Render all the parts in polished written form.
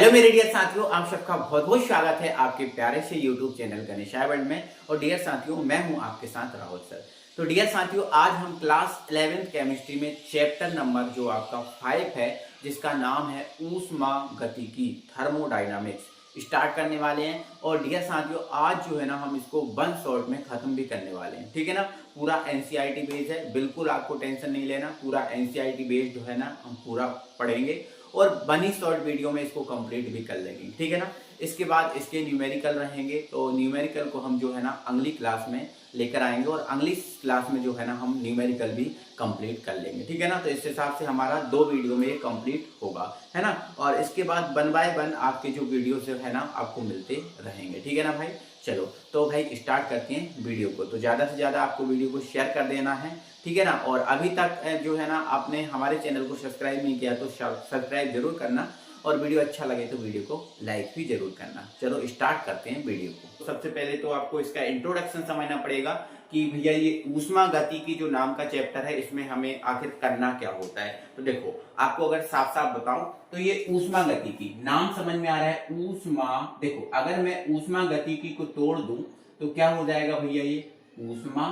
Hello मेरे dear साथियों, आप सबका बहुत बहुत स्वागत है आपके प्यारे से यूट्यूब चैनल गणेशाय वर्ल्ड में। और डियर साथियों, मैं हूं आपके साथ राहुल सर। तो डियर साथियों, आज हम क्लास 11th केमिस्ट्री में चैप्टर नंबर जो आपका 5 है, जिसका नाम है ऊष्मागतिकी थर्मोडायनामिक्स, स्टार्ट करने वाले हैं। और डियर साथियों, आज जो है ना हम इसको वन शॉट में खत्म भी करने वाले हैं, ठीक है ना। पूरा एनसीईआरटी बेस्ड है, बिल्कुल आपको टेंशन नहीं लेना। पूरा एनसीईआरटी बेस्ड जो है ना हम पूरा पढ़ेंगे और बनी शॉर्ट वीडियो में इसको कंप्लीट भी कर लेंगे, ठीक है ना। इसके बाद इसके न्यूमेरिकल रहेंगे, तो न्यूमेरिकल को हम जो है ना अगली क्लास में लेकर आएंगे और अगली क्लास में जो है ना हम न्यूमेरिकल भी कंप्लीट कर लेंगे, ठीक है ना। तो इस हिसाब से हमारा 2 वीडियो में ये कंप्लीट होगा, है ना। और इसके बाद 1 बाय 1 आपके जो वीडियो से है ना आपको मिलते रहेंगे, ठीक है ना भाई। चलो तो भाई स्टार्ट करते हैं वीडियो को। तो ज़्यादा से ज़्यादा आपको वीडियो को शेयर कर देना है, ठीक है ना। और अभी तक जो है ना आपने हमारे चैनल को सब्सक्राइब नहीं किया तो सब्सक्राइब जरूर करना, और वीडियो अच्छा लगे तो वीडियो को लाइक भी जरूर करना। चलो स्टार्ट करते हैं वीडियो को। सबसे पहले तो आपको इसका इंट्रोडक्शन समझना पड़ेगा कि भैया ये ऊष्मागतिकी जो नाम का चैप्टर है, इसमें हमें आखिर करना क्या होता है। तो देखो, आपको अगर साफ साफ बताऊं तो ये ऊष्मागतिकी नाम समझ में आ रहा है। ऊष्मा, देखो अगर मैं ऊष्मागतिकी को तोड़ दूं तो क्या हो जाएगा भैया, ये ऊष्मा,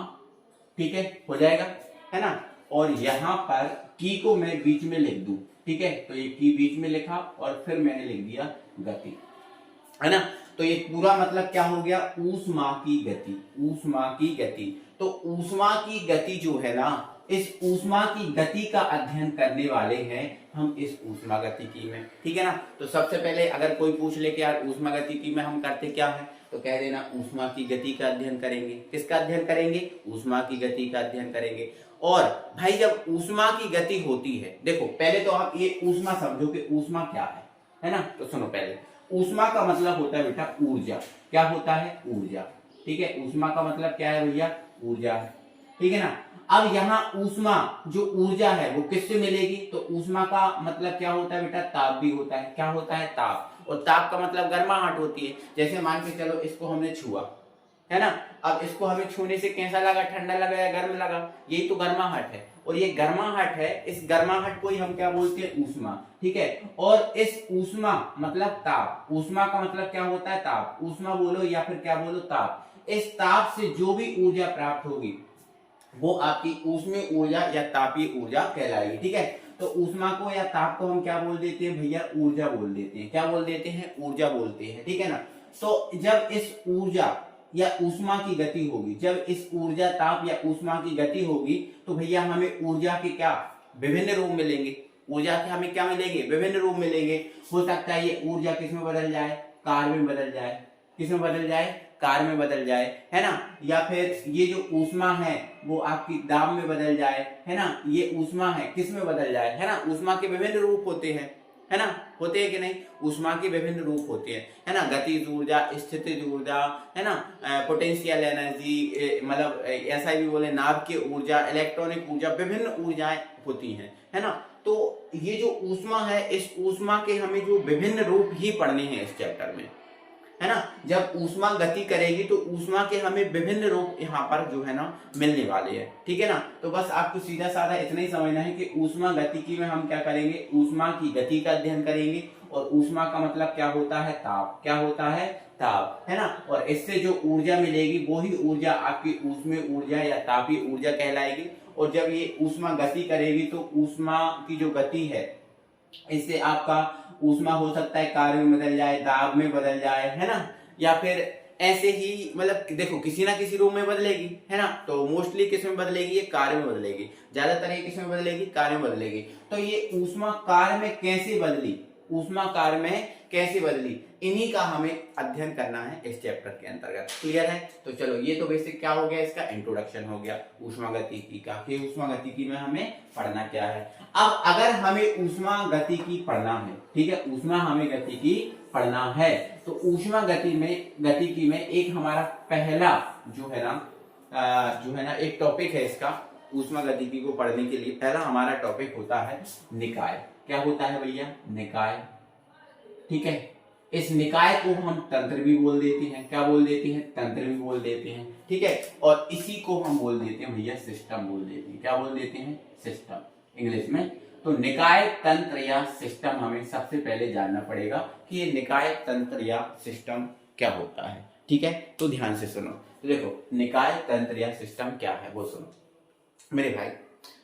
ठीक है, हो जाएगा, है ना। और यहाँ पर की को मैं बीच में लिख दूं, ठीक है, तो ये की बीच में लिखा और फिर मैंने लिख दिया गति, है ना। तो ये पूरा मतलब क्या हो गया, ऊष्मा की गति, ऊष्मा की गति। तो ऊष्मा की गति जो है ना, इस ऊष्मा की गति का अध्ययन करने वाले हैं हम इस ऊष्मागतिकी में, ठीक है ना। तो सबसे पहले अगर कोई पूछ ले कि यार ऊष्मागतिकी में हम करते क्या है, तो कह देना ऊष्मा की गति का अध्ययन करेंगे। किसका अध्ययन करेंगे, ऊष्मा की गति का अध्ययन करेंगे। और भाई जब ऊष्मा की गति होती है, देखो पहले तो आप ये ऊष्मा समझो कि ऊष्मा क्या है ना। तो सुनो, पहले ऊष्मा का मतलब होता है बेटा ऊर्जा। क्या होता है, ऊर्जा, ठीक है। ऊष्मा का मतलब क्या है भैया, ऊर्जा है, ठीक है ना। अब यहाँ ऊष्मा जो ऊर्जा है वो किससे मिलेगी, तो ऊष्मा का मतलब क्या होता है बेटा, ताप भी होता है। क्या होता है, ताप। और ताप का मतलब गर्माहट होती है। जैसे मान के चलो इसको हमने छुआ, है ना। अब इसको हमें छूने से कैसा लगा, ठंडा लगा या गर्म लगा, यही तो गर्माहट है। और ये गर्माहट है, इस गर्माहट को ही हम क्या बोलते हैं, ऊष्मा, ठीक है। और इस ऊष्मा मतलब ताप, ऊष्मा का मतलब क्या होता है, ताप। ऊष्मा बोलो या फिर क्या बोलो, ताप। इस ताप से जो भी ऊर्जा प्राप्त होगी वो आपकी ऊष्मीय ऊर्जा या तापीय ऊर्जा कहलाएगी, ठीक है। तो ऊष्मा को या ताप को हम क्या बोल देते हैं भैया, ऊर्जा बोल देते हैं। क्या बोल देते हैं, ऊर्जा बोलते हैं, ठीक है ना। तो जब इस ऊर्जा या ऊष्मा की गति होगी, जब इस ऊर्जा, ताप या ऊष्मा की गति होगी, तो भैया हमें ऊर्जा के क्या विभिन्न रूप मिलेंगे। ऊर्जा के हमें क्या मिलेंगे, विभिन्न रूप मिलेंगे। हो सकता है ये ऊर्जा किस में बदल जाए, कार्य में बदल जाए। किस में बदल जाए, कार्य में बदल जाए, है ना। या फिर ये जो ऊष्मा है वो आपकी दाब में बदल जाए, है ना। ये ऊष्मा है किस में बदल जाए, है ना। ऊष्मा के विभिन्न रूप होते हैं, है ना, होते हैं कि नहीं। ऊष्मा के विभिन्न रूप होते हैं, है ना। गतिज ऊर्जा, स्थितिज ऊर्जा, है ना, पोटेंशियल एनर्जी, मतलब ऐसा भी बोले नाभ की ऊर्जा, इलेक्ट्रॉनिक ऊर्जा, विभिन्न ऊर्जाएं होती हैं, है ना। तो ये जो ऊष्मा है, इस ऊष्मा के हमें जो विभिन्न रूप ही पढ़ने हैं इस चैप्टर में, है ना। जब ऊष्मा गति करेगी तो ऊष्मा के हमें विभिन्न रूप यहाँ पर जो है ना मिलने वाले हैं, ठीक है ना। तो बस आपको सीधा साधा इतना ही समझना है कि ऊष्मा गतिकी में हम क्या करेंगे, ऊष्मा की गति का अध्ययन करेंगे। और ऊष्मा का मतलब क्या होता है, ताप। क्या होता है, ताप, है ना। और इससे जो ऊर्जा मिलेगी वो ही ऊर्जा आपकी ऊष्मीय ऊर्जा या तापीय ऊर्जा कहलाएगी। और जब ये ऊष्मा गति करेगी तो ऊष्मा की जो गति है, इससे आपका ऊष्मा हो सकता है कार्य में बदल जाए, दाब में बदल जाए, है ना। या फिर ऐसे ही मतलब देखो किसी ना किसी रूप में बदलेगी, है ना। तो मोस्टली किस में बदलेगी, ये कार्य में बदलेगी। ज्यादातर ये किस में बदलेगी, कार्य में बदलेगी। तो ये ऊष्मा कार्य में कैसे बदली, ऊष्मा कार्य में कैसे बदली, इन्हीं का हमें अध्ययन करना है इस चैप्टर के अंतर्गत। क्लियर है। तो चलो, ये तो बेसिक क्या हो गया, इसका इंट्रोडक्शन हो गया ऊष्मागतिकी का, कि ऊष्मागतिकी में हमें पढ़ना क्या है। अब अगर हमें ऊष्मागतिकी पढ़ना है, ठीक है, ऊष्मा हमें गतिकी पढ़ना है, तो गतिकी में एक हमारा पहला जो है ना एक टॉपिक है इसका। ऊष्मागतिकी को पढ़ने के लिए पहला हमारा टॉपिक होता है निकाय। क्या होता है भैया, निकाय, ठीक है। इस निकाय को हम तंत्र भी बोल देते हैं। क्या बोल देते हैं, तंत्र भी बोल देते हैं, ठीक है। और इसी को हम बोल देते हैं भैया सिस्टम बोल देते हैं। क्या बोल देते हैं, सिस्टम, इंग्लिश में। तो निकाय तंत्र या सिस्टम हमें सबसे पहले जानना पड़ेगा कि ये निकाय तंत्र या सिस्टम क्या होता है। ठीक है, तो ध्यान से सुनो। तो देखो, निकाय तंत्र या सिस्टम क्या है वो सुनो मेरे भाई।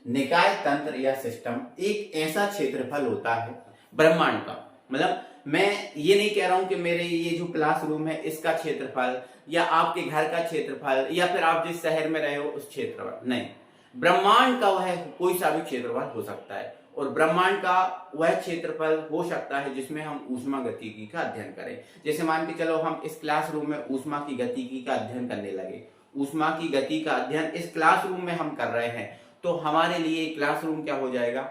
निकाय तंत्र या सिस्टम एक ऐसा क्षेत्रफल होता है ब्रह्मांड का, मतलब मैं ये नहीं कह रहा हूं कि मेरे ये जो क्लासरूम है इसका क्षेत्रफल या आपके घर का क्षेत्रफल या फिर आप जिस शहर में रहे हो उस क्षेत्रफल, नहीं, ब्रह्मांड का वह कोई सा भी क्षेत्रफल हो सकता है। और ब्रह्मांड का वह क्षेत्रफल हो सकता है जिसमें हम ऊष्मा गतिकी का अध्ययन करें। जैसे मान के चलो हम इस क्लासरूम में ऊष्मा की गतिकी का अध्ययन करने लगे, ऊष्मा की गति का अध्ययन इस क्लासरूम में हम कर रहे हैं, तो हमारे लिए क्लासरूम क्या हो जाएगा,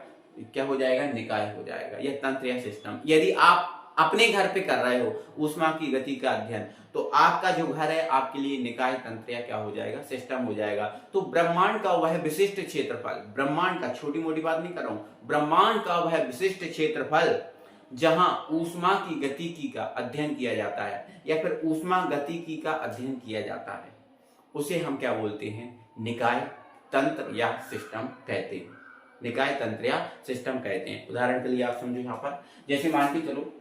क्या हो जाएगा, निकाय हो जाएगा या तंत्र या सिस्टम। यदि आप अपने घर पे कर रहे हो ऊष्मा की गति का अध्ययन, तो आपका जो घर है आपके लिए निकाय तंत्र या क्या हो जाएगा, सिस्टम हो जाएगा। तो ब्रह्मांड का वह विशिष्ट क्षेत्रफल, ब्रह्मांड का, छोटी मोटी बात नहीं कर रहा हूं, ब्रह्मांड का वह विशिष्ट क्षेत्रफल जहां ऊष्मा की गतिकी का अध्ययन किया जाता है या फिर ऊष्मा गतिकी का अध्ययन किया जाता है, उसे हम क्या बोलते हैं, निकाय तंत्र या सिस्टम कहते हैं। निकाय तंत्र या सिस्टम कहते हैं। उदाहरण के लिए आप समझो, यहाँ पर जैसे मान के चलो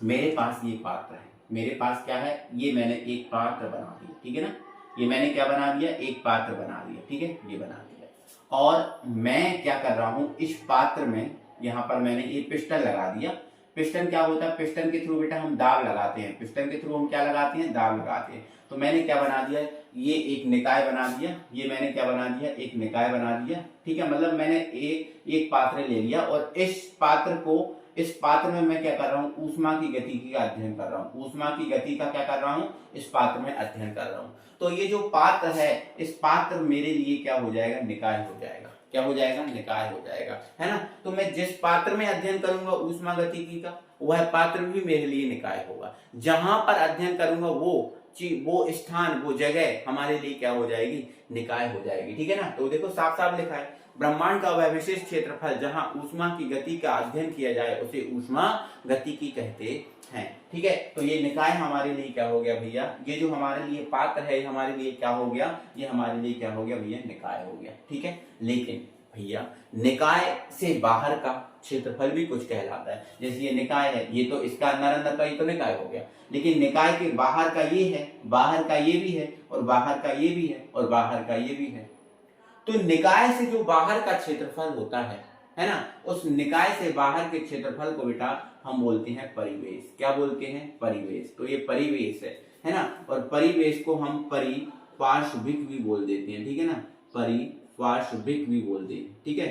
मेरे पास ये पात्र है, मेरे पास क्या है, ये मैंने एक पात्र बना दिया, ठीक है ना, ये मैंने क्या बना दिया, एक पात्र बना दिया, ठीक है, ये बना दिया। और मैं क्या कर रहा हूं, इस पात्र में यहाँ पर मैंने ये पिस्टन लगा दिया। पिस्टन क्या होता है, पिस्टन के थ्रू बेटा हम दाब लगाते हैं, पिस्टन के थ्रू हम क्या लगाते हैं, दाब लगाते हैं। तो मैंने क्या बना दिया, ये एक निकाय बना दिया, ये मैंने क्या बना दिया, एक निकाय बना दिया, ठीक है। मतलब मैंने एक पात्र ले लिया और इस पात्र में मैं क्या कर रहा हूँ, ऊष्मा की गतिकी का अध्ययन कर रहा हूँ, ऊष्मा की गति का क्या कर रहा हूँ, इस पात्र में अध्ययन कर रहा हूँ। तो ये जो पात्र है, इस पात्र मेरे लिए क्या हो जाएगा, निकाय हो जाएगा, क्या हो जाएगा, निकाय हो जाएगा, है ना। तो मैं जिस पात्र में अध्ययन करूंगा ऊष्मा गतिकी का, वह पात्र भी मेरे लिए निकाय होगा। जहां पर अध्ययन करूंगा वो स्थान, वो जगह हमारे लिए क्या हो जाएगी, निकाय हो जाएगी, ठीक है ना। तो देखो साफ साफ लिखा है, ब्रह्मांड का वह विशेष क्षेत्रफल जहां ऊष्मा की गति का अध्ययन किया जाए उसे ऊष्मा गतिकी कहते हैं, ठीक है। तो ये निकाय हमारे लिए क्या हो गया भैया, ये जो हमारे लिए पात्र है हमारे लिए क्या हो गया, ये हमारे लिए क्या हो गया भैया, निकाय हो गया, ठीक है। लेकिन भैया निकाय से बाहर का क्षेत्रफल भी कुछ कहलाता है। जैसे ये निकाय है, ये तो इसका अंदर का ही तो निकाय हो गया, लेकिन निकाय के बाहर का ये है, बाहर का ये भी है, और बाहर का ये भी है, और बाहर का ये भी है। तो निकाय से जो बाहर का क्षेत्रफल होता है ना, उस निकाय से बाहर के क्षेत्रफल को बेटा हम बोलते हैं परिवेश। क्या बोलते हैं, परिवेश। तो ये परिवेश है ना। और परिवेश को हम परिपार्श्विक भी बोल देते हैं, ठीक है ना, परिपार्श्विक भी बोल देते हैं, ठीक है,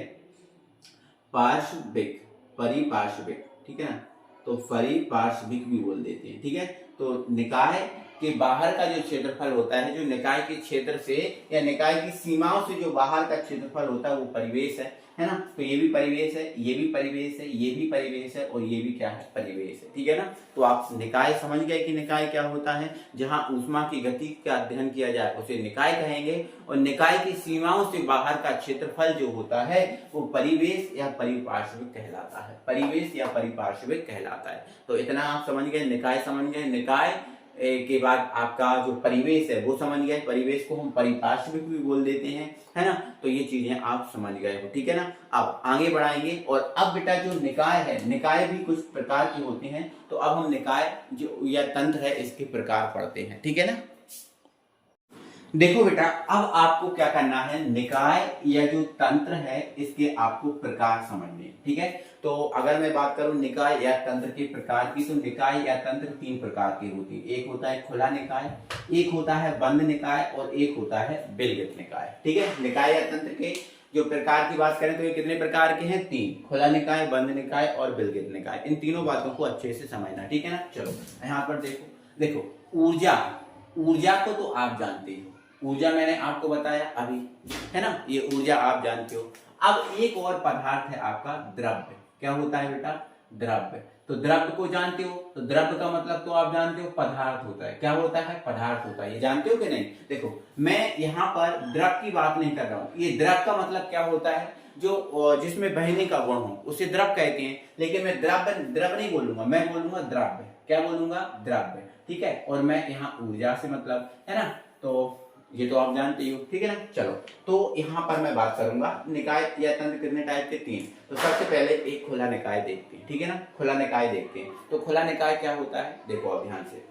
पार्श्विक, परिपार्श्विक, ठीक है ना, तो परिपार्श्विक भी बोल देते हैं, ठीक है। तो निकाय के बाहर का जो क्षेत्रफल होता है, जो निकाय के क्षेत्र से या निकाय की सीमाओं से जो बाहर का क्षेत्रफल होता है वो परिवेश है ना। तो ये भी परिवेश है, ये भी परिवेश है, ये भी परिवेश है, और ये भी क्या है, परिवेश है, ठीक है ना। तो आप निकाय समझ गए कि निकाय क्या होता है, जहां ऊष्मा की गति का अध्ययन किया जाए उसे निकाय कहेंगे, और निकाय की सीमाओं से बाहर का क्षेत्रफल जो होता है वो परिवेश या परिपार्श्विक कहलाता है, परिवेश या परिपार्श्विक कहलाता है। तो इतना आप समझ गए, निकाय समझ गए। निकाय के बाद आपका जो परिवेश है वो समझ गए, परिवेश को हम परिपार्श्विक भी बोल देते हैं, है ना। तो ये चीजें आप समझ गए हो, ठीक है ना। अब आगे बढ़ाएंगे, और अब बेटा जो निकाय है, निकाय भी कुछ प्रकार के होते हैं। तो अब हम निकाय जो या तंत्र है इसके प्रकार पढ़ते हैं, ठीक है ना। देखो बेटा, अब आपको क्या करना है, निकाय या जो तंत्र है इसके आपको प्रकार समझने, ठीक है। तो अगर मैं बात करूं निकाय या तंत्र के प्रकार की, तो निकाय या तंत्र 3 प्रकार के होते हैं। एक होता है खुला निकाय, एक होता है बंद निकाय, और एक होता है विलगित निकाय, ठीक है। निकाय या तंत्र के जो प्रकार की बात करें तो ये कितने प्रकार के हैं, 3, खुला निकाय, बंद निकाय और विलगित निकाय। इन तीनों बातों को अच्छे से समझना, ठीक है ना। चलो यहाँ पर देखो ऊर्जा को तो आप जानते हो, ऊर्जा मैंने आपको बताया अभी, है ना, ये ऊर्जा आप जानते हो। अब एक और पदार्थ है आपका द्रव्य। क्या होता है बेटा, द्रव्य। तो द्रव्य को जानते हो, तो द्रव्य का मतलब तो आप जानते हो पदार्थ होता है। क्या होता है, पदार्थ होता है, ये जानते हो कि नहीं। देखो मैं यहाँ पर द्रव की बात नहीं कर रहा हूँ, ये द्रव का मतलब क्या होता है, जो जिसमें बहने का गुण हो उसे द्रव कहते हैं। लेकिन मैं द्रव नहीं बोलूंगा, मैं बोलूंगा द्रव्य। क्या बोलूंगा, द्रव्य, ठीक है। और मैं यहाँ ऊर्जा से मतलब, है ना, तो ये तो आप जानते ही हो, ठीक है ना। चलो, तो यहाँ पर मैं बात करूंगा निकाय या तंत्र कितने टाइप के, 3। तो सबसे पहले एक खुला निकाय देखते हैं, ठीक है ना। खुला निकाय देखते हैं, तो खुला निकाय क्या होता है, देखो अब ध्यान से।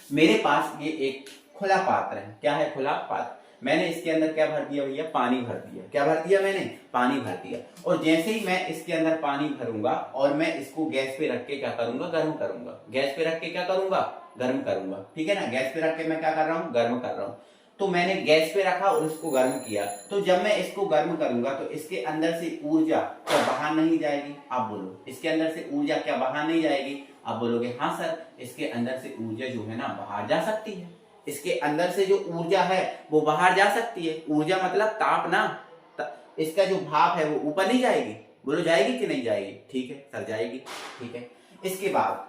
मेरे पास ये एक खुला पात्र है, क्या है, खुला पात्र। मैंने इसके अंदर क्या भर दिया भैया, पानी भर दिया। क्या भर दिया मैंने, पानी भर दिया। और जैसे ही मैं इसके अंदर पानी भरूंगा और मैं इसको गैस पे रख के क्या करूंगा, गर्म करूंगा। गैस पे रख के क्या करूंगा, गर्म करूंगा, ठीक है ना। गैस पे रख के मैं क्या कर रहा हूँ, गर्म कर रहा हूँ। तो मैंने गैस पे रखा और इसको गर्म किया, तो जब मैं इसको गर्म करूंगा तो इसके अंदर से ऊर्जा क्या बाहर नहीं जाएगी, आप बोलो, इसके अंदर से ऊर्जा क्या बाहर नहीं जाएगी। आप बोलोगे हाँ सर, इसके अंदर से ऊर्जा जो है ना बाहर जा सकती है। इसके अंदर से जो ऊर्जा है वो बाहर जा सकती है। ऊर्जा मतलब ताप ना, इसका जो भाप है वो ऊपर नहीं जाएगी, बोलो जाएगी कि नहीं जाएगी, ठीक है सर जाएगी, ठीक है। इसके बाद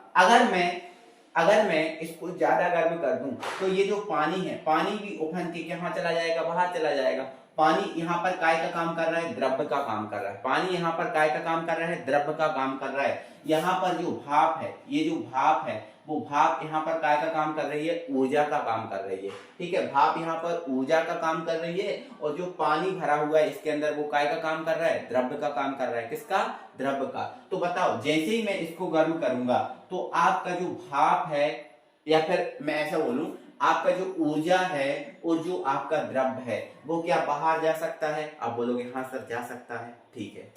अगर मैं इसको ज्यादा गर्म कर दूं तो ये जो पानी है, पानी भी उफन के कहाँ चला जाएगा, बाहर चला जाएगा। पानी यहाँ पर काय का काम कर रहा है, द्रव्य का काम कर रहा है। पानी यहाँ पर काय का काम कर रहा है, द्रव्य का काम कर रहा है। यहाँ पर जो भाप है, ये जो भाप है वो भाप यहाँ पर काय का काम कर रही है, ऊर्जा का काम कर रही है, ठीक है। भाप यहाँ पर ऊर्जा का काम कर रही है और जो पानी भरा हुआ है इसके अंदर वो काय का काम कर रहा है, द्रव्य का काम कर रहा है। किसका, द्रव्य का। तो बताओ, जैसे ही मैं इसको गर्म करूंगा तो आपका जो भाप है, या फिर मैं ऐसा बोलूं, आपका जो ऊर्जा है और जो आपका द्रव्य है वो क्या बाहर जा सकता है। आप बोलोगे हाँ सर जा सकता है, ठीक है।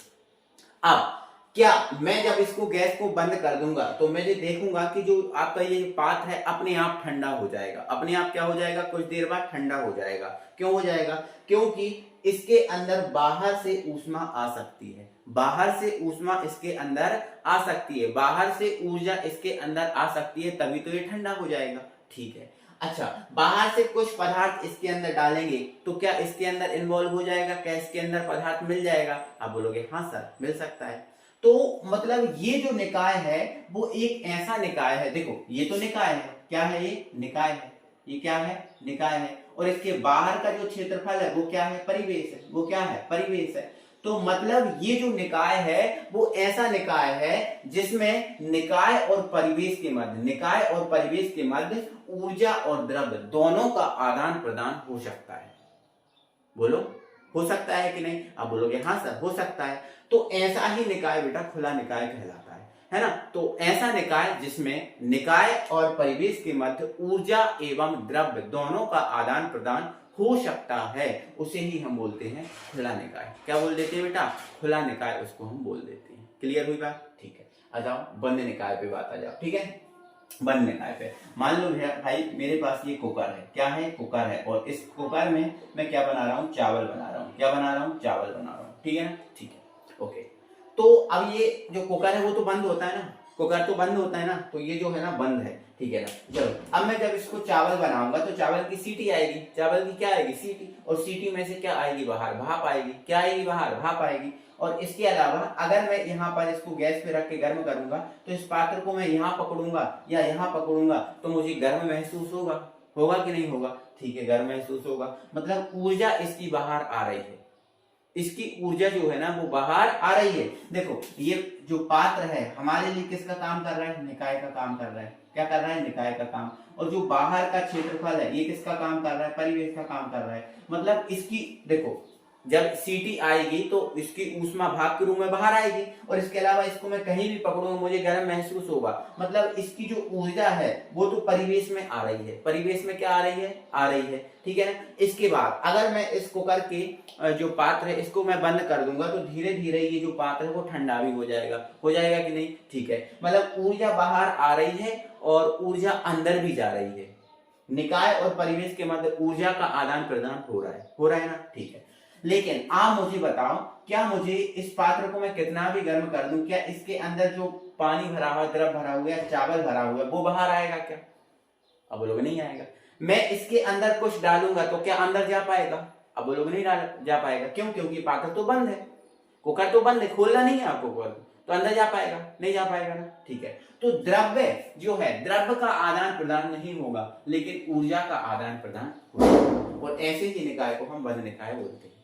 अब क्या मैं जब इसको गैस को बंद कर दूंगा तो मैं ये देखूंगा कि जो आपका ये पात्र है अपने आप ठंडा हो जाएगा। अपने आप क्या हो जाएगा, कुछ देर बाद ठंडा हो जाएगा। क्यों हो जाएगा, क्योंकि इसके अंदर बाहर से ऊष्मा आ सकती है। बाहर से ऊष्मा इसके अंदर आ सकती है, बाहर से ऊर्जा इसके अंदर आ सकती है, तभी तो ये ठंडा हो जाएगा, ठीक है। अच्छा, बाहर से कुछ पदार्थ इसके अंदर डालेंगे तो क्या इसके अंदर इन्वॉल्व हो जाएगा, क्या इसके अंदर पदार्थ मिल जाएगा। आप बोलोगे हाँ सर मिल सकता है। तो मतलब ये जो निकाय है वो एक ऐसा निकाय है, देखो ये तो निकाय है, क्या है ये, निकाय है। ये क्या है, निकाय है। और इसके बाहर का जो क्षेत्रफल है वो क्या है, परिवेश है। वो क्या है, परिवेश है। तो मतलब ये जो निकाय है वो ऐसा निकाय है जिसमें निकाय और परिवेश के मध्य, निकाय और परिवेश के मध्य ऊर्जा और द्रव्य दोनों का आदान प्रदान हो सकता है। बोलो हो सकता है कि नहीं। आप बोलोगे हाँ सर हो सकता है। तो ऐसा ही निकाय बेटा खुला निकाय कहलाता है ना। तो ऐसा निकाय जिसमें निकाय और परिवेश के मध्य ऊर्जा एवं द्रव्य दोनों का आदान प्रदान हो सकता है, उसे ही हम बोलते हैं खुला निकाय। क्या बोल देते हैं बेटा, खुला निकाय, उसको हम बोल देते हैं। क्लियर हुई बात, ठीक है। आ जाओ बंद निकाय पे बात आ जाओ, ठीक है। बंद निकाय पे मान लो भाई मेरे पास ये कुकर है, क्या है, कुकर है। और इस कुकर में मैं क्या बना रहा हूँ, चावल बना रहा हूँ। क्या बना रहा हूँ, चावल बना रहा हूँ, ठीक है ना, ठीक है, ओके। तो अब ये जो कुकर है वो तो बंद होता है ना, कुकर तो बंद होता है ना, तो ये जो है ना बंद है, ठीक है ना। चलो अब मैं जब इसको चावल बनाऊंगा तो चावल की सीटी आएगी, चावल की क्या आएगी, सीटी। और सीटी में से क्या आएगी बाहर, भाप आएगी। क्या आएगी बाहर, भाप आएगी। और इसके अलावा अगर मैं यहाँ पर इसको गैस पे रख के गर्म करूंगा तो इस पात्र को मैं यहाँ पकड़ूंगा या यहाँ पकड़ूंगा तो मुझे गर्म महसूस होगा, होगा कि नहीं होगा, ठीक है, गर्म महसूस होगा। मतलब ऊर्जा इसकी बाहर आ रही है, इसकी ऊर्जा जो है ना वो बाहर आ रही है। देखो ये जो पात्र है हमारे लिए किसका काम कर रहा है, निकाय का काम कर रहा है। क्या कर रहा है, निकाय का काम। और जो बाहर का क्षेत्रफल है ये किसका काम कर रहा है, परिवेश का काम कर रहा है। मतलब इसकी देखो जब सीटी आएगी तो इसकी ऊष्मा भाप के रूप में बाहर आएगी और इसके अलावा इसको मैं कहीं भी पकड़ूंगा मुझे गर्म महसूस होगा। मतलब इसकी जो ऊर्जा है वो तो परिवेश में आ रही है। परिवेश में क्या आ रही है, आ रही है, ठीक है ना। इसके बाद अगर मैं इस कुकर के जो पात्र है इसको मैं बंद कर दूंगा तो धीरे धीरे ये जो पात्र है वो ठंडा भी हो जाएगा कि नहीं, ठीक है। मतलब ऊर्जा बाहर आ रही है और ऊर्जा अंदर भी जा रही है। निकाय और परिवेश के मध्य ऊर्जा का आदान प्रदान हो रहा है ना, ठीक है। लेकिन आप मुझे बताओ, क्या मुझे इस पात्र को मैं कितना भी गर्म कर दूं, क्या इसके अंदर जो पानी भरा हुआ, द्रव भरा हुआ है, चावल भरा हुआ है, वो बाहर आएगा क्या। अब बोलोगे नहीं आएगा। मैं इसके अंदर कुछ डालूंगा तो क्या अंदर जा पाएगा। अब बोलोगे नहीं जा पाएगा। क्यों, क्योंकि पात्र तो बंद है, कुकर तो बंद है, खोलना नहीं है आपको कुकर, तो अंदर जा पाएगा, नहीं जा पाएगा ना, ठीक है। तो द्रव्य जो है, द्रव्य का आदान प्रदान नहीं होगा लेकिन ऊर्जा का आदान प्रदान होगा। और ऐसे ही निकाय को हम बंद निकाय बोलते हैं,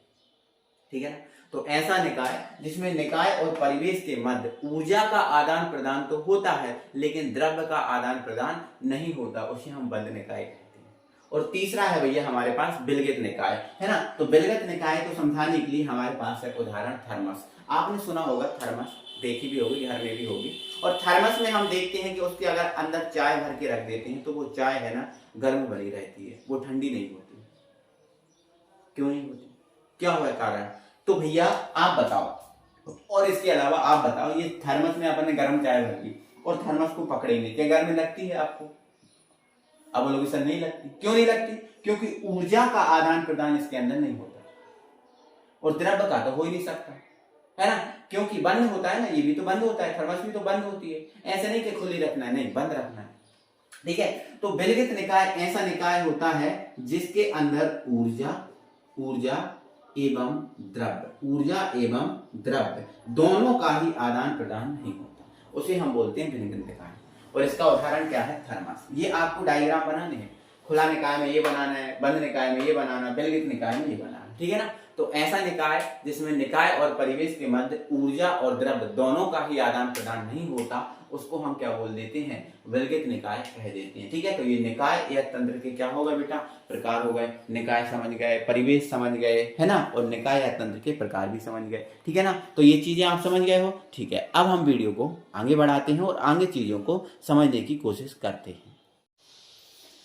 ठीक है ना। तो ऐसा निकाय जिसमें निकाय और परिवेश के मध्य ऊर्जा का आदान प्रदान तो होता है लेकिन द्रव्य का आदान प्रदान नहीं होता, उसे हम बंद निकाय कहते हैं। और तीसरा है भैया हमारे पास विलगित निकाय, है ना। तो विलगित निकाय को समझाने के लिए हमारे पास है उदाहरण थर्मस। आपने सुना होगा थर्मस, देखी भी होगी, घर में भी होगी। और थर्मस में हम देखते हैं कि उसके अगर अंदर चाय भर के रख देते हैं तो वो चाय है ना गर्म बनी रहती है, वो ठंडी नहीं होती। क्यों नहीं होती, क्या हुआ कारण? तो भैया आप बताओ, और इसके अलावा आप बताओ, ये थर्मस में अपन ने गर्म चाय भर दी और थर्मस को पकड़ेंगे, क्या गर्मी लगती है आपको? अब बोलोगे सर नहीं लगती। क्यों नहीं लगती? क्योंकि ऊर्जा का आदान प्रदान इसके अंदर नहीं होता, और द्रव्य का तो हो ही नहीं सकता, है ना। क्योंकि बंद होता है ना, ये भी तो बंद होता है, थर्मस भी तो बंद होती है। ऐसे नहीं कि खुली रखना है, नहीं, बंद रखना है, ठीक है। तो विलगित निकाय ऐसा निकाय होता है जिसके अंदर ऊर्जा एवं द्रव्य दोनों का ही आदान प्रदान नहीं होता, उसे हम बोलते हैं विलगित निकाय। और इसका उदाहरण क्या है? थर्मस। ये आपको डायग्राम बनाने हैं, खुला निकाय में ये बनाना है, बंद निकाय में ये बनाना, विलगित निकाय में ये बनाना, ठीक है ना। तो ऐसा निकाय जिसमें निकाय और परिवेश के मध्य ऊर्जा और द्रव्य दोनों का ही आदान प्रदान नहीं होता, उसको हम क्या बोल देते हैं? विलगित निकाय कह देते हैं, ठीक है। तो ये निकाय या तंत्र के क्या होगा बेटा? प्रकार हो गए। निकाय समझ गए, परिवेश समझ गए, है ना, और निकाय या तंत्र के प्रकार भी समझ गए, ठीक है ना। तो ये चीजें आप समझ गए हो, ठीक है। अब हम वीडियो को आगे बढ़ाते हैं और आगे चीजों को समझने की कोशिश करते हैं।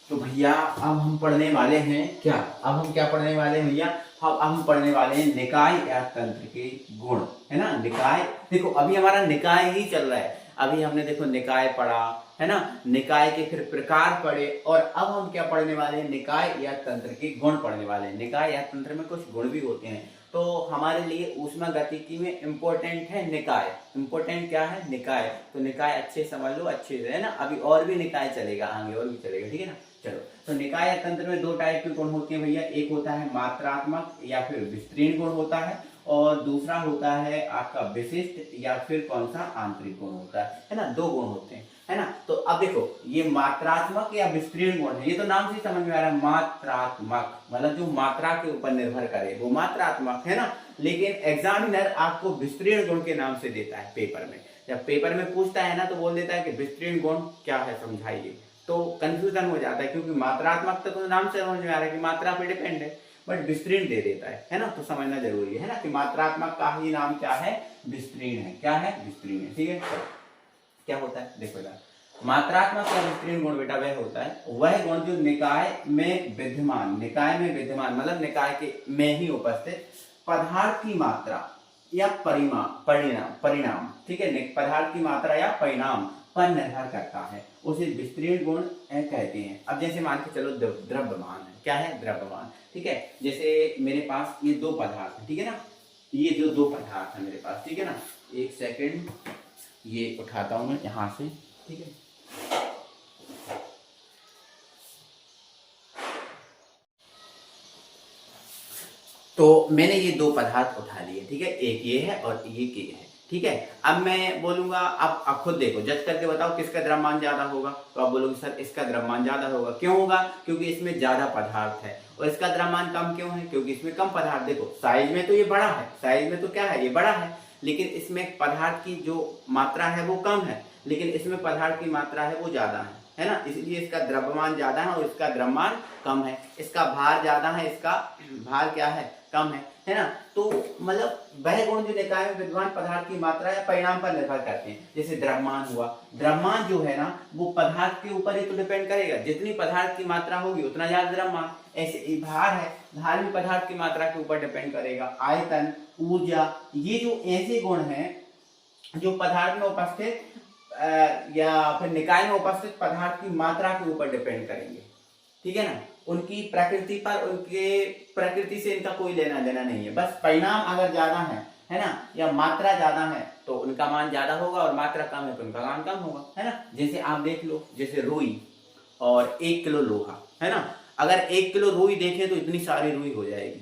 तो भैया अब हम पढ़ने वाले हैं क्या? अब हम क्या पढ़ने वाले हैं भैया? अब हम पढ़ने वाले हैं निकाय या तंत्र के गुण, है ना। निकाय, देखो अभी हमारा निकाय ही चल रहा है। अभी हमने देखो निकाय पढ़ा, है ना, निकाय के फिर प्रकार पढ़े, और अब हम क्या पढ़ने वाले हैं? निकाय या तंत्र के गुण पढ़ने वाले हैं। निकाय या तंत्र में कुछ गुण भी होते हैं, तो हमारे लिए ऊष्मागतिकी में इंपॉर्टेंट है निकाय। इंपॉर्टेंट क्या है? निकाय। तो निकाय अच्छे समझ लो, अच्छे से, है ना। अभी और भी निकाय चलेगा, आगे और भी चलेगा, ठीक है ना। चलो, तो निकाय या तंत्र में दो टाइप के गुण होते हैं भैया। एक होता है मात्रात्मक या फिर विस्तीर्ण गुण होता है, और दूसरा होता है आपका विशिष्ट या फिर कौन सा? आंतरिक गुण होता है ना। दो गुण होते हैं, है ना। तो अब देखो, ये मात्रात्मक या विस्तीर्ण गुण है, ये तो नाम से समझ में आ रहा है, मात्रात्मक मतलब जो मात्रा के ऊपर निर्भर करे वो मात्रात्मक, है ना। लेकिन एग्जामिनर आपको विस्तीर्ण गुण के नाम से देता है पेपर में। जब पेपर में पूछता है ना तो बोल देता है कि विस्तीर्ण गुण क्या है, समझाइए। तो कंफ्यूजन हो जाता है, क्योंकि मात्रात्मक तो नाम से समझ में आ रहा है कि मात्रा पे डिपेंड है, बट विस्तीर्ण दे देता है ना। तो समझना जरूरी है ना कि मात्रात्मक का ही नाम क्या है? विस्तीर्ण है। क्या है? विस्तीर्ण है, ठीक है। क्या होता है देखो बेटा, मात्रात्मक या विस्तीर्ण गुण बेटा वह होता है, वह गुण जो निकाय में विद्यमान मतलब निकाय के में ही उपस्थित पदार्थ की मात्रा या परिणाम, ठीक है, पदार्थ की मात्रा या परिणाम पर निर्भर करता है, उसे विस्तीर्ण गुण कहते हैं। अब जैसे मान के चलो द्रव्यमान है, क्या है? द्रव्यमान, ठीक है। जैसे मेरे पास ये दो पदार्थ है, ठीक है ना, ये जो दो पदार्थ है मेरे पास, ठीक है ना। एक सेकेंड, ये उठाता हूं मैं यहां से, ठीक है। तो मैंने ये दो पदार्थ उठा लिए, ठीक है, एक ये है और ये है, ठीक है। अब मैं बोलूंगा, आप खुद देखो, जज करके बताओ किसका द्रव्यमान ज्यादा होगा। तो आप बोलोगे सर इसका द्रव्यमान ज्यादा होगा। क्यों होगा? क्योंकि इसमें ज्यादा पदार्थ है। और इसका द्रव्यमान कम क्यों है? क्योंकि इसमें कम पदार्थ। देखो साइज में तो ये बड़ा है, साइज में तो क्या है, ये बड़ा है, लेकिन इसमें पदार्थ की जो मात्रा है वो कम है, लेकिन इसमें पदार्थ की मात्रा है वो ज्यादा है ना। इसलिए इसका द्रव्यमान ज्यादा है और इसका द्रव्यमान कम है। इसका भार ज्यादा है, इसका भार क्या है? कम है ना। तो मतलब वह गुण जो निकाय में विद्यमान पदार्थ की मात्रा या परिणाम पर निर्भर करते हैं। जैसे द्रव्यमान हुआ, द्रव्यमान जो है ना वो पदार्थ के ऊपर ही तो डिपेंड करेगा, जितनी पदार्थ की मात्रा होगी उतना ज्यादा द्रव्यमान। ऐसे भार है, भार भी पदार्थ की मात्रा के ऊपर डिपेंड करेगा। आयतन, ऊर्जा, ये जो ऐसे गुण हैं जो पदार्थ में उपस्थित या फिर निकाय में उपस्थित पदार्थ की मात्रा के ऊपर डिपेंड करेंगे, ठीक है ना। उनकी प्रकृति पर, उनके प्रकृति से इनका कोई लेना देना नहीं है। बस परिणाम अगर ज्यादा है ना, या मात्रा ज्यादा है तो उनका मान ज्यादा होगा, और मात्रा कम है तो उनका मान कम होगा, है ना। जैसे आप देख लो, जैसे रुई और 1 किलो लोहा, है ना। अगर 1 किलो रुई देखें तो इतनी सारी रुई हो जाएगी,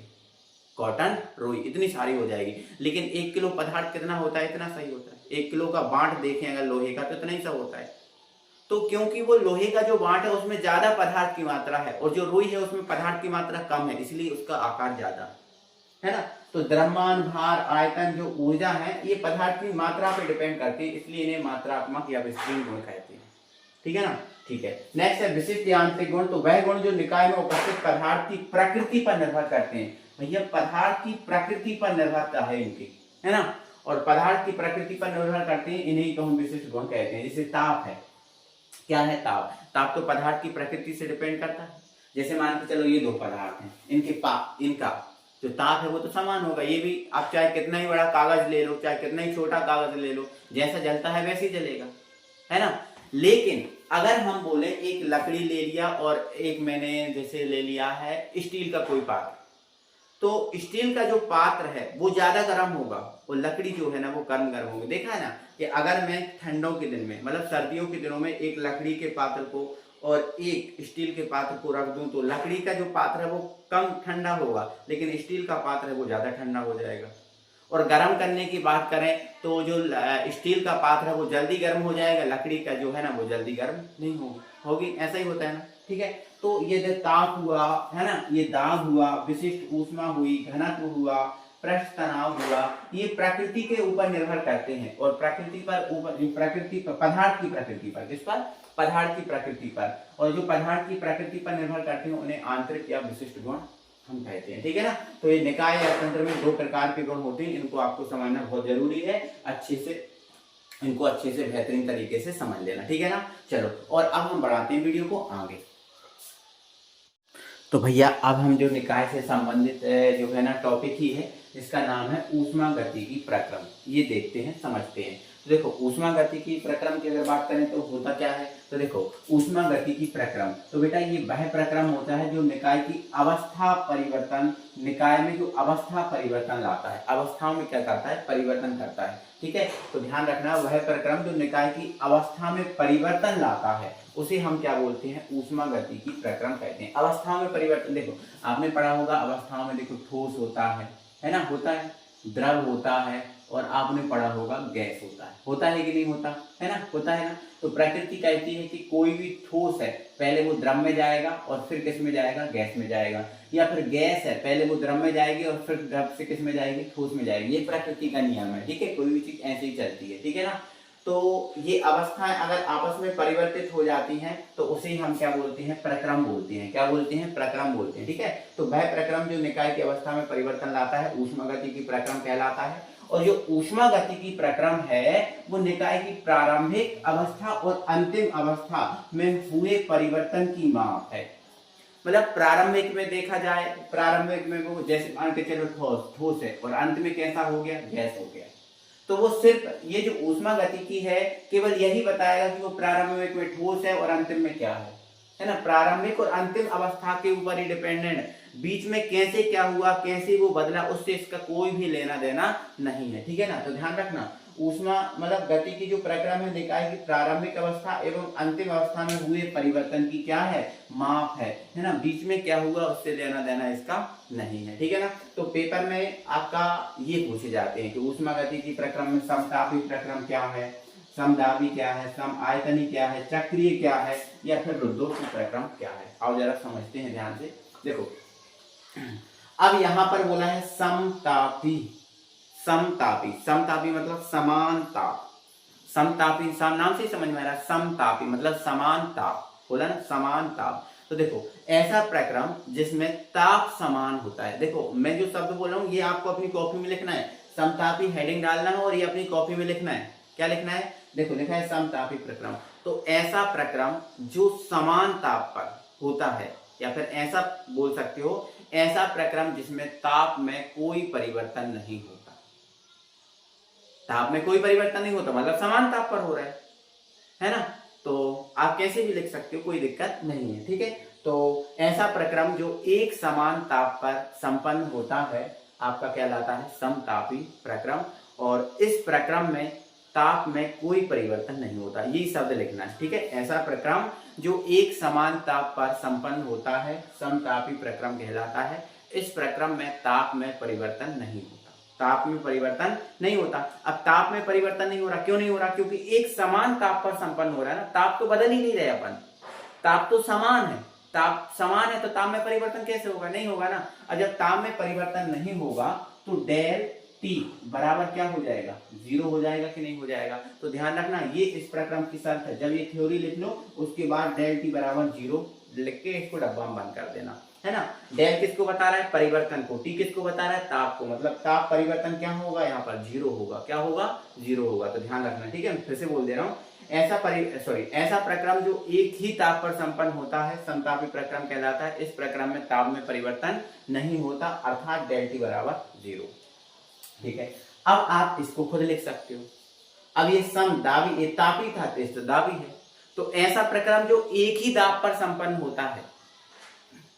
कॉटन रुई इतनी सारी हो जाएगी। लेकिन 1 किलो पदार्थ कितना होता है? इतना सही होता है। 1 किलो का बांट देखें अगर लोहे का तो इतना ही सा होता है। तो क्योंकि वो लोहे का जो बांट है उसमें ज्यादा पदार्थ की मात्रा है, और जो रुई है उसमें पदार्थ की मात्रा कम है, इसलिए उसका आकार ज्यादा है ना। तो द्रव्यमान, भार, आयतन, जो ऊर्जा है, ये पदार्थ की मात्रा पे डिपेंड करती है, इसलिए इन्हें मात्रात्मक या विस्तीर्ण गुण कहते हैं, ठीक है ना। ठीक है, नेक्स्ट है विशिष्ट यांत्रिक गुण। तो वह गुण जो निकाय में उपस्थित पदार्थ की प्रकृति पर निर्भर करते हैं। भैया पदार्थ की प्रकृति पर निर्भरता है इनकी, है ना, और पदार्थ की प्रकृति पर निर्भर करते हैं, इन्हीं को हम विशिष्ट गुण कहते हैं। जैसे ताप है, क्या है ताप? ताप तो पदार्थ की प्रकृति से डिपेंड करता है। जैसे मान के चलो ये दो पदार्थ हैं, इनका जो ताप है वो तो समान होगा। ये भी आप चाहे कितना ही बड़ा कागज ले लो, चाहे कितना ही छोटा कागज ले लो, जैसा जलता है वैसे ही जलेगा, है ना। लेकिन अगर हम बोले एक लकड़ी ले लिया और एक मैंने जैसे ले लिया है स्टील का कोई पात्र, तो स्टील का जो पात्र है वो ज्यादा गर्म होगा और लकड़ी जो है ना वो कम गर्म होगी। देखा है ना कि अगर मैं ठंडों के दिन में मतलब सर्दियों के दिनों में एक लकड़ी के पात्र को और एक स्टील के पात्र को रख दूं तो लकड़ी का जो पात्र है वो कम ठंडा होगा, लेकिन स्टील का पात्र है वो ज्यादा ठंडा हो जाएगा। और गर्म करने की बात करें तो जो स्टील का पात्र है वो जल्दी गर्म हो जाएगा, लकड़ी का जो है ना वो जल्दी गर्म नहीं होगी। ऐसा ही होता है ना, ठीक है। तो ये जो ताप हुआ है ना, ये दाब हुआ, विशिष्ट ऊष्मा हुई, घनत्व हुआ, पृष्ठ तनाव हुआ, ये प्रकृति के ऊपर निर्भर करते हैं। और प्रकृति पर पदार्थ की प्रकृति पर, किस पर? पदार्थ की प्रकृति पर। और जो पदार्थ की प्रकृति पर निर्भर करते हैं उन्हें आंतरिक या विशिष्ट गुण हम कहते हैं, ठीक है ना। तो ये निकाय या तंत्र में दो प्रकार के गुण होते हैं, इनको आपको समझना बहुत जरूरी है। इनको अच्छे से बेहतरीन तरीके से समझ लेना, ठीक है ना। चलो, और अब हम बढ़ाते हैं वीडियो को आगे। तो भैया अब हम जो निकाय से संबंधित जो है ना टॉपिक ही है, इसका नाम है ऊष्मागतिकी प्रक्रम। ये देखते हैं, समझते हैं। तो देखो ऊष्मागतिकी प्रक्रम की अगर बात करें तो होता क्या है, तो देखो ऊष्मागतिकी प्रक्रम, तो बेटा ये वह प्रक्रम होता है जो निकाय की अवस्था परिवर्तन, निकाय में जो अवस्था परिवर्तन लाता है, अवस्थाओं में क्या करता है? परिवर्तन करता है, ठीक है। तो ध्यान रखना, वह प्रक्रम जो निकाय की अवस्था में परिवर्तन लाता है उसे हम क्या बोलते हैं? ऊष्मागतिकी प्रक्रम कहते हैं। अवस्थाओं में परिवर्तन, देखो आपने पढ़ा होगा अवस्थाओं में, देखो ठोस होता है ना, होता है, द्रव होता है, और आपने पढ़ा होगा गैस होता है कि नहीं होता है ना, होता है ना। तो प्रकृति कहती है कि कोई भी ठोस है पहले वो द्रव में जाएगा और फिर किस में जाएगा? गैस में जाएगा। या फिर गैस है पहले वो द्रव में जाएगी और फिर द्रव से किस में जाएगी? ठोस में जाएगी। ये प्रकृति का नियम है, ठीक है। कोई भी चीज ऐसे ही चलती है, ठीक है ना। तो ये अवस्थाएं अगर आपस में परिवर्तित हो जाती हैं तो उसे हम क्या बोलते हैं? प्रक्रम बोलते हैं। क्या बोलते हैं? प्रक्रम बोलते हैं, ठीक है। तो वह प्रक्रम जो निकाय की अवस्था में परिवर्तन लाता है ऊष्मागतिकी प्रक्रम कहलाता है। और जो ऊष्मागतिकी प्रक्रम है वो निकाय की प्रारंभिक अवस्था और अंतिम अवस्था में हुए परिवर्तन की माप है। मतलब प्रारंभिक में देखा जाए, प्रारंभिक में वो जैसे मान के चलो ठोस है और अंत में कैसा हो गया? गैस हो गया। तो वो सिर्फ ये जो ऊष्मागतिकी है केवल यही बताएगा कि वो प्रारंभिक में ठोस है और अंतिम में क्या है ना। प्रारंभिक और अंतिम अवस्था के ऊपर ही डिपेंडेंट है, बीच में कैसे क्या हुआ, कैसे वो बदला, उससे इसका कोई भी लेना देना नहीं है, ठीक है ना। तो ध्यान रखना, ऊष्मा मतलब गति की जो प्रक्रम है निकाय की प्रारंभिक अवस्था एवं अंतिम अवस्था में हुए परिवर्तन की क्या है? माप है ना। बीच में क्या हुआ उससे लेना देना इसका नहीं है, ठीक है ना। तो पेपर में आपका ये पूछे जाते हैं कि ऊष्मागतिकी प्रक्रम में समतापी प्रक्रम क्या है, समदाबी क्या है, सम आयतनी क्या है, चक्रीय क्या है, या फिर रुद्धोष्म प्रक्रम क्या है। आओ जरा समझते हैं ध्यान से। देखो अब यहां पर बोला है समतापी। समतापी मतलब समान ताप। समतापी नाम से ही समझ में आ रहा है, समतापी मतलब समान ताप, बोला ना, समान ताप। तो देखो ऐसा प्रक्रम जिसमें ताप समान होता है। देखो मैं जो शब्द बोल रहा हूं ये आपको अपनी कॉपी में लिखना है, समतापी हेडिंग डालना है और ये अपनी कॉपी में लिखना है। क्या लिखना है? देखो लिखा है समतापी प्रक्रम। तो ऐसा प्रक्रम जो समान ताप पर होता है, या फिर ऐसा बोल सकते हो, ऐसा प्रक्रम जिसमें ताप में कोई परिवर्तन नहीं होता। ताप में कोई परिवर्तन नहीं होता मतलब समान ताप पर हो रहा है ना। तो आप कैसे भी लिख सकते हो, कोई दिक्कत नहीं है, ठीक है। तो ऐसा प्रक्रम जो एक समान ताप पर संपन्न होता है आपका कहलाता है समतापी प्रक्रम। और इस प्रक्रम में ताप में कोई परिवर्तन नहीं होता, यही शब्द लिखना है, ठीक है। ऐसा प्रक्रम जो एक समान ताप पर संपन्न होता है समतापी प्रक्रम कहलाता है। इस प्रक्रम में ताप में परिवर्तन नहीं होता, ताप में परिवर्तन नहीं होता। अब ताप में परिवर्तन नहीं हो रहा, क्यों नहीं हो रहा? क्योंकि एक समान ताप पर संपन्न हो रहा है ना, ताप तो बदल ही नहीं रहे अपन, ताप तो समान है। ताप समान है तो ताप में परिवर्तन कैसे होगा? नहीं होगा ना। और जब ताप में परिवर्तन नहीं होगा तो डेल T बराबर क्या हो जाएगा, 0 हो जाएगा कि नहीं हो जाएगा। तो ध्यान रखना ये इस प्रक्रम की शर्त है। जब ये थ्योरी लिख लो उसके बाद डेल T बराबर 0 लिख के इसको डब्बा में बंद कर देना, है ना। डेल किसको बता रहा है, परिवर्तन को, टी किसको बता रहा है, ताप को, मतलब ताप परिवर्तन क्या होगा, यहाँ पर 0 होगा। क्या होगा, 0 होगा। तो ध्यान रखना, ठीक है। फिर से बोल दे रहा हूँ, ऐसा प्रक्रम जो एक ही ताप पर संपन्न होता है समतापी प्रक्रम कहलाता है। इस प्रक्रम में ताप में परिवर्तन नहीं होता, अर्थात डेल टी बराबर 0। ठीक है, अब आप इसको खुद लिख सकते हो। अब ये समदाबी, ये तापी था तो दाबी है। तो ऐसा प्रक्रम जो एक ही दाब पर संपन्न होता है,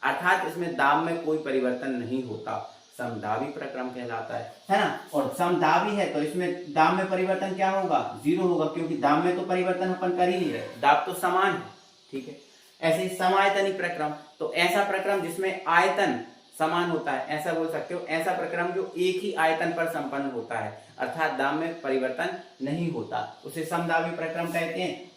अर्थात इसमें दाब में कोई परिवर्तन नहीं होता, समदाबी प्रक्रम कहलाता है ना। और समदाबी है तो इसमें दाब में परिवर्तन क्या होगा, 0 होगा, क्योंकि दाब में तो परिवर्तन अपन कर ही नहीं रहे, दाब तो समान है। ठीक है, ऐसे ही समायतनी प्रक्रम, तो ऐसा प्रक्रम जिसमें आयतन समान होता है, ऐसा बोल सकते हो। ऐसा प्रक्रम जो एक ही आयतन पर संपन्न होता है, अर्थात दाब में परिवर्तन नहीं होता, उसे समदाबी प्रक्रम कहते हैं,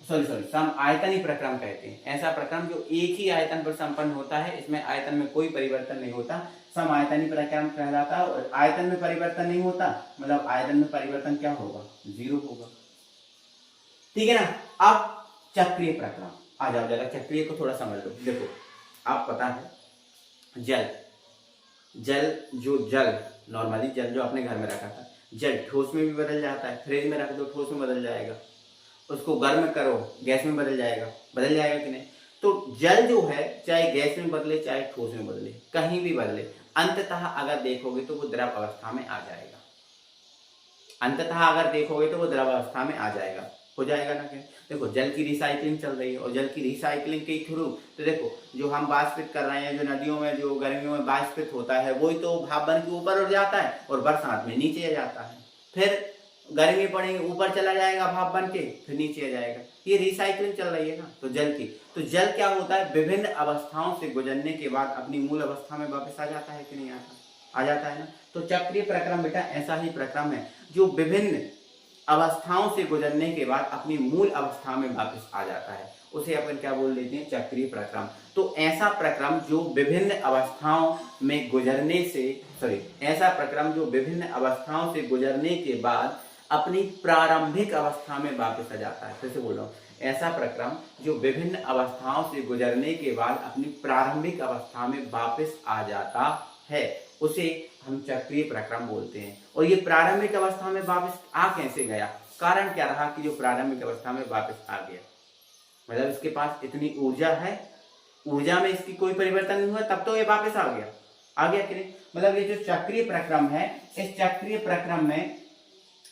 सम आयतनी प्रक्रम कहते हैं। ऐसा प्रक्रम जो एक ही आयतन पर संपन्न होता है, इसमें आयतन में कोई परिवर्तन नहीं होता, सम आयतनी प्रक्रम कहलाता है। और आयतन में परिवर्तन नहीं होता, मतलब आयतन में परिवर्तन क्या होगा, 0 होगा। ठीक है ना। अब चक्रीय प्रक्रम आ जाओ, जरा चक्रीय को थोड़ा समझ लो। देखो, आप पता है जल नॉर्मली जल जो अपने घर में रखा था, जल ठोस में भी बदल जाता है। फ्रिज में रख दो, ठोस में बदल जाएगा। उसको गर्म करो, गैस में बदल जाएगा कि नहीं। तो जल जो है चाहे गैस में बदले चाहे ठोस में बदले, कहीं भी बदले, अंततः अगर देखोगे तो वो द्रव अवस्था में आ जाएगा। अंततः अगर देखोगे तो वो द्रव अवस्था में आ जाएगा, हो जाएगा ना। क्या देखो, जल की रिसाइकलिंग चल रही है, और जल की रिसाइकलिंग के थ्रू तो देखो जो हम वाष्पित कर रहे हैं, जो नदियों में जो गर्मियों में वाष्पित होता है, वही तो भाप बन के ऊपर उड़ जाता है और बरसात में नीचे आ जाता है। फिर गर्मी पड़ेगी, ऊपर चला जाएगा भाप बन के, फिर नीचे आ जाएगा। ये रिसाइकलिंग चल रही है ना। तो जल की, तो जल क्या होता है, विभिन्न अवस्थाओं से गुजरने के बाद अपनी मूल अवस्था में वापस आ जाता है कि नहीं आता, आ जाता है ना। तो चक्रीय प्रक्रम बेटा ऐसा ही प्रक्रम है जो विभिन्न अवस्थाओं से गुजरने के बाद अपनी मूल अवस्था में वापस आ जाता है, उसे अपन क्या बोल देते हैं, चक्रीय प्रक्रम। तो ऐसा प्रक्रम जो विभिन्न अवस्थाओं में गुजरने से ऐसा प्रक्रम जो विभिन्न अवस्थाओं से गुजरने के बाद अपनी प्रारंभिक अवस्था में वापस आ जाता है। फिर से बोल रहा हूं, ऐसा प्रक्रम जो विभिन्न अवस्थाओं से गुजरने के बाद अपनी प्रारंभिक अवस्था में वापस आ जाता है, उसे हम चक्रीय प्रक्रम बोलते हैं। और ये प्रारंभिक अवस्था में वापस आ कैसे गया, कारण क्या रहा कि जो प्रारंभिक अवस्था में वापस आ गया, मतलब इसके पास इतनी ऊर्जा है, ऊर्जा में इसकी कोई परिवर्तन नहीं हुआ, तब तो ये वापस आ गया कि नहीं। मतलब ये जो चक्रीय प्रक्रम है, इस चक्रीय प्रक्रम में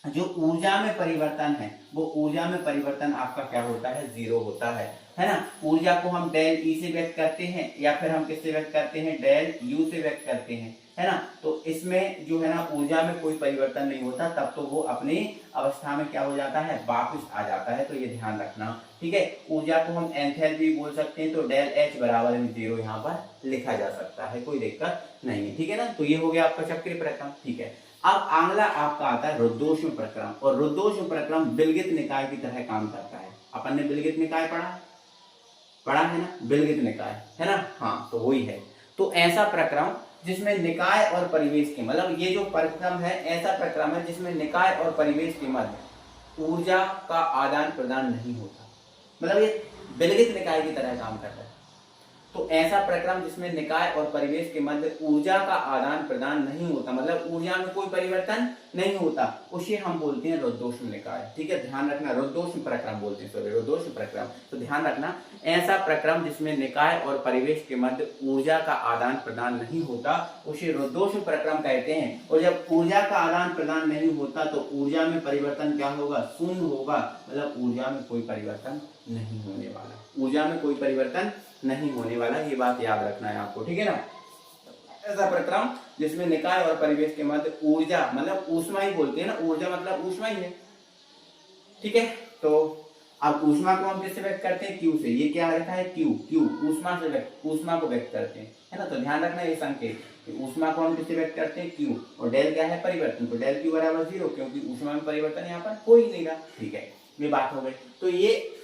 जो ऊर्जा में परिवर्तन है, वो ऊर्जा में परिवर्तन आपका क्या होता है, 0 होता है ना। ऊर्जा को हम डेल ई से व्यक्त करते हैं, या फिर हम किससे व्यक्त करते हैं, डेल यू से व्यक्त करते हैं, है ना। तो इसमें जो है ना ऊर्जा में कोई परिवर्तन नहीं होता, तब तो वो अपनी अवस्था में क्या हो जाता है, वापस आ जाता है। तो ये ध्यान रखना, ठीक है। ऊर्जा को हम एंथैल्पी बोल सकते हैं, तो डेल एच बराबर 0 यहाँ पर लिखा जा सकता है, कोई दिक्कत नहीं है, ठीक है ना। तो ये हो गया आपका चक्रीय प्रक्रम, ठीक है। अब अगला आपका आता है रुद्धोष्म प्रक्रम, और रुद्धोष्म प्रक्रम विलगित निकाय की तरह काम करता है। अपन ने विलगित निकाय पढ़ा है ना, विलगित निकाय, है ना, हाँ, तो वही है। तो ऐसा प्रक्रम जिसमें निकाय और परिवेश के, मतलब ये जो प्रक्रम है, ऐसा प्रक्रम है जिसमें निकाय और परिवेश के मध्य ऊर्जा का आदान प्रदान नहीं होता, मतलब ये विलगित निकाय की तरह काम करता है। तो ऐसा प्रक्रम जिसमें निकाय और परिवेश के मध्य ऊर्जा का आदान प्रदान नहीं होता, मतलब ऊर्जा में कोई परिवर्तन नहीं होता, उसे हम बोलते हैं रुद्धोष्म निकाय, ठीक है। ध्यान रखना, रुद्धोष्म प्रक्रम बोलते हैं, रुद्धोष्म प्रक्रम। तो ध्यान रखना, ऐसा प्रक्रम जिसमें निकाय और परिवेश के मध्य ऊर्जा का आदान प्रदान नहीं होता, उसे रुद्धोष्म प्रक्रम कहते हैं। और जब ऊर्जा का आदान प्रदान नहीं होता तो ऊर्जा में परिवर्तन क्या होगा, शून्य होगा, मतलब ऊर्जा में कोई परिवर्तन नहीं होने वाला, ऊर्जा में कोई परिवर्तन नहीं होने वाला, ये बात याद रखना है आपको, ठीक है ना। ऐसा प्रक्रम जिसमें निकाय और परिवेश के मध्य ऊर्जा, मतलब ऊष्मा ही बोलते हैं ना, ऊर्जा मतलब ऊष्मा ही है, ठीक है। तो अब ऊष्मा को हम किससे व्यक्त करते हैं, क्यू से। ये क्या रहता है, क्यू ऊष्मा से ऊष्मा को व्यक्त करते हैं, है ना। तो ध्यान रखना ये संकेत कि ऊष्मा को हम किससे व्यक्त करते हैं, क्यू, और डेल क्या है, परिवर्तन, तो डेल क्यू बराबर 0, क्योंकि ऊष्मा में परिवर्तन यहाँ पर कोई नहीं रहा, ठीक है। ये बात हो गई। तो ये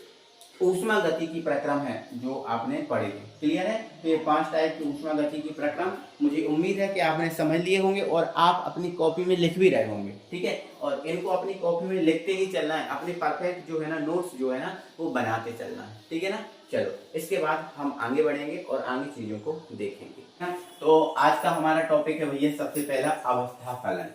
ऊष्मा गति की प्रक्रम है जो आपने पढ़े थे। क्लियर है? तो ये 5 टाइप की ऊष्मा गति की प्रक्रम मुझे उम्मीद है कि आपने समझ लिए होंगे और आप अपनी कॉपी में लिख भी रहे होंगे। ठीक है, और इनको अपनी कॉपी में लिखते ही चलना है, अपने परफेक्ट जो है ना नोट्स जो है ना वो बनाते चलना है। ठीक है ना? चलो, इसके बाद हम आगे बढ़ेंगे और आगे चीजों को देखेंगे। हाँ, तो आज का हमारा टॉपिक है भैया सबसे पहला अवस्था फलन।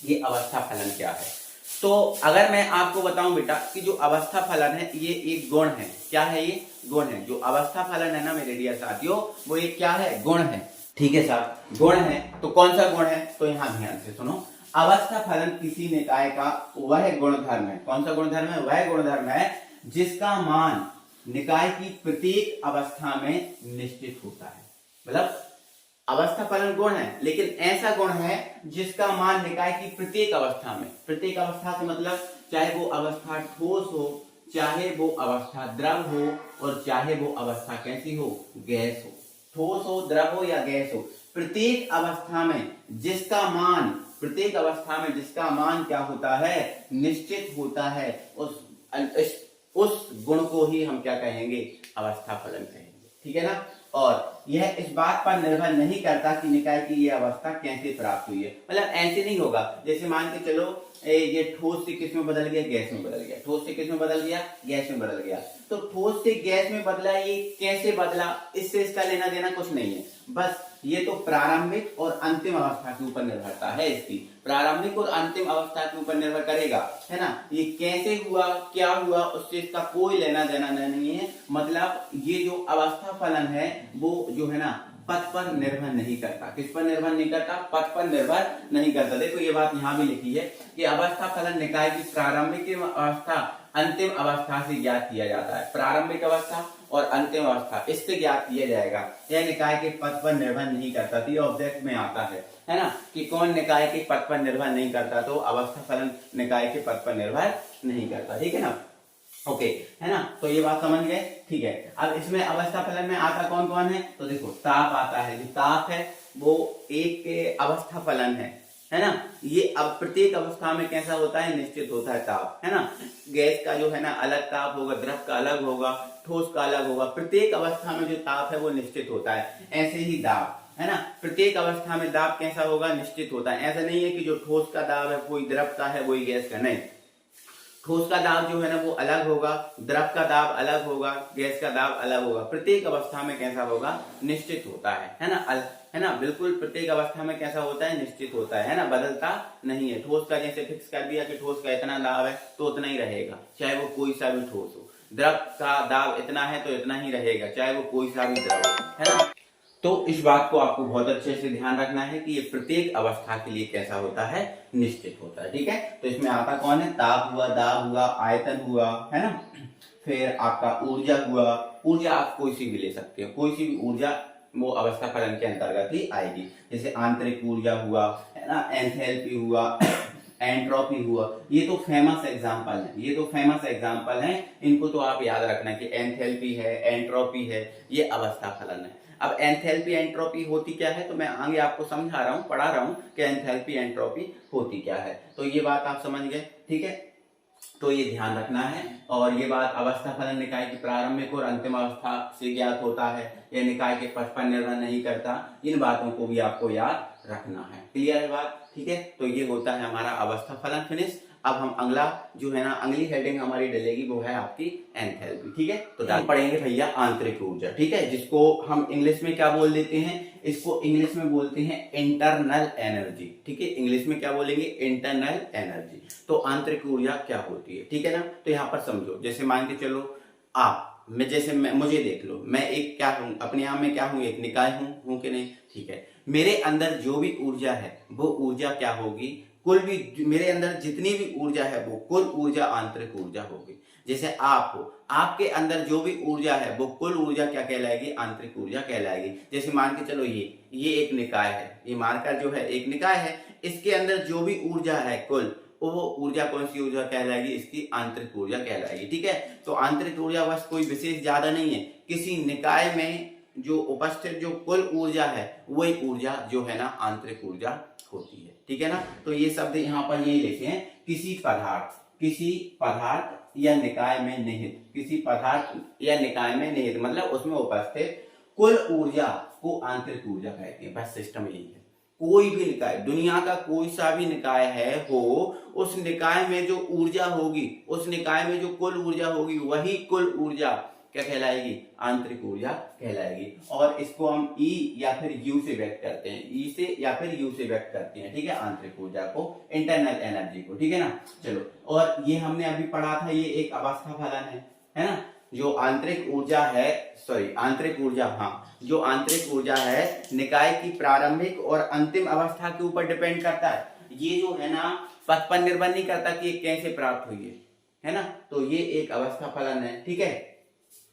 ये अवस्था फलन क्या है? तो अगर मैं आपको बताऊं बेटा कि जो अवस्था फलन है ये एक गुण है। क्या है? ये गुण है। जो अवस्था फलन है ना मेरे डियर साथियों, वो ये क्या है? गुण है। ठीक है साहब, गुण है। तो कौन सा गुण है? तो यहां ध्यान से सुनो। अवस्था फलन किसी निकाय का वह गुणधर्म है। कौन सा गुणधर्म है? वह गुणधर्म है जिसका मान निकाय की प्रत्येक अवस्था में निश्चित होता है। मतलब अवस्था फलन गुण है, लेकिन ऐसा गुण है जिसका मान निकाय की प्रत्येक अवस्था में, प्रत्येक अवस्था से मतलब चाहे वो अवस्था ठोस हो, चाहे वो अवस्था द्रव हो, और चाहे वो अवस्था कैसी हो? गैस हो। ठोस हो, द्रव हो या गैस हो, प्रत्येक अवस्था में जिसका मान, प्रत्येक अवस्था में जिसका मान क्या होता है? निश्चित होता है। उस गुण को ही हम क्या कहेंगे? अवस्था फलन कहेंगे। ठीक है ना? और यह इस बात पर निर्भर नहीं करता कि निकाय की यह अवस्था कैसे प्राप्त हुई है। मतलब ऐसे नहीं होगा जैसे मान के चलो ये ठोस से किस में बदल गया? गैस में बदल गया। ठोस से किस में बदल गया? गैस में बदल गया। तो ठोस से गैस में बदला, ये कैसे बदला? इससे इसका लेना देना कुछ नहीं है। बस ये तो प्रारंभिक और अंतिम अवस्था के ऊपर निर्भरता है इसकी। प्रारंभिक और अंतिम अवस्था के ऊपर निर्भर करेगा, है ना? ये कैसे हुआ, क्या हुआ, उससे इसका कोई लेना देना नहीं है। मतलब ये जो अवस्था फलन है वो जो है ना पथ पर निर्भर नहीं करता। किस पर निर्भर नहीं करता? पथ पर निर्भर नहीं करता। देखो ये बात यहाँ भी लिखी है कि अवस्था फलन निकाय की प्रारंभिक अवस्था अंतिम अवस्था से ज्ञात किया जाता है। प्रारंभिक अवस्था और अंतिम अवस्था इससे ज्ञात किया जाएगा। यह निकाय के पथ पर निर्भर नहीं करता। तो ये ऑब्जेक्ट में आता है ना, कि कौन निकाय के पथ पर निर्भर नहीं करता? तो अवस्था फलन निकाय के पथ पर निर्भर नहीं करता। ठीक है ना? ओके, है ना? तो ये बात समझ गए। ठीक है, अब इसमें अवस्था फलन में आता कौन कौन है? तो देखो ताप आता है। जो ताप है वो एक अवस्था फलन है ना? ये अब प्रत्येक अवस्था में कैसा होता है? निश्चित होता है ताप, है ना? गैस का जो है ना अलग ताप होगा, द्रव का अलग होगा, ठोस का अलग होगा। प्रत्येक अवस्था में जो ताप है वो निश्चित होता है। ऐसे ही दाब, है ना? प्रत्येक अवस्था में दाब कैसा होगा? निश्चित होता है। ऐसा नहीं है कि जो ठोस का दाब है वही द्रव का है वही गैस का, नहीं। ठोस का दाब जो है ना वो अलग होगा, द्रव का दाब अलग होगा, गैस का दाब अलग होगा। प्रत्येक अवस्था में कैसा होगा? निश्चित होता है ना? है ना? बिल्कुल प्रत्येक अवस्था में कैसा होता है? निश्चित होता है ना? बदलता नहीं है। ठोस का जैसे फिक्स कर दिया कि ठोस का इतना दाब है तो उतना ही रहेगा, चाहे वो कोई सा भी ठोस हो। द्रव का दाब इतना है तो इतना ही रहेगा, चाहे वो कोई सा भी द्रव हो, है ना? तो इस बात को आपको बहुत अच्छे से ध्यान रखना है कि ये प्रत्येक अवस्था के लिए कैसा होता है? निश्चित होता है। ठीक है, तो इसमें आता कौन है? ताप हुआ, दाब हुआ, आयतन हुआ, है ना? फिर आपका ऊर्जा हुआ। ऊर्जा आप कोई सी भी ले सकते हो, कोई सी भी ऊर्जा वो अवस्था फलन के अंतर्गत ही आएगी। जैसे आंतरिक ऊर्जा हुआ, है ना? एंथैल्पी हुआ, एंट्रोपी हुआ। ये तो फेमस एग्जांपल है, ये तो फेमस एग्जांपल है। इनको तो आप याद रखना कि एंथैल्पी है, एंट्रोपी है, ये अवस्था फलन है। अब एंथैल्पी एंट्रोपी होती क्या है तो मैं आगे आपको समझा रहा हूं, पढ़ा रहा हूं कि एंथैल्पी एंट्रोपी होती क्या है। तो ये बात आप समझ गए। ठीक है, तो ये ध्यान रखना है। और ये बात अवस्था फलन निकाय की प्रारंभिक और अंतिम अवस्था से ज्ञात होता है, यह निकाय के पथ पर निर्भर नहीं करता। इन बातों को भी आपको याद रखना है। क्लियर है बात? ठीक है, तो ये होता है हमारा अवस्था फलन फिनिश। अब हम अगला जो है ना अगली हेडिंग हमारी डलेगी वो है आपकी एंथैल्पी। ठीक है, तो हम पढ़ेंगे भैया आंतरिक ऊर्जा। ठीक है, जिसको हम इंग्लिश में क्या बोल देते हैं? इसको इंग्लिश में बोलते हैं इंटरनल एनर्जी। ठीक है, इंग्लिश में क्या बोलेंगे? Internal energy. तो आंतरिक ऊर्जा क्या होती है? ठीक है ना? तो यहाँ पर समझो, जैसे मान के चलो मुझे देख लो, मैं एक क्या हूँ? अपने आप में क्या हूँ? एक निकाय हूँ कि नहीं? ठीक है, मेरे अंदर जो भी ऊर्जा है वो ऊर्जा क्या होगी? कुल भी मेरे अंदर जितनी भी ऊर्जा है वो कुल ऊर्जा आंतरिक ऊर्जा होगी। जैसे आप हो, आपके अंदर जो भी ऊर्जा है वो कुल ऊर्जा क्या कहलाएगी? आंतरिक ऊर्जा कहलाएगी। जैसे मान के चलो ये एक निकाय है, ये मार्कर जो है एक निकाय है, इसके अंदर जो भी ऊर्जा है कुल, वो ऊर्जा कौन सी ऊर्जा कहलाएगी? इसकी आंतरिक ऊर्जा कहलाएगी। ठीक है, तो आंतरिक ऊर्जा बस कोई विशेष ज्यादा नहीं है, किसी निकाय में जो उपस्थित जो कुल ऊर्जा है वही ऊर्जा जो है ना आंतरिक ऊर्जा होती है। ठीक है ना? तो ये शब्द यहाँ पर यही लिखे हैं, किसी पदार्थ या निकाय में निहित, किसी पदार्थ या निकाय में निहित मतलब उसमें उपस्थित कुल ऊर्जा को आंतरिक ऊर्जा कहते हैं। बस सिस्टम यही है। कोई भी निकाय, दुनिया का कोई सा भी निकाय है हो, उस निकाय में जो ऊर्जा होगी, उस निकाय में जो कुल ऊर्जा होगी, वही कुल ऊर्जा क्या कहलाएगी? आंतरिक ऊर्जा कहलाएगी। और इसको हम ई या फिर यू से व्यक्त करते हैं, ई से या फिर यू से व्यक्त करते हैं, ठीक है, आंतरिक ऊर्जा को, इंटरनल एनर्जी को, ठीक है ना। चलो, और ये हमने अभी पढ़ा था, ये एक अवस्था फलन है ना। जो आंतरिक ऊर्जा है, आंतरिक ऊर्जा, हाँ, जो आंतरिक ऊर्जा है निकाय की प्रारंभिक और अंतिम अवस्था के ऊपर डिपेंड करता है। ये जो है ना पथ पर निर्भर नहीं करता कि ये कैसे प्राप्त हुई है ना। तो ये एक अवस्था फलन है, ठीक है।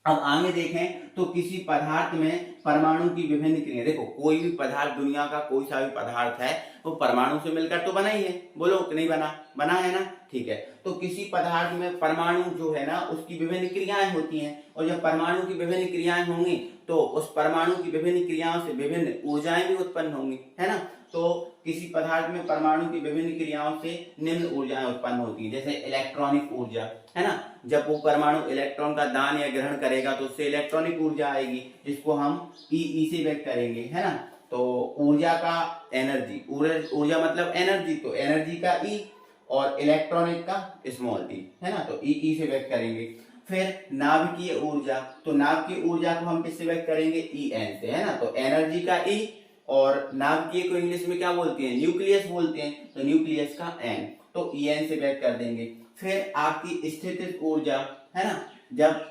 अब आगे देखें तो किसी पदार्थ में परमाणु की विभिन्न क्रियाएं, देखो कोई भी पदार्थ, दुनिया का कोई सा भी पदार्थ है वो परमाणु से मिलकर तो बना ही है, बोलो कि नहीं बना? बना है ना, ठीक है। तो किसी पदार्थ में परमाणु जो है ना उसकी विभिन्न क्रियाएं होती हैं, और जब परमाणु की विभिन्न क्रियाएं होंगी तो उस परमाणु की विभिन्न क्रियाओं से विभिन्न ऊर्जाएं भी उत्पन्न होंगी, है ना। तो किसी पदार्थ में परमाणु की विभिन्न क्रियाओं से निम्न ऊर्जाएं उत्पन्न होती हैं, जैसे इलेक्ट्रॉनिक ऊर्जा, है ना। जब वो परमाणु इलेक्ट्रॉन का दान या ग्रहण करेगा तो उससे इलेक्ट्रॉनिक ऊर्जा आएगी, जिसको हम ई से व्यक्त करेंगे, है ना। तो ऊर्जा का एनर्जी, ऊर्जा मतलब एनर्जी, तो एनर्जी का ई और इलेक्ट्रॉनिक का स्मॉल ई, है ना, तो ई से व्यक्त करेंगे। फिर नाभिकीय ऊर्जा, तो नाभ की ऊर्जा को हम किससे व्यक्त करेंगे? ई एन से, है ना। तो एनर्जी का ई, और नाभिकीय को इंग्लिश में क्या बोलते हैं? न्यूक्लियस बोलते हैं, तो न्यूक्लियस का एन, तो ई एन से व्यक्त कर देंगे। फिर आपकी स्थितिज ऊर्जा, है ना। जब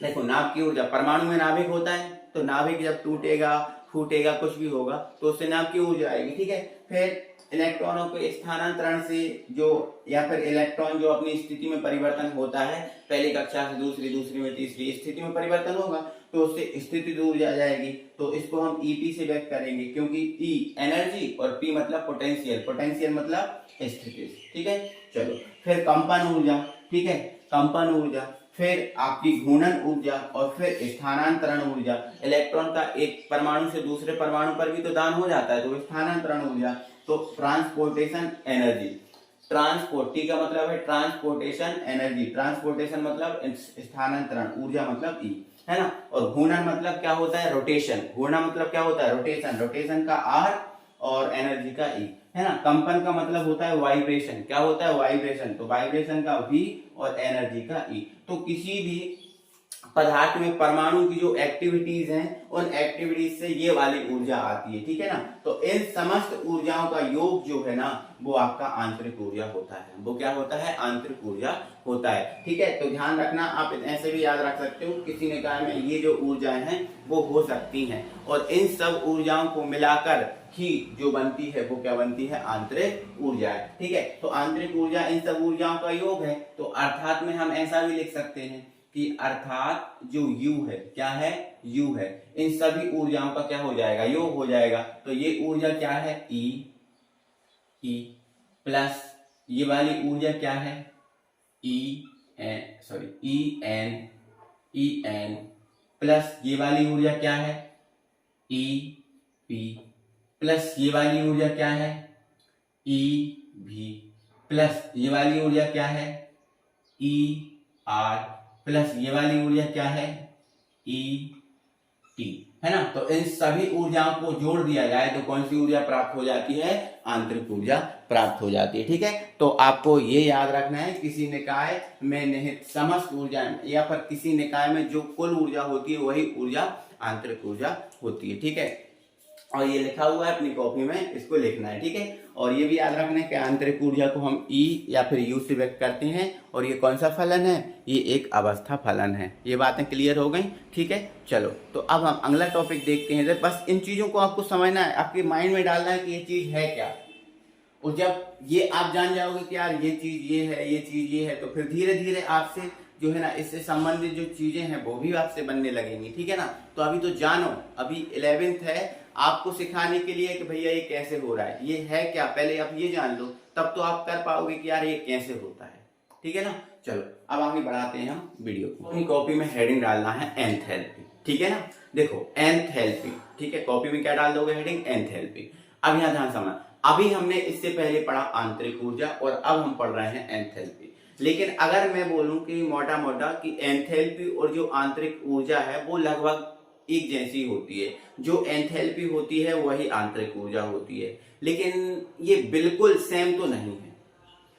देखो नाभ की ऊर्जा, परमाणु में नाभिक होता है, तो नाभिक जब टूटेगा, फूटेगा, कुछ भी होगा तो उससे नाभ की ऊर्जा आएगी, ठीक है। फिर इलेक्ट्रॉनों के स्थानांतरण से जो, या फिर इलेक्ट्रॉन जो अपनी स्थिति में परिवर्तन होता है, पहली कक्षा से दूसरी, दूसरी में तीसरी, स्थिति में परिवर्तन होगा तो उससे स्थिति ऊर्जा आ जाएगी, तो इसको हम ईपी से व्यक्त करेंगे, क्योंकि ई एनर्जी और पी मतलब पोटेंशियल, पोटेंशियल मतलब स्थिति, ठीक है। चलो, फिर कंपन ऊर्जा, ठीक है, कंपन ऊर्जा, फिर आपकी घूर्णन ऊर्जा, और फिर स्थानांतरण ऊर्जा। इलेक्ट्रॉन का एक परमाणु से दूसरे परमाणु पर भी तो दान हो जाता है, तो स्थानांतरण ऊर्जा। तो ट्रांसपोर्टेशन एनर्जी, ट्रांसपोर्ट, टी का मतलब है ट्रांसपोर्टेशन एनर्जी, ट्रांसपोर्टेशन मतलब स्थानांतरण, ऊर्जा मतलब ई, है ना। और घूर्णन मतलब क्या होता है? रोटेशन, घूर्णन मतलब क्या होता है? रोटेशन, रोटेशन का आर और एनर्जी का ई, है ना। कंपन का मतलब होता है वाइब्रेशन, क्या होता है? वाइब्रेशन, तो वाइब्रेशन का वी और एनर्जी का ई। तो किसी भी पदार्थ में परमाणु की जो एक्टिविटीज हैं, उन एक्टिविटीज से ये वाली ऊर्जा आती है, ठीक है ना। तो इन समस्त ऊर्जाओं का योग जो है ना वो आपका आंतरिक ऊर्जा होता है। वो क्या होता है? आंतरिक ऊर्जा होता है, ठीक है। तो ध्यान रखना, आप ऐसे भी याद रख सकते हो, किसी निकाय में ये जो ऊर्जाएं हैं वो हो सकती हैं, और इन सब ऊर्जाओं को मिलाकर ही जो बनती है वो क्या बनती है? आंतरिक ऊर्जा है, ठीक है। तो आंतरिक ऊर्जा इन सब ऊर्जाओं का योग है। तो अर्थात में हम ऐसा भी लिख सकते हैं कि अर्थात जो U है, क्या है? U है, इन सभी ऊर्जाओं का क्या हो जाएगा? योग हो जाएगा। तो ये ऊर्जा क्या है? E प्लस ये वाली ऊर्जा क्या है? E N प्लस ये वाली ऊर्जा क्या है? EP प्लस ये वाली ऊर्जा क्या है? EV प्लस ये वाली ऊर्जा क्या है? ER प्लस ये वाली ऊर्जा क्या है? ET, है ना। तो इन सभी ऊर्जाओं को जोड़ दिया जाए तो कौन सी ऊर्जा प्राप्त हो जाती है? आंतरिक ऊर्जा प्राप्त हो जाती है, ठीक है। तो आपको ये याद रखना है, किसी निकाय में निहित समस्त ऊर्जा, या फिर किसी निकाय में जो कुल ऊर्जा होती है वही ऊर्जा आंतरिक ऊर्जा होती है, ठीक है। और ये लिखा हुआ है अपनी कॉपी में, इसको लिखना है, ठीक है। और ये भी याद रखना है कि आंतरिक ऊर्जा को हम ई या फिर यू से व्यक्त करते हैं, और ये कौन सा फलन है? ये एक अवस्था फलन है। ये बातें क्लियर हो गई, ठीक है। चलो, तो अब हम अगला टॉपिक देखते हैं। बस इन चीजों को आपको समझना है, आपके माइंड में डालना है कि ये चीज है क्या, और जब ये आप जान जाओगे कि यार ये चीज ये है, ये चीज ये है, तो फिर धीरे धीरे आपसे जो है ना इससे संबंधित जो चीजें हैं वो भी आपसे बनने लगेंगी, ठीक है ना। तो अभी तो जानो, अभी 11th है, आपको सिखाने के लिए कि भैया ये कैसे हो रहा है, ये है क्या, पहले आप ये जान लो, तब तो आप कर पाओगे कि यार ये कैसे होता है, ठीक है ना। चलो, अब आगे बढ़ाते हैं हम वीडियो को। अपनी कॉपी में हेडिंग डालना है एंथैल्पी, ठीक है ना। देखो एंथैल्पी, ठीक है, कॉपी में क्या डाल दोगे? Heading enthalpy. अब यहाँ ध्यान समझना, अभी हमने इससे पहले पढ़ा आंतरिक ऊर्जा, और अब हम पढ़ रहे हैं एंथैल्पी। लेकिन अगर मैं बोलूं कि मोटा मोटा कि एंथैल्पी और जो आंतरिक ऊर्जा है वो लगभग एक जैसी होती है। जो एंथैल्पी होती है वही आंतरिक ऊर्जा होती है, लेकिन ये बिल्कुल सेम तो नहीं है,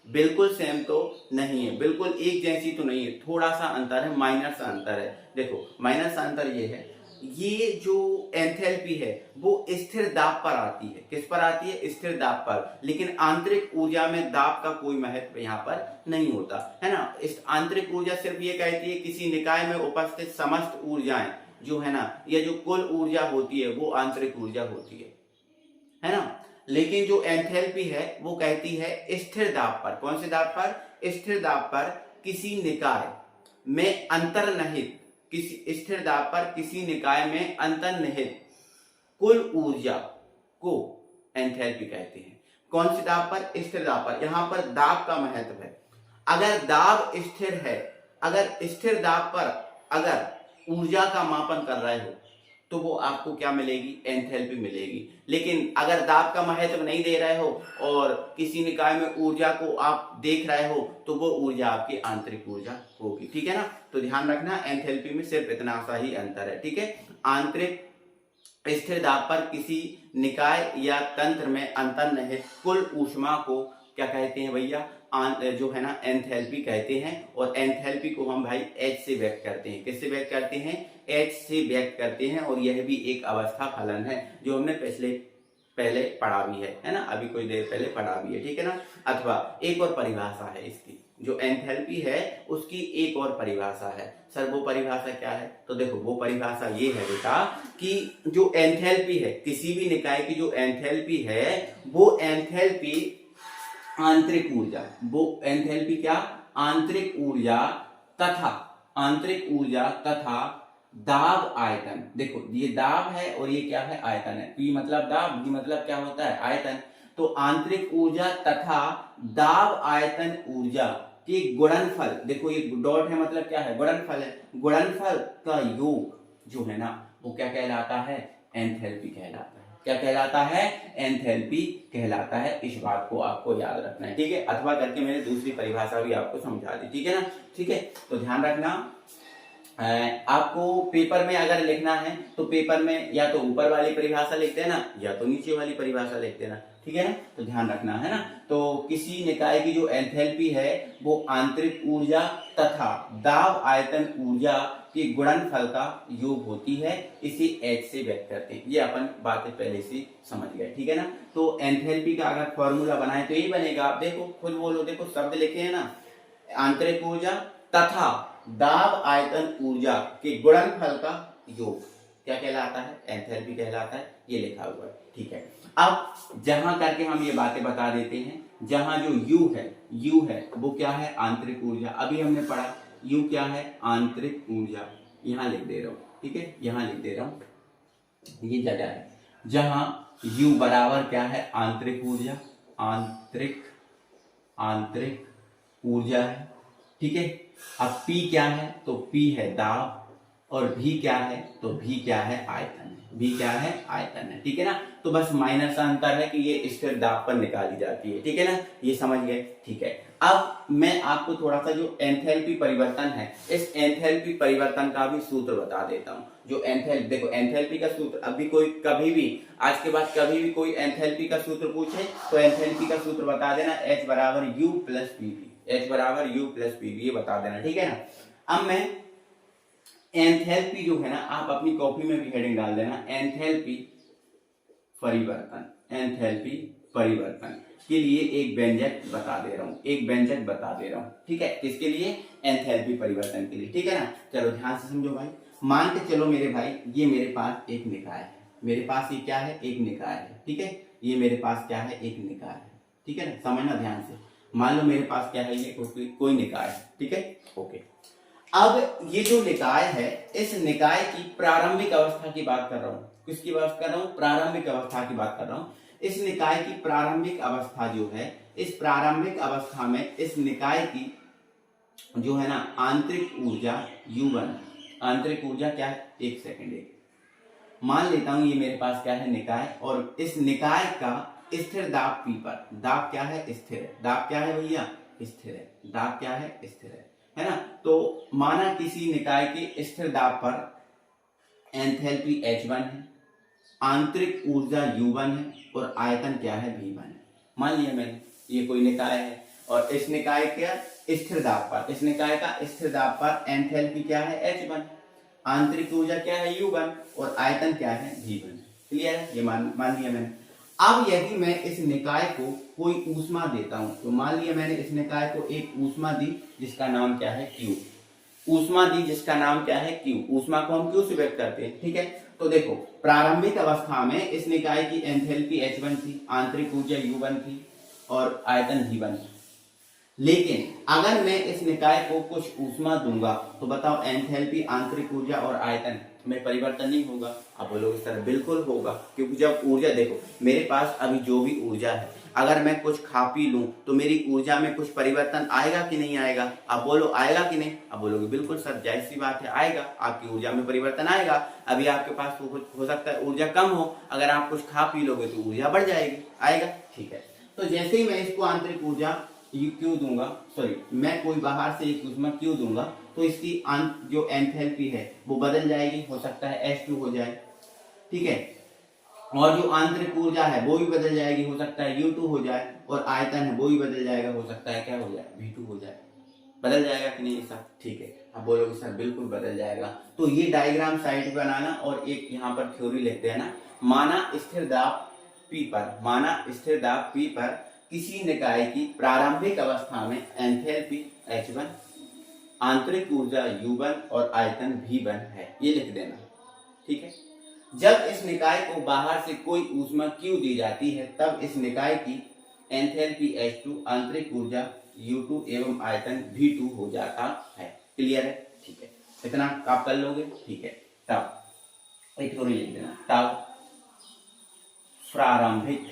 बिल्कुल सेम तो नहीं है, बिल्कुल एक जैसी तो नहीं है, थोड़ा सा अंतर है, माइनर सा अंतर है। देखो माइनर सा अंतर ये है, ये जो एंथैल्पी है वो स्थिर दाब पर आती है। किस पर आती है? स्थिर दाब पर। लेकिन आंतरिक ऊर्जा में दाब का कोई महत्व यहाँ पर नहीं होता है ना। इस आंतरिक ऊर्जा सिर्फ ये कहती है किसी निकाय में उपस्थित समस्त ऊर्जाएं जो है ना, या जो कुल ऊर्जा होती है वो आंतरिक ऊर्जा होती है ना। लेकिन जो एंथैल्पी है वो कहती है स्थिर दाब पर। कौन से दाब पर? स्थिर दाब पर किसी निकाय में अंतर्निहित, किसी स्थिर दाब पर किसी निकाय में अंतर्निहित कुल ऊर्जा को एंथैल्पी कहते हैं। कौन सी दाब पर? स्थिर दाब पर। यहां पर दाब का महत्व है। अगर दाब स्थिर है, अगर स्थिर दाब पर अगर ऊर्जा का मापन कर रहे हो तो वो आपको क्या मिलेगी? एंथैल्पी मिलेगी। लेकिन अगर दाब का महत्व नहीं दे रहे हो और किसी निकाय में ऊर्जा को आप देख रहे हो तो वो ऊर्जा आपकी आंतरिक ऊर्जा होगी। ठीक है ना। तो ध्यान रखना एंथैल्पी में सिर्फ इतना सा ही अंतर है। ठीक है। आंतरिक स्थिर दाब पर किसी निकाय या तंत्र में अंतर्निहित कुल ऊष्मा को क्या कहते हैं भैया? जो है ना एंथैल्पी कहते हैं। और एंथैल्पी को हम भाई H से व्यक्त करते हैं। किससे व्यक्त करते हैं? H से व्यक्त करते हैं। और यह भी एक अवस्था फलन है जो हमने पहले पढ़ा भी है ना, अभी कोई देर पहले पढ़ा भी है। ठीक है ना। अथवा एक और परिभाषा है इसकी, जो एंथैल्पी है उसकी एक और परिभाषा है। सर वो परिभाषा क्या है? तो देखो वो परिभाषा ये है बेटा कि जो एंथैल्पी है, किसी भी निकाय की जो एंथैल्पी है वो एंथैल्पी आंतरिक ऊर्जा, वो एंथैल्पी क्या? आंतरिक ऊर्जा तथा दाब आयतन। देखो ये दाब है और ये क्या है? आयतन है। P मतलब दाब, D मतलब क्या होता है? आयतन। तो आंतरिक ऊर्जा तथा दाब आयतन ऊर्जा के गुणनफल, देखो ये डॉट है मतलब क्या है? गुणनफल है। गुणनफल का योग जो है ना वो क्या कहलाता है? एंथैल्पी कहलाता है। क्या कहलाता है? एंथैल्पी कहलाता है। इस बात को आपको याद रखना है। ठीक है। अथवा करके मैंने दूसरी परिभाषा भी आपको समझा दी। ठीक है ना। ठीक है। तो ध्यान रखना, आपको पेपर में अगर लिखना है तो पेपर में या तो ऊपर वाली परिभाषा लिखते हैं ना, या तो नीचे वाली परिभाषा लिखते हैं ना। ठीक है ना। तो ध्यान रखना है ना। तो किसी निकाय की जो एंथैल्पी है वो आंतरिक ऊर्जा तथा दाब आयतन ऊर्जा के गुणनफल का योग होती है। इसे H से व्यक्त करते हैं। ये अपन बातें पहले से समझ गए। ठीक है ना। तो एंथैल्पी का अगर फॉर्मूला बनाए तो यही बनेगा। आप देखो खुद बोलो, देखो शब्द लिखे हैं ना, आंतरिक ऊर्जा तथा दाब आयतन ऊर्जा के गुणनफल का योग क्या कहलाता है? एंथैल्पी कहलाता है। ये लिखा हुआ है। ठीक है। अब जहां करके हम ये बातें बता देते हैं, जहां जो U है वो क्या है? आंतरिक ऊर्जा। अभी हमने पढ़ा U क्या है? आंतरिक ऊर्जा। यहां लिख दे रहा हूं। ठीक है। यहां लिख दे रहा हूं, ये जगह है जहां U बराबर क्या है? आंतरिक ऊर्जा। आंतरिक ऊर्जा है। ठीक है। अब P क्या है? तो P है दाब, और V क्या है? तो V क्या है? आयतन है। V क्या है? आयतन है। ठीक है ना। तो बस माइनर सा अंतर है कि ये स्थिर दाब पर निकाली जाती है। ठीक है ना। ये समझ गए। ठीक है। अब मैं आपको थोड़ा सा जो एंथैल्पी परिवर्तन है, इस एंथैल्पी परिवर्तन का भी सूत्र बता देता हूं। जो एंथैल्पी, देखो एंथैल्पी का सूत्र, अभी कोई कभी भी आज के बाद कभी भी कोई एंथैल्पी का सूत्र पूछे तो एंथैल्पी का सूत्र बता देना, H बराबर U प्लस PV। H बराबर U प्लस PV, ये बता देना। ठीक है ना। अब मैं एंथैल्पी जो है ना, आप अपनी कॉपी में भी हेडिंग डाल देना, एंथैल्पी परिवर्तन के लिए एक व्यंजक बता दे रहा हूं। ठीक है। किसके लिए? एंथैल्पी परिवर्तन के लिए। ठीक है ना। चलो ध्यान से समझो भाई। मान के चलो मेरे भाई, ये मेरे पास एक निकाय है। मेरे पास ये क्या है? एक निकाय है। ठीक है। ये मेरे पास क्या है? एक निकाय है। ठीक है ना। समझना ध्यान से। मान लो मेरे पास क्या है? ये कोई निकाय है। ठीक है। ओके। अब ये जो निकाय है, इस निकाय की प्रारंभिक अवस्था की बात कर रहा हूं। किसकी बात कर रहा हूं? प्रारंभिक अवस्था की बात कर रहा हूं। इस निकाय की प्रारंभिक अवस्था जो है, इस प्रारंभिक अवस्था में इस निकाय की जो है ना आंतरिक ऊर्जा U1। आंतरिक ऊर्जा क्या है? एक सेकेंड, एक मान लेता हूं ये मेरे पास क्या है? निकाय। और इस निकाय का स्थिर दाब P पर, दाब क्या है? स्थिर है। दाब क्या है भैया? स्थिर है, दाब क्या है, स्थिर है ना। तो माना किसी निकाय के स्थिर दाब पर एंथैल्पी H1 है, आंतरिक ऊर्जा U1 है और आयतन क्या है, V1 है। मान लिया मैंने ये कोई निकाय है और इस निकाय का स्थिर दाब पर, इस निकाय का स्थिर दाब पर एंथैल्पी क्या है, H1, आंतरिक ऊर्जा क्या है, U1 और आयतन क्या है, V1। क्लियर है, ये मान लिया मैंने। अब यदि मैं इस निकाय को कोई ऊष्मा देता हूं, तो मान लिया मैंने इस निकाय को एक ऊष्मा दी जिसका नाम क्या है, Q। ऊष्मा दी जिसका नाम क्या है, Q। ऊष्मा को हम Q से व्यक्त करते हैं, ठीक है। तो देखो प्रारंभिक अवस्था में इस निकाय की एंथैल्पी H1 थी, आंतरिक ऊर्जा U1 थी और आयतन V1 था। लेकिन अगर मैं इस निकाय को कुछ ऊष्मा दूंगा तो बताओ एंथैल्पी, आंतरिक ऊर्जा और आयतन में परिवर्तन नहीं होगा। आप बोलोगे सर बिल्कुल होगा, क्योंकि जब ऊर्जा, देखो मेरे पास अभी जो भी ऊर्जा है, अगर मैं कुछ खा पी लूं तो मेरी ऊर्जा में कुछ परिवर्तन आएगा कि नहीं आएगा। आप बोलो आएगा कि नहीं। आप बोलोगे बिल्कुल सर, जाहिर सी बात है आएगा, आपकी ऊर्जा में परिवर्तन आएगा। अभी आपके पास हो सकता है ऊर्जा कम हो, अगर आप कुछ खा पी लोगे तो ऊर्जा बढ़ जाएगी, आएगा, ठीक है। तो जैसे ही मैं इसको आंतरिक ऊर्जा क्यू दूंगा, सॉरी मैं कोई बाहर से एक ऊष्मा क्यू दूंगा तो इसकी जो एंथैल्पी है वो बदल जाएगी, हो सकता है H2 हो जाए, ठीक है। और जो आंतरिक ऊर्जा है वो भी बदल जाएगी, हो सकता है U2 हो जाए, और आयतन है वो भी बदल जाएगा, हो सकता है क्या हो जाए, V2 हो जाए। बदल जाएगा कि नहीं सर, ठीक है। आप बोलोगे सर बिल्कुल बदल जाएगा। तो ये डायग्राम साइड बनाना और एक यहाँ पर थ्योरी लिख देना। माना स्थिर दाब P पर, माना स्थिर दाब P पर किसी निकाय की प्रारंभिक अवस्था में एंथैल्पी H1, आंतरिक ऊर्जा U1 और आयतन V1 है, ये लिख देना, ठीक है। जब इस निकाय को बाहर से कोई ऊष्मा Q दी जाती है तब इस निकाय की एंथैल्पी H2, आंतरिक ऊर्जा U2 एवं आयतन V2 हो जाता है। क्लियर है, ठीक है, इतना आप कर लोगे, ठीक है। तब एक थोड़ी लिख देना, तब प्रारंभिक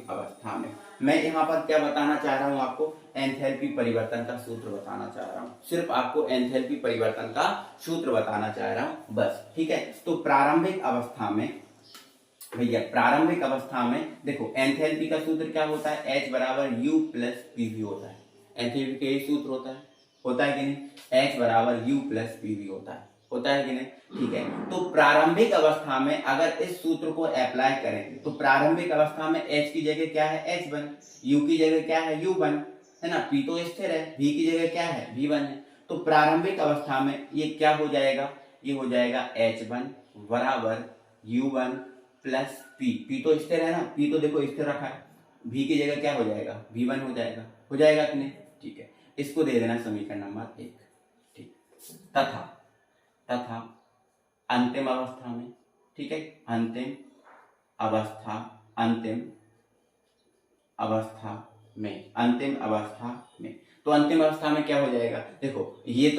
अवस्था में मैं यहाँ पर क्या बताना चाह रहा हूँ आपको, एंथैल्पी परिवर्तन का सूत्र बताना चाह रहा हूँ। सिर्फ आपको एंथैल्पी परिवर्तन का सूत्र बताना चाह रहा हूँ बस, ठीक है। तो प्रारंभिक अवस्था में भैया, प्रारंभिक अवस्था में देखो एंथैल्पी का सूत्र क्या होता है, H बराबर U प्लस PV होता है। एंथैल्पी का यही सूत्र होता है कि नहीं, H बराबर U प्लस PV होता है कि नहीं, ठीक है। तो प्रारंभिक अवस्था में अगर इस सूत्र को अप्लाई करें तो प्रारंभिक अवस्था में H की जगह क्या है, H1, U की जगह क्या है, U1, है ना, P तो स्थिर है, V की जगह क्या है, V1 है। तो प्रारंभिक अवस्था में ये क्या हो जाएगा, ये हो जाएगा H1 बराबर U1 प्लस P तो स्थिर है ना, P तो देखो स्थिर रखा है, V की जगह क्या हो जाएगा, V1 हो जाएगा कि नहीं, ठीक है। इसको दे देना समीकरण नंबर 1, ठीक। तथा अंतिम अवस्था में, ठीक है, अंतिम अवस्था में तो अंतिम अवस्था में क्या हो जाएगा, देखो ये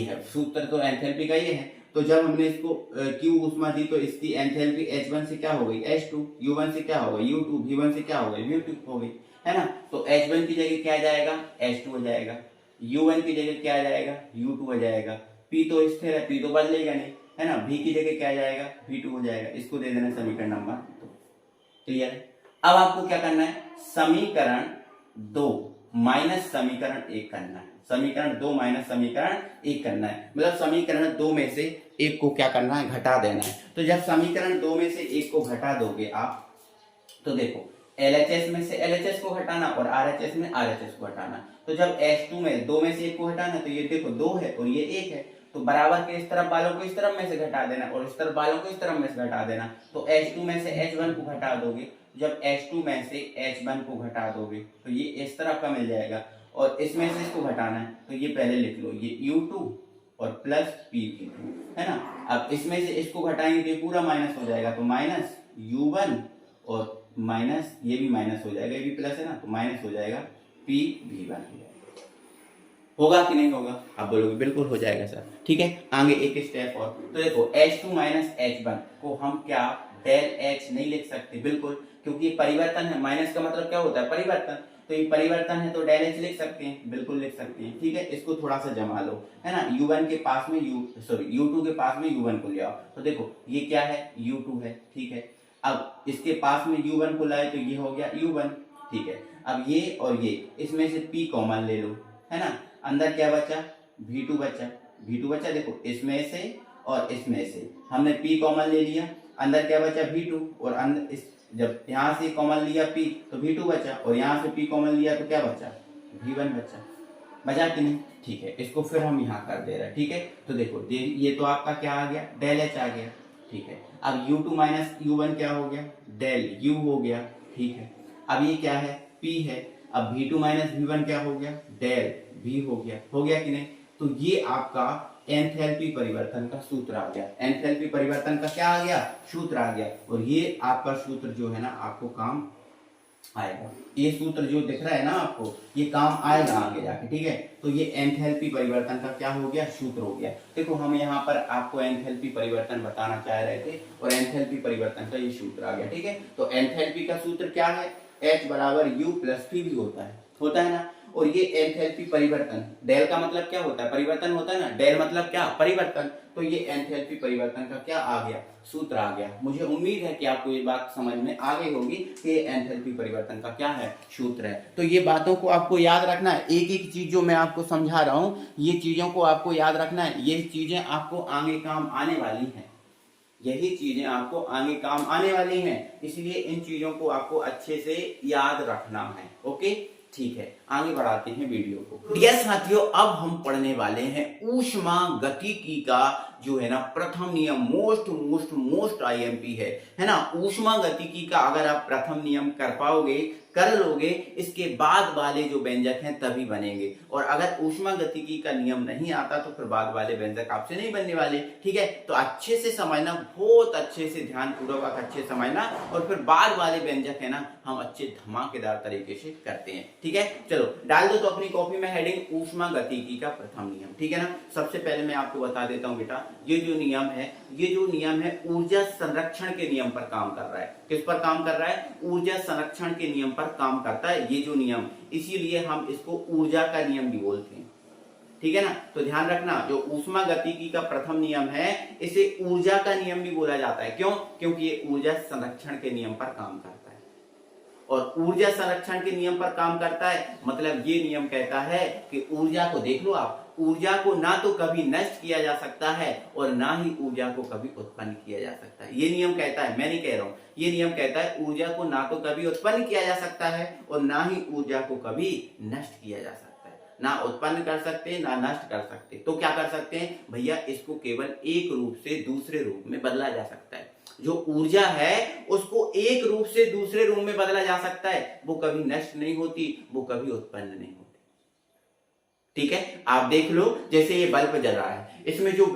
है सूत्र, तो एंथैल्पी का ये है। तो जब हमने इसको Q ऊष्मा दी तो इसकी एंथैल्पी H1 से क्या हो गई, H2, U1 से क्या हो गई, U2, V1 से क्या हो गई, V2 हो गई, है ना। तो H1 की जगह क्या जाएगा, H2 हो जाएगा, U1 की जगह क्या जाएगा, U2 हो जाएगा, P तो स्थिर है, P तो बदलेगा नहीं, है ना, V की जगह क्या जाएगा, V2 हो जाएगा। इसको दे देना समीकरण नंबर 2, क्लियर है। अब आपको क्या करना है, समीकरण 2 माइनस समीकरण 1 करना है, समीकरण 2 माइनस समीकरण 1 करना है, मतलब समीकरण 2 में से 1 को क्या करना है, घटा देना है। तो जब समीकरण 2 में से 1 को घटा दोगे आप, तो देखो LHS में से LHS को घटाना और RHS में RHS को घटाना। तो जब H2 में 2 में से 1 को घटाना, तो ये देखो 2 है और ये 1 है, तो बराबर के इस तरफ वालों को इस तरफ में से घटा देना और इस तरफ वालों को इस तरफ में से घटा देना। तो H2 में से H1 को घटा दोगे, जब H2 में से H1 को घटा दोगे तो ये इस तरफ का मिल जाएगा, और इसमें से इसको घटाना है तो ये पहले लिख लो, ये U2 और प्लस P2, है ना। अब इसमें से इसको घटाएंगे तो ये पूरा माइनस हो जाएगा, तो माइनस U1 और माइनस ये भी माइनस हो जाएगा, ये भी प्लस है ना, तो माइनस हो जाएगा PV1 होगा कि नहीं होगा। आप बोलोगे बिल्कुल हो जाएगा सर, ठीक है। आगे एक स्टेप और, तो देखो H2 माइनस H1 को हम क्या डेल H नहीं लिख सकते, बिल्कुल, क्योंकि ये परिवर्तन है, माइनस का मतलब क्या होता है, परिवर्तन, तो ये परिवर्तन है तो डेल H लिख सकते हैं, बिल्कुल लिख सकते हैं, ठीक है। इसको थोड़ा सा जमा लो, है ना, U1 के पास में U2 के पास में U1 को ले आओ, तो देखो ये क्या है, U2 है, ठीक है। अब इसके पास में U1 को लाए तो ये हो गया U1, ठीक है। अब ये और ये इसमें से P कॉमन ले लो, है ना, अंदर क्या बचा, V2 बचा, V2 बचा, देखो इसमें से और इसमें से हमने P कॉमन ले लिया, अंदर क्या बचा V2, और अंदर इस जब यहाँ से कॉमन लिया P तो V2 बचा, और यहाँ से P कॉमन लिया तो क्या बचा, V1 बचा कि नहीं, ठीक है। इसको फिर हम यहाँ कर दे रहे हैं, ठीक है। तो देखो ये तो आपका क्या आ गया, डेल H आ गया, ठीक है। अब U2 माइनस U1 क्या हो गया, डेल U हो गया, ठीक है। अब ये क्या है, P है, अब V2 माइनस V1 क्या हो गया, डेल V हो गया कि नहीं। तो ये आपका एंथैल्पी परिवर्तन का सूत्र आ गया, एंथैल्पी परिवर्तन का क्या आ गया, सूत्र आ गया। और ये आपका सूत्र जो है ना आपको काम आएगा, ये सूत्र जो दिख रहा है ना आपको, ये काम आएगा आगे जाके, ठीक है। तो ये एंथैल्पी परिवर्तन का क्या हो गया, सूत्र हो गया। देखो हम यहाँ पर आपको एंथैल्पी परिवर्तन बताना चाह रहे थे, और एंथैल्पी परिवर्तन का ये सूत्र आ गया, ठीक है। तो एंथैल्पी का सूत्र क्या है, H बराबर U प्लस Pv होता है ना। और ये एंथैल्पी परिवर्तन, डेल का मतलब क्या होता है, परिवर्तन होता है ना, डेल मतलब क्या, परिवर्तन। तो ये एंथैल्पी परिवर्तन का क्या आ गया, सूत्र आ गया। मुझे उम्मीद है कि आपको ये बात समझ में आ गई होगी कि ये एंथैल्पी परिवर्तन का क्या है, सूत्र है। तो ये बातों को आपको याद रखना है, एक एक चीज जो मैं आपको समझा रहा हूँ ये चीजों को आपको याद रखना है। ये चीजें आपको आगे काम आने वाली हैं, यही चीजें आपको आगे काम आने वाली हैं, इसलिए इन चीजों को आपको अच्छे से याद रखना है। ओके, ठीक है, आगे बढ़ाते हैं वीडियो को। डियर साथियों, अब हम पढ़ने वाले हैं ऊष्मा गतिकी का जो है ना प्रथम नियम, मोस्ट मोस्ट मोस्ट आईएमपी है ना। ऊष्मा गतिकी का अगर आप प्रथम नियम कर पाओगे, कर लोगे, इसके बाद वाले जो व्यंजक हैं तभी बनेंगे। और अगर ऊष्मा गतिकी का नियम नहीं आता तो फिर बाद वाले व्यंजक आपसे नहीं बनने वाले, ठीक है। तो अच्छे से समझना, बहुत अच्छे से ध्यान पूर्वक अच्छे से समझना, और फिर बाद वाले व्यंजक है ना हम अच्छे धमाकेदार तरीके से करते हैं, ठीक है। चलो डाल दो तो अपनी कॉपी में हेडिंग ऊष्मा गतिकी का प्रथम नियम, ठीक है ना। सबसे पहले मैं आपको बता देता हूं बेटा, ये जो नियम है ऊर्जा संरक्षण के नियम पर काम कर रहा है। किस पर काम कर रहा है, ऊर्जा संरक्षण के नियम पर काम करता है ये जो नियम, इसीलिए हम इसको ऊर्जा का नियम भी बोलते हैं, ठीक है ना। तो ध्यान रखना, जो ऊष्मा गतिकी का प्रथम नियम है इसे ऊर्जा का नियम भी बोला जाता है। क्यों, क्योंकि ये ऊर्जा संरक्षण के नियम पर काम करता है। और ऊर्जा संरक्षण के नियम पर काम करता है मतलब ये नियम कहता है कि ऊर्जा को देख लो आप, ऊर्जा को ना तो कभी नष्ट किया जा सकता है और ना ही ऊर्जा को कभी उत्पन्न किया जा सकता है। ये नियम कहता है, मैं नहीं कह रहा हूं, ये नियम कहता है ऊर्जा को ना तो कभी उत्पन्न किया जा सकता है और ना ही ऊर्जा को कभी नष्ट किया जा सकता है। ना उत्पन्न कर सकते ना नष्ट कर सकते, तो क्या कर सकते हैं भैया, इसको केवल एक रूप से दूसरे रूप में बदला जा सकता है। जो ऊर्जा है उसको एक रूप से दूसरे रूप में बदला जा सकता है, वो कभी नष्ट नहीं होती, वो कभी उत्पन्न नहीं होती, ठीक है। आप देख लो, जैसे ये बल्ब जल रहा है, इसमें जो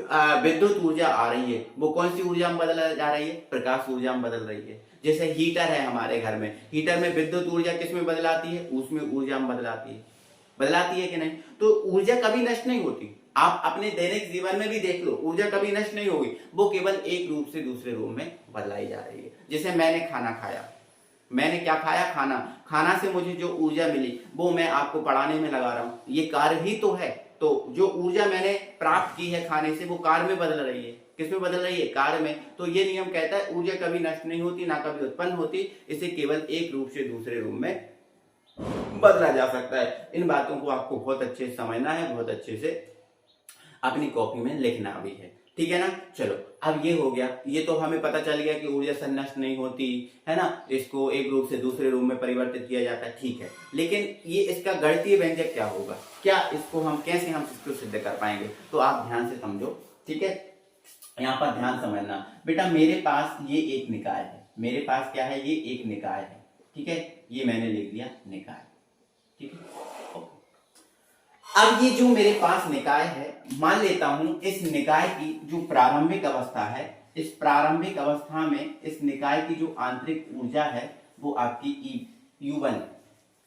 विद्युत ऊर्जा आ रही है वो कौन सी ऊर्जा में बदला जा रही है, प्रकाश ऊर्जा में बदल रही है। जैसे हीटर है हमारे घर में, हीटर में विद्युत ऊर्जा किस में बदलाती है, उसमें ऊर्जा में बदलाती है कि नहीं। तो ऊर्जा कभी नष्ट नहीं होती, आप अपने दैनिक जीवन में भी देख लो, ऊर्जा कभी नष्ट नहीं होगी, वो केवल एक रूप से दूसरे रूप में बदलाई जा रही है। जैसे मैंने खाना खाया, मैंने क्या खाया, खाना से मुझे जो ऊर्जा मिली वो मैं आपको पढ़ाने में लगा रहा हूं, ये कार्य ही तो है। तो जो ऊर्जा मैंने प्राप्त की है खाने से वो कार्य में बदल रही है, किसमें बदल रही है, कार्य में। तो ये नियम कहता है ऊर्जा कभी नष्ट नहीं होती, ना कभी उत्पन्न होती, इसे केवल एक रूप से दूसरे रूप में बदला जा सकता है। इन बातों को आपको बहुत अच्छे से समझना है, बहुत अच्छे से अपनी कॉपी में लिखना भी है, ठीक है ना। चलो अब ये हो गया, ये तो हमें पता चल गया कि ऊर्जा से नष्ट नहीं होती है ना, इसको एक रूप से दूसरे रूप में परिवर्तित किया जाता है, ठीक है। लेकिन ये इसका गणितीय व्यंजक क्या होगा, क्या इसको हम कैसे इसको सिद्ध कर पाएंगे, तो आप ध्यान से समझो, ठीक है। यहाँ पर ध्यान समझना बेटा, मेरे पास ये एक निकाय है, मेरे पास क्या है, ये एक निकाय है, ठीक है। ये मैंने लिख दिया निकाय, ठीक है। अब ये जो मेरे पास निकाय है, मान लेता हूं इस निकाय की जो प्रारंभिक अवस्था है, इस प्रारंभिक अवस्था में इस निकाय की जो आंतरिक ऊर्जा है वो आपकी U1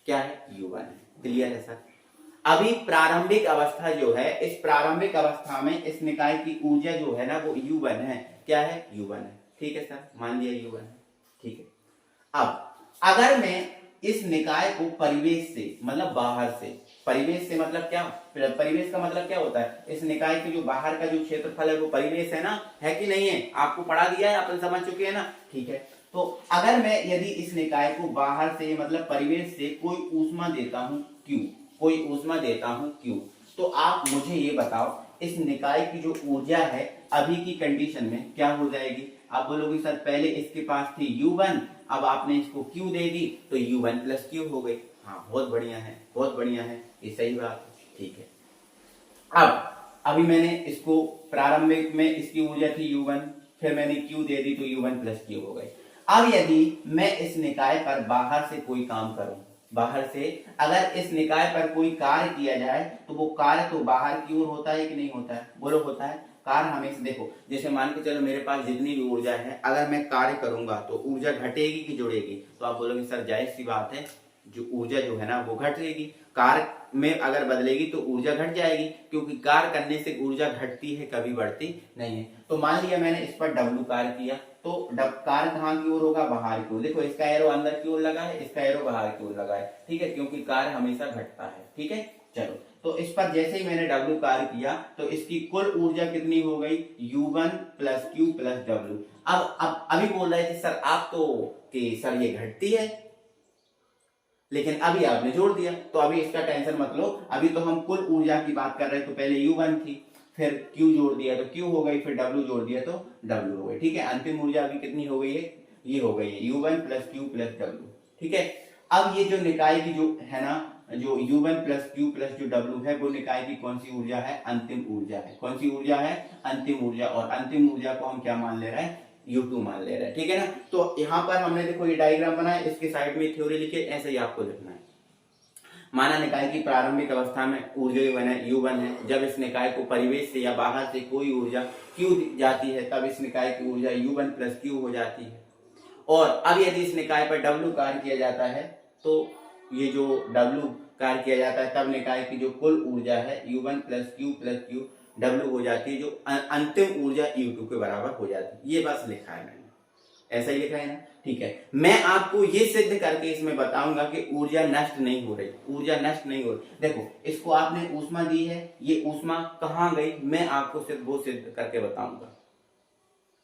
क्या है, U1 है। क्लियर है सर। अभी प्रारंभिक अवस्था जो है, इस प्रारंभिक अवस्था में इस निकाय की ऊर्जा जो है ना वो U1 है, क्या है, U1 है, ठीक है सर, मान लिया U1 है, ठीक है। अब अगर मैं इस निकाय को परिवेश से, मतलब बाहर से, परिवेश से मतलब क्या, परिवेश का मतलब क्या होता है, इस निकाय के जो बाहर का जो क्षेत्रफल है वो परिवेश है ना, है कि नहीं है, आपको पढ़ा दिया है, अपन समझ चुके हैं ना, ठीक है। तो अगर मैं यदि इस निकाय को बाहर से मतलब परिवेश से कोई ऊष्मा देता हूं Q, कोई ऊष्मा देता हूं Q, तो आप मुझे ये बताओ इस निकाय की जो ऊर्जा है अभी की कंडीशन में क्या हो जाएगी। आप बोलोगे सर पहले इसके पास थी U1, अब आपने इसको Q दे दी तो U1 प्लस Q हो गई। हाँ बहुत बढ़िया है, बहुत बढ़िया है, ये सही बात है, ठीक है। अब अभी मैंने इसको प्रारंभिक में इसकी ऊर्जा थी U1, फिर मैंने Q दे दी तो U1 प्लस Q हो गई। अब यदि मैं इस निकाय पर बाहर से कोई काम करूं, बाहर से अगर इस निकाय पर कोई कार्य किया जाए तो वो कार्य तो बाहर की ओर होता है कि नहीं होता है, बोलो होता है। कार्य हमेशा देखो, जैसे मान के चलो मेरे पास जितनी भी ऊर्जा है अगर मैं कार्य करूंगा तो ऊर्जा घटेगी कि जुड़ेगी, तो आप बोलोगे सर जाहिर सी बात है जो ऊर्जा जो है ना वो घटेगी। कार्य में अगर बदलेगी तो ऊर्जा घट जाएगी, क्योंकि कार्य करने से ऊर्जा घटती है कभी बढ़ती नहीं है। तो मान लिया मैंने इस पर W कार्य किया तो कार्य कहाँ की ओर होगा, बाहर की ओर। देखो इसका एरो अंदर की ओर लगा है, इसका एरो बाहर की ओर लगा है, ठीक है, क्योंकि कार्य हमेशा घटता है, ठीक है। चलो तो इस पर जैसे ही मैंने W कार्य किया तो इसकी कुल ऊर्जा कितनी हो गई, U1 plus Q plus W। अब अभी बोल रहे थे सर आप तो कि सर ये घटती है, लेकिन अभी आपने जोड़ दिया तो अभी इसका टेंशन मत लो। अभी तो हम कुल ऊर्जा की बात कर रहे हैं, तो पहले U1 थी, फिर Q जोड़ दिया तो Q हो गई, फिर W जोड़ दिया तो W हो गई, ठीक है। अंतिम ऊर्जा अभी कितनी हो गई है, ये हो गई है U1 plus Q plus W, ठीक है। अब ये जो निकाय की जो है ना, जो U1 प्लस Q प्लस जो W है वो निकाय की कौन सी ऊर्जा है, अंतिम ऊर्जा है। कौन सी ऊर्जा है, अंतिम ऊर्जा। और अंतिम ऊर्जा को हम क्या मान ले रहे हैं, U2 मान ले रहे हैं, ठीक है ना। तो यहाँ पर हमने देखो ये डायग्राम बनाया, इसके साइड में थ्योरी लिखे, ऐसे ही आपको लिखना है। माना निकाय की प्रारंभिक अवस्था में ऊर्जा जो है U1 है, जब इस निकाय को परिवेश से या बाहर से कोई ऊर्जा Q जाती है तब इस निकाय की ऊर्जा U1 प्लस Q हो जाती है। और अब यदि इस निकाय पर W कार्य किया जाता है तो ये जो W कार्य किया जाता है तब निकाय की जो कुल ऊर्जा है U1 plus Q plus Q W हो जाती है, जो अंतिम ऊर्जा U2 के बराबर हो जाती है। ये बस लिखा है मैंने, ऐसा ही लिखा है ना, ठीक है। मैं आपको ये सिद्ध करके इसमें बताऊंगा कि ऊर्जा नष्ट नहीं हो रही, ऊर्जा नष्ट नहीं हो रही। देखो इसको आपने ऊष्मा दी है, ये ऊष्मा कहाँ गई, मैं आपको सिर्फ वो सिद्ध करके बताऊंगा।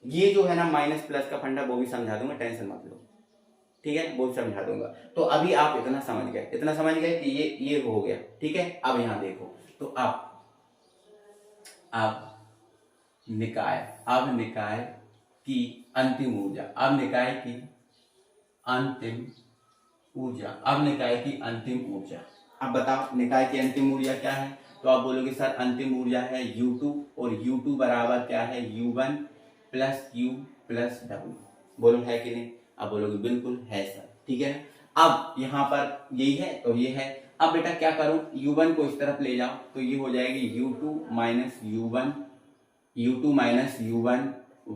ये जो है ना माइनस प्लस का फंडा वो भी समझा दूंगा, टेंशन मत लो, ठीक है, वो भी समझा दूंगा। तो अभी आप इतना समझ गए, इतना समझ गए कि ये हो गया, ठीक है। अब यहां देखो तो अब निकाय की अंतिम ऊर्जा, अब निकाय की अंतिम ऊर्जा, अब निकाय की अंतिम ऊर्जा। अब बताओ निकाय की अंतिम ऊर्जा क्या है, तो आप बोलोगे सर अंतिम ऊर्जा है U2 और U2 बराबर क्या है, U1 plus Q plus W। बोलो है कि नहीं, अब बोलोगे बिल्कुल है सर, ठीक है। अब यहाँ पर यही है तो ये है। अब बेटा क्या करूं, U1 को इस तरफ ले जाओ तो ये हो जाएगी U2 माइनस U1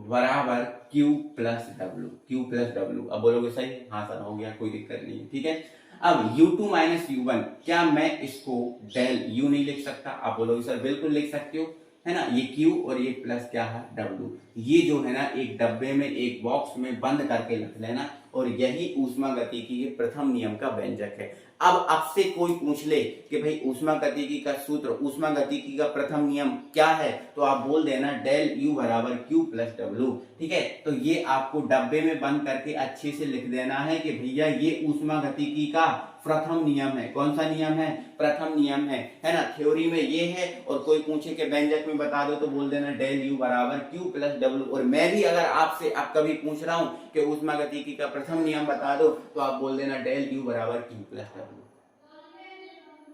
बराबर Q प्लस W। अब बोलोगे सही, हाँ सर हो गया, कोई दिक्कत नहीं है, ठीक है। अब U2 माइनस U1, क्या मैं इसको डेल U नहीं लिख सकता, आप बोलोगे सर बिल्कुल लिख सकते हो, है ना। ये Q और ये प्लस क्या है W, ये जो है ना एक डब्बे में एक बॉक्स में बंद करके रख लेना, और यही ऊष्मागतिकी के प्रथम नियम का व्यंजक है। अब आपसे कोई पूछ ले कि भाई ऊष्मागतिकी का सूत्र, ऊष्मागतिकी का प्रथम नियम क्या है, तो आप बोल देना डेल U बराबर Q प्लस W, ठीक है। तो ये आपको डब्बे में बंद करके अच्छे से लिख देना है कि भैया ये ऊष्मागतिकी का प्रथम नियम है। कौन सा नियम है, प्रथम नियम है ना। थ्योरी में ये है, और कोई पूछे कि व्यंजक में बता दो तो बोल देना डेल U बराबर Q प्लस W। और मैं भी अगर आपसे अब कभी पूछ रहा हूं कि ऊष्मागतिकी का प्रथम नियम बता दो तो आप बोल देना डेल U बराबर Q प्लस W।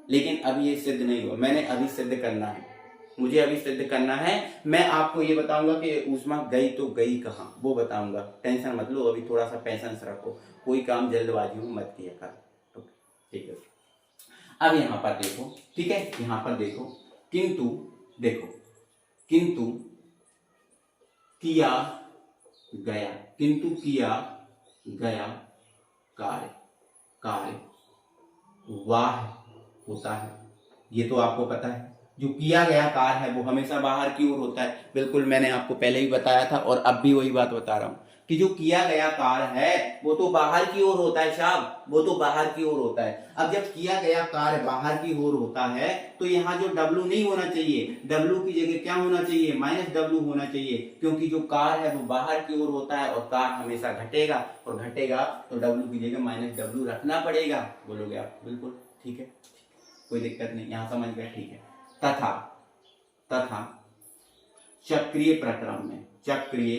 लेकिन अभी ये सिद्ध नहीं हुआ, मैंने अभी सिद्ध करना है, मुझे अभी सिद्ध करना है। मैं आपको ये बताऊंगा कि ऊष्मा गई तो गई कहां, वो बताऊंगा, टेंशन मत लो, अभी थोड़ा सा पेशेंस रखो, कोई काम जल्दबाजी में मत किया कर, ठीक है। अब यहां पर देखो, ठीक है, यहां पर देखो, किंतु देखो, किंतु किया गया कार्य वाह होता है, ये तो आपको पता है। जो किया गया कार्य है वो हमेशा बाहर की ओर होता है, बिल्कुल मैंने आपको पहले ही बताया था और अब भी वही बात बता रहा हूं। कि जो किया गया कार्य है वो तो बाहर की ओर होता है साहब, वो तो बाहर की ओर होता है। अब जब किया गया कार्य बाहर की ओर होता है तो यहाँ जो W नहीं होना चाहिए, W की जगह क्या होना चाहिए, -W होना चाहिए, क्योंकि जो कार्य है वो बाहर की ओर होता है और कार्य हमेशा घटेगा, और घटेगा तो W की जगह -W रखना पड़ेगा। बोलोगे आप? बिल्कुल ठीक है, कोई दिक्कत नहीं, यहाँ समझ गए, ठीक है। तथा तथा चक्रीय प्रक्रम में, चक्रीय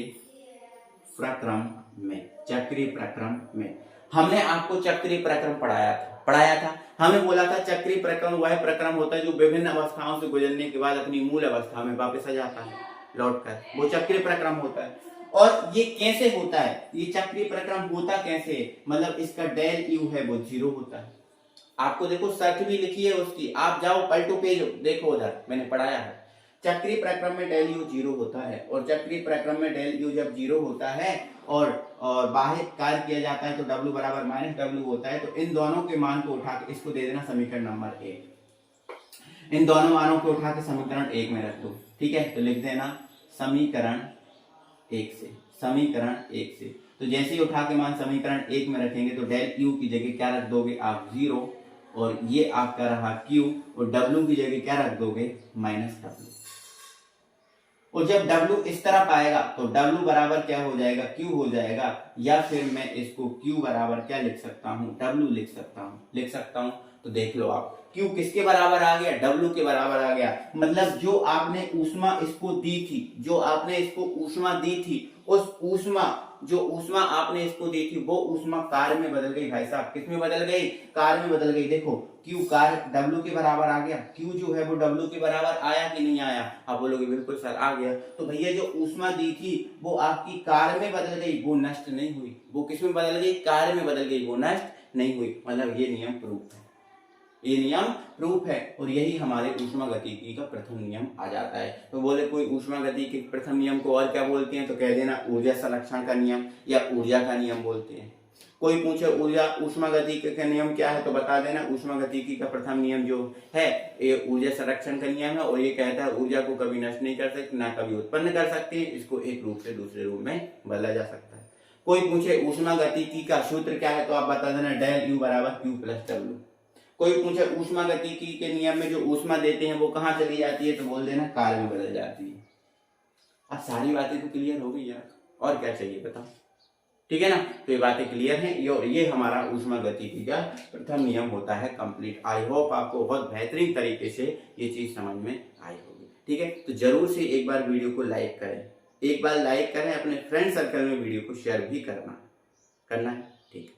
प्रक्रम में हमने आपको चक्रीय प्रक्रम पढ़ाया था। हमने बोला था चक्रीय प्रक्रम वह प्रक्रम होता है जो विभिन्न अवस्थाओं से गुजरने के बाद अपनी मूल अवस्था में वापस आ जाता है लौटकर, वो चक्रीय प्रक्रम होता है। और ये कैसे होता है, ये चक्रीय प्रक्रम होता कैसे है, मतलब इसका डेल यू है वो 0 होता है। आपको देखो शर्त भी लिखी है उसकी, आप जाओ पलटो पेज देखो, उधर मैंने पढ़ाया है। चक्रीय प्रक्रम में डेल यू 0 होता है, और चक्रीय प्रक्रम में डेल यू जब 0 होता है और बाह्य कार्य किया जाता है तो W बराबर -W होता है। तो इन दोनों के मान को उठा के इसको दे देना समीकरण नंबर 1। इन दोनों मानों को उठा के समीकरण 1 में रख दो, ठीक है। तो लिख देना समीकरण 1 से, समीकरण 1 से। तो जैसे ही उठा के मान समीकरण 1 में रखेंगे तो डेल यू की जगह क्या रख दोगे आप, 0, और ये आपका रहा Q, और W की जगह क्या रख दोगे, -W। और जब W इस तरफ आएगा तो W बराबर क्या हो जाएगा, Q हो जाएगा, या फिर मैं इसको Q बराबर क्या लिख सकता हूँ, W लिख सकता हूँ। तो देख लो आप, Q किसके बराबर आ गया, W के बराबर आ गया। मतलब जो आपने ऊष्मा इसको दी थी, जो आपने इसको ऊष्मा दी थी, उस ऊष्मा, जो ऊष्मा आपने इसको दी थी वो ऊष्मा कार्य में बदल गई भाई साहब। किस में बदल गई, कार्य में बदल गई। देखो Q कार्य W के बराबर आ गया, Q जो है वो W के बराबर आया कि नहीं आया, आप बोलोगे बिल्कुल सर आ गया। तो भैया जो ऊष्मा दी थी वो आपकी कार्य में बदल गई, वो नष्ट नहीं हुई। वो किस में बदल गई, कार्य में बदल गई, वो नष्ट नहीं हुई। मतलब ये नियम प्रूफ है, ये नियम प्रूफ है, और यही हमारे ऊष्मागतिकी का प्रथम नियम आ जाता है। तो बोले कोई ऊष्मागतिकी के प्रथम नियम को और क्या बोलते हैं, तो कह देना ऊर्जा संरक्षण का नियम या ऊर्जा का नियम बोलते हैं। कोई पूछे ऊर्जा ऊष्मागतिकी का नियम क्या है तो बता देना ऊष्मागतिकी का प्रथम नियम जो है ये ऊर्जा संरक्षण का नियम है, और ये कहता है ऊर्जा को कभी नष्ट नहीं कर सकते, ना कभी उत्पन्न कर सकते हैं, इसको एक रूप से दूसरे रूप में बदला जा सकता है। कोई पूछे ऊष्मागतिकी का सूत्र क्या है तो आप बता देना डेल यू बराबर Q प्लस W। कोई पूछे ऊष्मागतिकी के नियम में जो ऊष्मा देते हैं वो कहाँ चली जाती है तो बोल देना कार्य में बदल जाती है। अब सारी बातें तो क्लियर हो गई यार, और क्या चाहिए बताओ, ठीक है ना। तो ये बातें क्लियर हैं, ये हमारा ऊष्मागतिकी का प्रथम नियम होता है कंप्लीट। आई होप आपको बहुत बेहतरीन तरीके से ये चीज समझ में आई होगी, ठीक है। तो जरूर से एक बार वीडियो को लाइक करें, एक बार लाइक करें, अपने फ्रेंड सर्कल में वीडियो को शेयर भी करना है, ठीक है।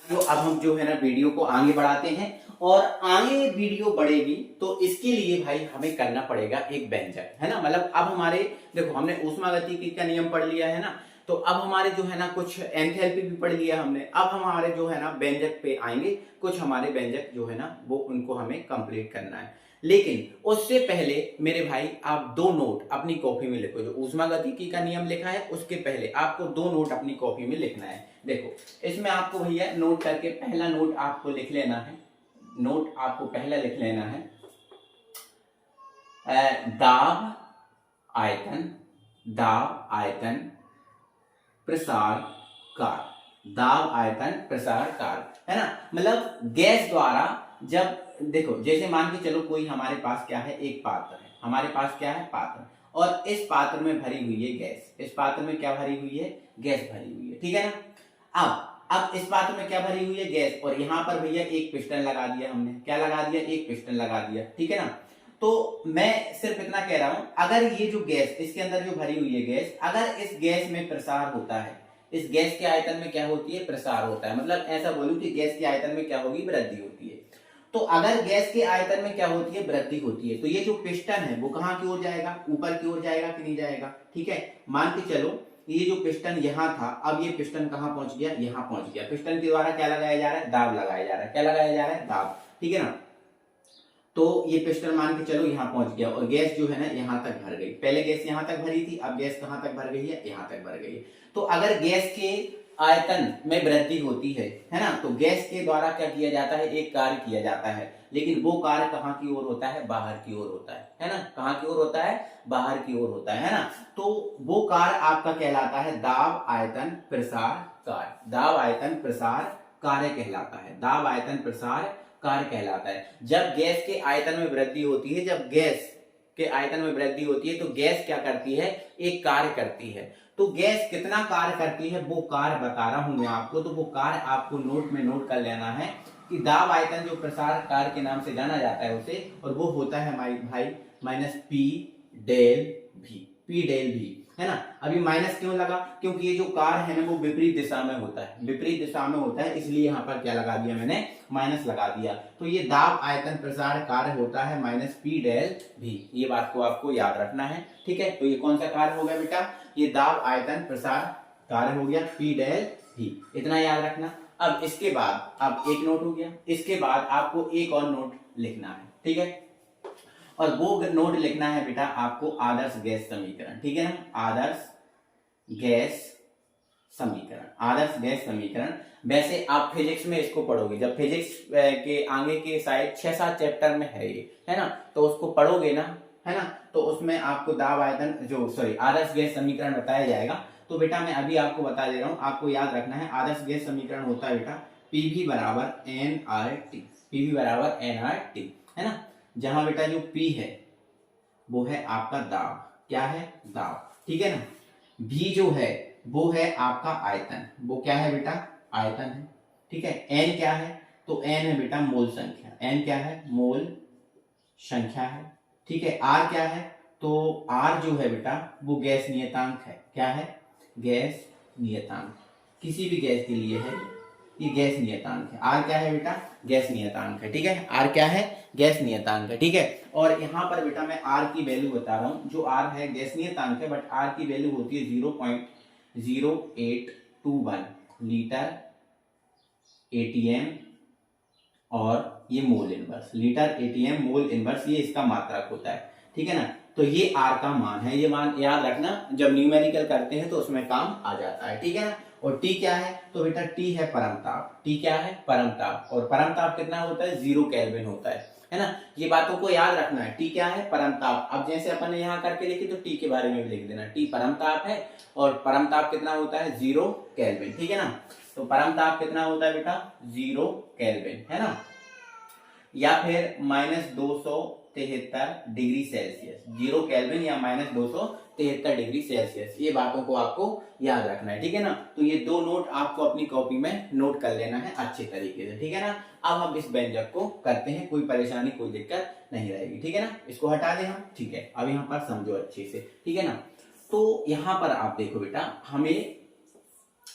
तो अब हम जो है ना वीडियो को आगे बढ़ाते हैं, और आगे वीडियो बढ़ेगी तो इसके लिए भाई हमें करना पड़ेगा एक व्यंजक, है ना। मतलब अब हमारे देखो हमने ऊष्मागतिकी का नियम पढ़ लिया है ना, तो अब हमारे जो है ना कुछ एंथैल्पी भी पढ़ लिया हमने। अब हमारे जो है ना व्यंजक पे आएंगे, कुछ हमारे व्यंजक जो है ना वो उनको हमें कंप्लीट करना है। लेकिन उससे पहले मेरे भाई आप 2 नोट अपनी कॉपी में लिखो। जो ऊष्मागतिकी का नियम लिखा है उसके पहले आपको 2 नोट अपनी कॉपी में लिखना है। देखो इसमें आपको भैया नोट करके पहला नोट आपको लिख लेना है, नोट आपको पहला लिख लेना है दाब आयतन प्रसार कार, दाब आयतन प्रसार कार, है ना। मतलब गैस द्वारा जब देखो जैसे मान के चलो कोई हमारे पास क्या है, एक पात्र है, हमारे पास क्या है पात्र, और इस पात्र में भरी हुई है गैस। इस पात्र में क्या भरी हुई है, गैस भरी हुई है, ठीक है ना। अब इस पात्र में क्या भरी हुई है, गैस, और यहाँ पर भैया एक पिस्टन लगा दिया हमने। क्या लगा दिया, एक पिस्टन लगा दिया, ठीक है ना। तो मैं सिर्फ इतना कह रहा हूं, अगर ये जो गैस इसके अंदर जो भरी हुई है गैस, अगर इस गैस में प्रसार होता है, इस गैस के आयतन में क्या होती है, प्रसार होता है। मतलब ऐसा बोलूं कि गैस के आयतन में क्या होगी, वृद्धि होती है। तो अगर गैस के आयतन में क्या होती है, वृद्धि होती है, तो ये जो पिस्टन है वो कहाँ की ओर जाएगा, ऊपर की ओर जाएगा कि नहीं जाएगा, ठीक है। मान के चलो ये जो पिस्टन यहाँ था, अब ये पिस्टन कहाँ पहुंच गया, यहाँ पहुंच गया। पिस्टन के द्वारा क्या लगाया जा रहा है, दाब लगाया जा रहा है। क्या लगाया जा रहा है, दाब, ठीक है ना। तो ये पिस्टन मान के चलो यहाँ पहुंच गया, और गैस जो है ना यहाँ तक भर गई। पहले गैस यहाँ तक भरी थी, अब गैस कहाँ तक भर गई है, यहाँ तक भर गई है। तो अगर गैस के आयतन में वृद्धि होती है ना, तो गैस के द्वारा क्या किया जाता है, एक कार्य किया जाता है, लेकिन वो कार्य कहाँ की ओर होता है, बाहर की ओर होता है ना, कहाँ की ओर होता है, बाहर की ओर होता है ना। तो वो कार्य आपका कहलाता है दाब आयतन प्रसार कार्य, दाब आयतन प्रसार कार्य कहलाता है, दाब आयतन प्रसार कार्य कहलाता है। जब गैस के आयतन में वृद्धि होती है, जब गैस के आयतन में वृद्धि होती है तो गैस क्या करती है, एक कार्य करती है। तो गैस कितना कार्य करती है वो कार्य बता रहा हूं मैं आपको, तो वो कार्य आपको नोट में नोट कर लेना है कि दाब आयतन जो प्रसार कार्य के नाम से जाना जाता है उसे, और वो होता है भाई माइनस पी डेल भी, पी डेल भी, है ना। अभी माइनस क्यों लगा, क्योंकि ये जो कार्य है ना वो विपरीत दिशा में होता है, विपरीत दिशा में होता है, इसलिए यहाँ पर क्या लगा दिया मैंने, माइनस लगा दिया। तो ये दाब आयतन प्रसार कार्य होता है माइनस पी डेल भी, ये बात को आपको याद रखना है, ठीक है। तो ये कौन सा कार्य हो गया बेटा, ये दाब आयतन प्रसार कार्य हो गया पी डेल भी, इतना याद रखना। अब इसके बाद, अब एक नोट हो गया, इसके बाद आपको एक और नोट लिखना है, ठीक है, और वो नोट लिखना है बेटा आपको आदर्श गैस समीकरण, ठीक है ना, आदर्श गैस समीकरण, आदर्श गैस समीकरण। वैसे आप फिजिक्स में इसको पढ़ोगे, जब फिजिक्स के आगे के शायद 6-7 चैप्टर में है ये, है ना, तो उसको पढ़ोगे ना, है ना, तो उसमें आपको दाब आयतन जो आदर्श गैस समीकरण बताया जाएगा। तो बेटा मैं अभी आपको बता दे रहा हूं, आपको याद रखना है आदर्श गैस समीकरण होता है बेटा पीवी बराबर एन आर टी, पीवी बराबर एन आर टी, है ना, जहां बेटा जो पी है वो है आपका दाब, क्या है, दाब, ठीक है ना। भी जो है वो है आपका आयतन, वो क्या है बेटा, आयतन है, ठीक है। एन क्या है, तो एन है बेटा मोल संख्या, एन क्या है, मोल संख्या है, ठीक है। आर क्या है, तो आर जो है बेटा वो गैस नियतांक है, क्या है, गैस नियतांक, किसी भी गैस के लिए है ये गैस नियतांक है। आर क्या है बेटा, गैस नियतांक है, ठीक है, आर क्या है, गैस नियतांक है, ठीक है। और यहाँ पर बेटा मैं आर की वैल्यू बता रहा हूँ, जो आर है गैस नियतांक है, बट आर की वैल्यू होती है 0.0821 लीटर एटीएम, और ये mole inverse, litre ATM mole inverse, ये इसका मात्रक होता है, ठीक है ना। तो ये आर का मान है, ये मान याद रखना, जब न्यूमेरिकल करते हैं तो उसमें काम आ जाता है, ठीक है ना। और टी क्या है, तो बेटा टी है परमताप, टी क्या है, परमताप, और परमताप कितना होता है, 0 केल्विन होता है ना। ये बातों को याद रखना है, टी क्या है, परमताप। अब जैसे अपन ने यहाँ करके लिखी तो टी के बारे में भी लिख देना, टी परमताप है, और परमताप कितना होता है, 0 केल्विन, ठीक है ना। तो परमताप कितना होता है बेटा, 0 केल्विन, है ना, या फिर -273 डिग्री सेल्सियस, 0 केल्विन या -273 डिग्री सेल्सियस, ये बातों को आपको याद रखना है, ठीक है ना। तो ये दो नोट आपको अपनी कॉपी में नोट कर लेना है अच्छे तरीके से, ठीक है ना। अब हम इस व्यंजक को करते हैं, कोई परेशानी कोई दिक्कत नहीं रहेगी, ठीक है ना, इसको हटा दें हम, ठीक है। अब यहाँ पर समझो अच्छे से, ठीक है ना। तो यहाँ पर आप देखो बेटा, हमें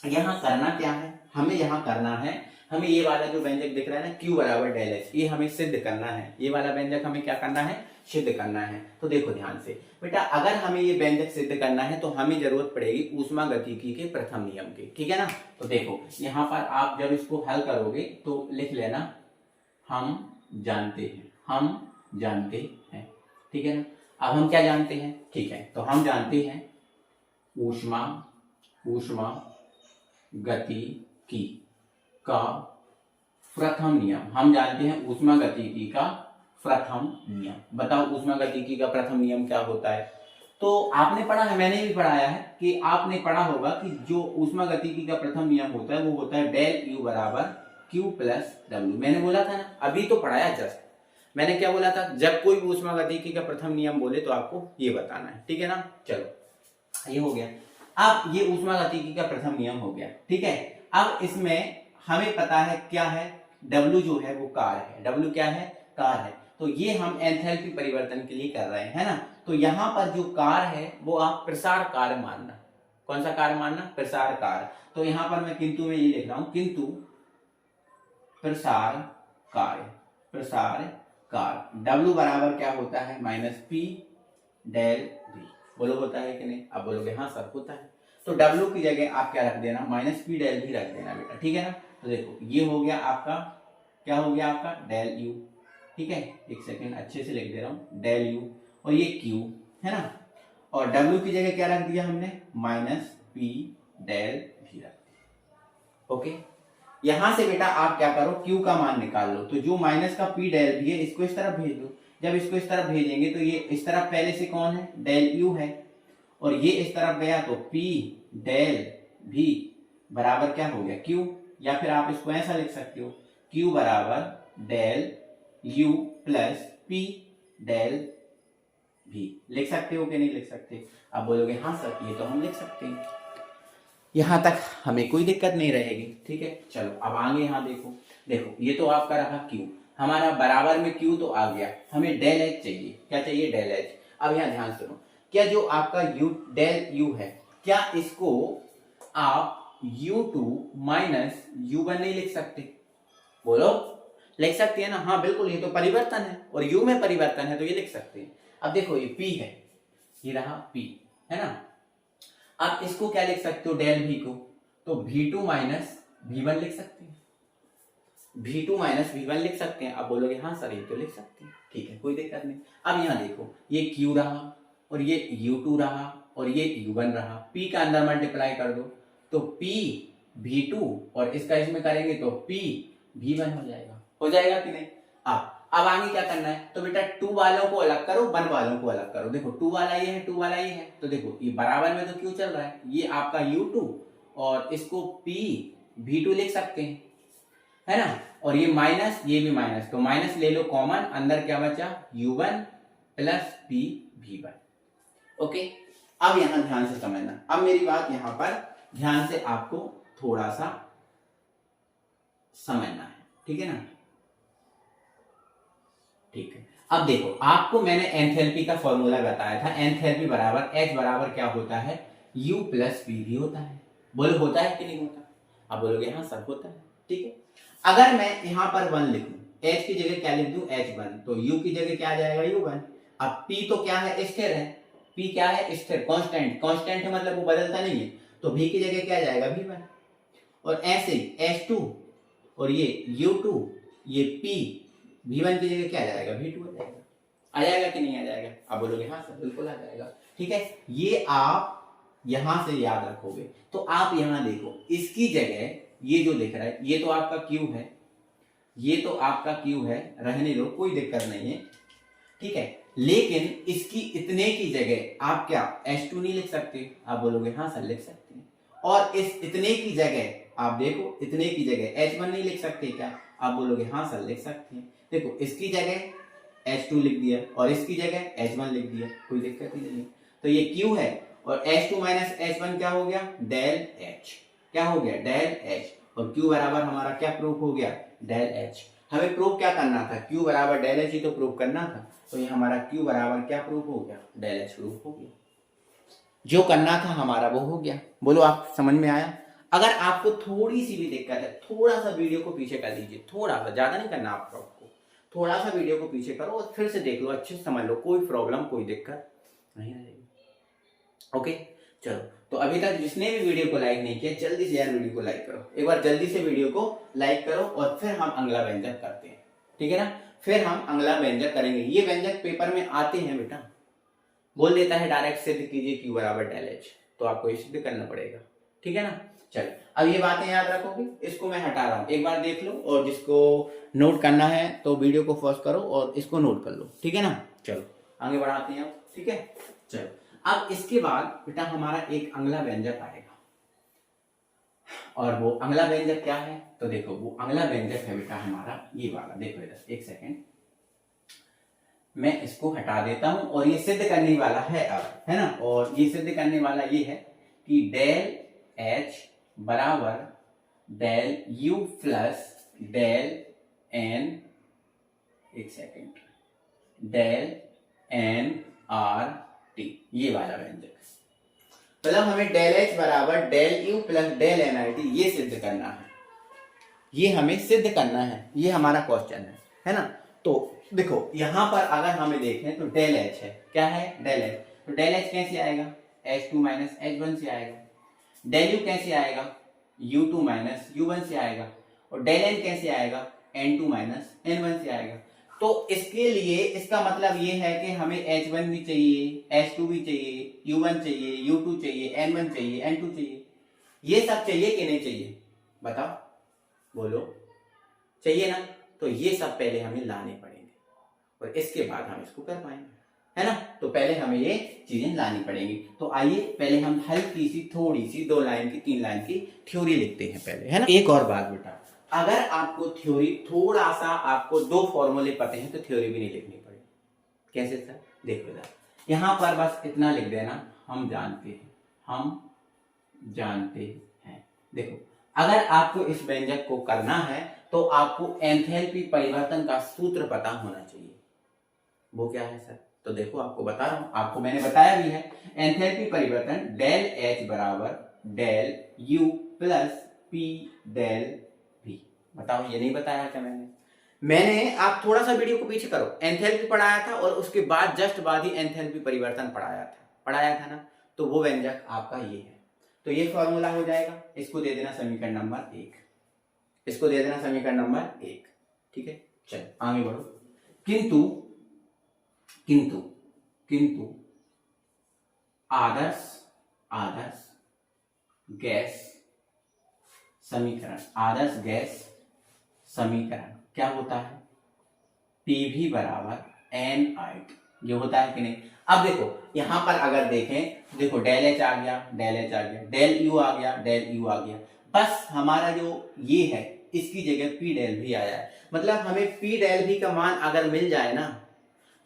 यहाँ करना क्या है, हमें यहाँ करना है, हमें ये वाला जो व्यंजक दिख रहा है ना Q बराबर डेल एच, ये हमें सिद्ध करना है, ये वाला व्यंजक हमें क्या करना है, सिद्ध करना है। तो देखो ध्यान से बेटा, अगर हमें ये व्यंजक सिद्ध करना है तो हमें जरूरत पड़ेगी ऊष्मागतिकी के प्रथम नियम की, ठीक है ना। तो देखो यहाँ पर आप जब इसको हल करोगे तो लिख लेना, हम जानते हैं, हम जानते हैं, ठीक है ना। अब हम क्या जानते हैं, ठीक है, तो हम जानते हैं ऊष्मा गतिकी का प्रथम नियम, हम जानते हैं ऊष्मागतिकी का प्रथम नियम। बताओ ऊष्मागतिकी का प्रथम नियम क्या होता है। तो आपने पढ़ा है, मैंने भी पढ़ाया है कि आपने पढ़ा होगा कि जो ऊष्मागतिकी का प्रथम नियम होता है वो होता है डेल यू बराबर क्यू प्लस डब्ल्यू। मैंने बोला था ना, अभी तो पढ़ाया जस्ट, मैंने क्या बोला था, जब कोई भी ऊष्मागतिकी का प्रथम नियम बोले तो आपको ये बताना है, ठीक है ना। चलो ये हो गया, अब ये ऊष्मागतिकी का प्रथम नियम हो गया, ठीक है। अब इसमें हमें पता है क्या है, W जो है वो कार्य है, W क्या है, कार्य है। तो ये हम एंथैल्पी परिवर्तन के लिए कर रहे हैं, है ना। तो यहाँ पर जो कार्य है वो आप प्रसार कार्य मानना, कौन सा कार्य मानना, प्रसार कार्य। तो यहाँ पर मैं किंतु में ये लिख रहा हूं, किंतु प्रसार कार्य, प्रसार कार्य W बराबर क्या होता है, -P डेल V। बोलो होता है कि नहीं, अब बोलोगे हाँ सर होता है। तो W की जगह आप क्या रख देना, -P डेल V रख देना बेटा, ठीक है ना। तो देखो ये हो गया आपका, क्या हो गया आपका, डेल U, ठीक है, एक सेकेंड अच्छे से लिख दे रहा हूं, डेल U, और ये Q है ना, और W की जगह क्या रख दिया हमने, -P डेल V रख दिया, ओके, यहां से बेटा आप क्या करो, Q का मान निकाल लो। तो जो माइनस का P डेल भी है इसको इस तरफ भेज दो। जब इसको इस तरफ भेजेंगे तो ये इस तरफ पहले से कौन है, डेल U है, और ये इस तरफ गया तो P डेल V बराबर क्या हो गया, Q। या फिर आप इसको ऐसा लिख सकते हो, Q बराबर del U plus P del V। लिख सकते हो कि नहीं लिख सकते? आप बोलोगे हाँ सर ये तो हम लिख सकते हैं, यहां तक हमें कोई दिक्कत नहीं रहेगी। ठीक है, चलो अब आगे यहाँ देखो, देखो ये तो आपका रहा Q, हमारा बराबर में Q तो आ गया, हमें डेल H चाहिए। क्या चाहिए, डेल H। अब यहाँ ध्यान सुनो, क्या जो आपका U डेल U है, क्या इसको आप U2 माइनस U1 नहीं लिख सकते? बोलो, लिख सकते हैं ना? हाँ बिल्कुल, ये तो परिवर्तन है और U में परिवर्तन है तो ये लिख सकते हैं। अब देखो ये P है, ये रहा P है ना। अब इसको क्या लिख सकते हो, डेल V को, तो V2 माइनस V1 लिख सकते हैं, V2 माइनस V1 लिख सकते हैं। अब बोलोगे हाँ सर ये तो लिख सकते हैं, ठीक है कोई दिक्कत नहीं। अब यहाँ देखो ये Q रहा और ये U2 रहा और ये U1 रहा, P का अंदर मल्टीप्लाई कर दो तो P V2 और इसका इसमें करेंगे तो P V1 हो जाएगा कि नहीं? अब आगे क्या करना है, तो बेटा 2 वालों को अलग करो, 1 वालों को अलग करो। देखो 2 वाला ये है, 2 वाला ये है, तो देखो ये बराबर में तो क्यों चल रहा है, ये आपका U2 और इसको P V2 लिख सकते हैं, है ना। और ये माइनस, ये भी माइनस, तो माइनस ले लो कॉमन, अंदर क्या बचा, U1 plus P V1। Okay, अब यहां ध्यान से समझना, अब मेरी बात यहां पर ध्यान से आपको थोड़ा सा समझना है, ठीक है ना। ठीक है, अब देखो आपको मैंने एंथैल्पी का फॉर्मूला बताया था, एंथैल्पी बराबर H बराबर क्या होता है, U प्लस P भी होता है। बोलो होता है कि नहीं होता? आप बोलोगे हाँ सर होता है, ठीक है। अगर मैं यहाँ पर 1 लिखूं, H की जगह क्या लिख दूं, H1, तो U की जगह क्या आ जाएगा, U1। अब P तो क्या है, स्थिर है, P क्या है, स्थिर, कांस्टेंट, कांस्टेंट है मतलब वो बदलता नहीं है, तो V की जगह क्या आ जाएगा, V1। और ऐसे H2 और ये U2, ये P V1 की जगह क्या आ जाएगा, V2 आ जाएगा कि नहीं आ जाएगा? आप बोलोगे हाँ सर बिल्कुल आ जाएगा, ठीक है। ये आप यहां से याद रखोगे। तो आप यहां देखो, इसकी जगह ये जो लिख रहा है ये तो आपका Q है, ये तो आपका Q है, रहने दो कोई दिक्कत नहीं है, ठीक है। लेकिन इसकी इतने की जगह आप क्या H2 नहीं लिख सकते? आप बोलोगे हाँ सर लिख सकते हैं। और इस इतने की जगह आप देखो, इतने की जगह H1 नहीं लिख सकते क्या? आप बोलोगे हाँ सर लिख सकते हैं। देखो इसकी जगह H2 लिख दिया और इसकी जगह H1 लिख दिया, कोई दिक्कत ही नहीं है। तो ये Q है और H2 माइनस H1 क्या हो गया, डेल H। क्या हो गया, डेल H। और Q बराबर हमारा क्या प्रूफ हो गया, डेल H। हमें प्रूफ क्या करना था, Q बराबर डेल H ही तो प्रूफ करना था, तो ये हमारा Q बराबर क्या प्रूफ हो गया, डेल H प्रूफ हो गया। जो करना था हमारा वो हो गया। बोलो आप समझ में आया? अगर आपको थोड़ी सी भी दिक्कत है, थोड़ा सा वीडियो को पीछे कर लीजिए, थोड़ा सा, ज्यादा नहीं करना आपको, थोड़ा सा वीडियो को पीछे करो और फिर से देख लो, अच्छे से समझ लो, कोई प्रॉब्लम कोई दिक्कत नहीं आएगी। ओके चलो, तो अभी तक जिसने भी वीडियो को लाइक नहीं किया जल्दी से यार वीडियो को लाइक करो, एक बार जल्दी से वीडियो को लाइक करो और फिर हम अगला व्यंजक करते हैं, ठीक है ना। फिर हम अगला व्यंजक करेंगे। ये व्यंजक पेपर में आते हैं बेटा, बोल देता है डायरेक्ट सिद्ध कीजिए Q बराबर डेल H, तो आपको ये सिद्ध करना पड़ेगा, ठीक है ना। चलो अब ये बातें याद रखोगे, इसको मैं हटा रहा हूं, एक बार देख लो, और जिसको नोट करना है तो वीडियो को पॉज करो और इसको नोट कर लो, ठीक है ना। चलो आगे बढ़ाते हैं अब, ठीक है। चलो अब इसके बाद बेटा हमारा एक अगला व्यंजक आएगा, और वो अगला व्यंजक क्या है, तो देखो वो अगला व्यंजक है बेटा हमारा ये वाला, देखो इधर एक सेकेंड, मैं इसको हटा देता हूं, और ये सिद्ध करने वाला है अब, है ना। और ये सिद्ध करने वाला ये है कि डेल H बराबर del U plus del N, एक सेकेंड, डेल NRT, ये वाला व्यंजक, मतलब हमें डेल H बराबर del U plus del NRT ये सिद्ध करना है, ये हमें सिद्ध करना है, ये हमारा क्वेश्चन है ना। तो देखो यहां पर अगर हमें देखें तो डेल H है, क्या है, डेल H, तो डेल H कैसे आएगा, H2 माइनस H1 से आएगा। डेल U कैसे आएगा, U2 माइनस U1 से आएगा। और डेल N कैसे आएगा, N2 माइनस N1 से आएगा। तो इसके लिए इसका मतलब ये है कि हमें H1 भी चाहिए, H2 भी चाहिए, U1 चाहिए, U2 चाहिए, N1 चाहिए, N2 चाहिए, ये सब चाहिए कि नहीं चाहिए? बताओ, बोलो, चाहिए ना? तो ये सब पहले हमें लाने पड़ेंगे और इसके बाद हम इसको कर पाएंगे, है ना? तो पहले हमें ये चीजें लानी पड़ेंगी। तो आइए पहले हम हल्की सी, थोड़ी सी 2 लाइन की 3 लाइन की थ्योरी लिखते हैं पहले, है ना? एक और बात बेटा, अगर आपको थ्योरी थोड़ा सा, आपको 2 फॉर्मूले पते हैं तो थ्योरी भी नहीं लिखनी पड़ेगी। कैसे सर? देखो बेटा, यहां पर बस इतना लिख देना, हम जानते हैं, हम जानते हैं। देखो, अगर आपको इस व्यंजक को करना है तो आपको एंथैल्पी परिवर्तन का सूत्र पता होना चाहिए। वो क्या है सर? तो देखो, आपको बता रहा हूं, आपको मैंने बताया भी है। एंथैल्पी परिवर्तन डेल एच बराबर del U plus P del V. बताओ, ये नहीं बताया क्या मैंने आप थोड़ा सा वीडियो को पीछे करो, एंथैल्पी पढ़ाया था और उसके बाद जस्ट बाद ही एंथैल्पी परिवर्तन पढ़ाया था ना? तो वो व्यंजक आपका ये है। तो ये फॉर्मूला हो जाएगा, इसको दे देना समीकरण नंबर 1, इसको दे देना समीकरण नंबर 1। ठीक है, चलो आगे बढ़ो। किंतु किंतु किंतु आदर्श आदर्श गैस समीकरण, आदर्श गैस समीकरण क्या होता है? पीवी बराबर एन आई टी। ये होता है कि नहीं? अब देखो, यहां पर अगर देखें, देखो डेल एच आ गया, डेल एच आ गया, डेल यू आ गया, डेल यू आ गया, बस हमारा जो ये है इसकी जगह पी डेल भी आया है। मतलब हमें पी डेल भी का मान अगर मिल जाए ना,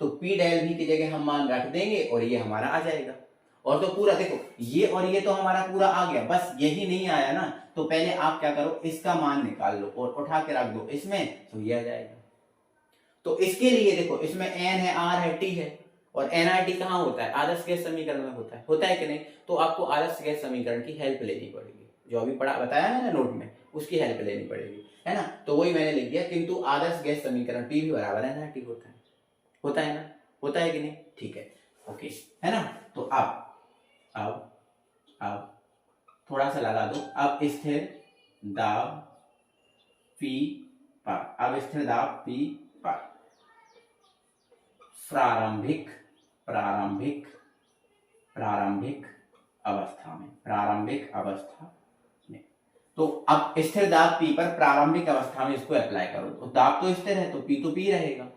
तो पी डेल भी की जगह हम मान रख देंगे और ये हमारा आ जाएगा। और तो पूरा देखो, ये और ये तो हमारा पूरा आ गया, बस यही नहीं आया ना, तो पहले आप क्या करो, इसका मान निकाल लो और उठा के रख दो इसमें, तो ये आ जाएगा। तो इसके लिए देखो, इसमें एन है, आर है, टी है, और एनआरटी कहाँ होता है? आदर्श गैस समीकरण में होता है कि नहीं? तो आपको आदर्श गैस समीकरण की हेल्प लेनी पड़ेगी, जो अभी पढ़ा बताया मैंने नोट में, उसकी हेल्प लेनी पड़ेगी, है ना? तो वही मैंने लिख दिया, किंतु आदर्श गैस समीकरण पी भी बराबर एनआरटी होता है ना? होता है कि नहीं? ठीक है, ओके, है ना? तो अब थोड़ा सा लगा दो। अब स्थिर दाब पी पर, अब स्थिर दाब पी पर प्रारंभिक अवस्था में, तो अब स्थिर दाब पी पर प्रारंभिक अवस्था में इसको अप्लाई करो, तो दाब तो स्थिर है तो पी रहेगा,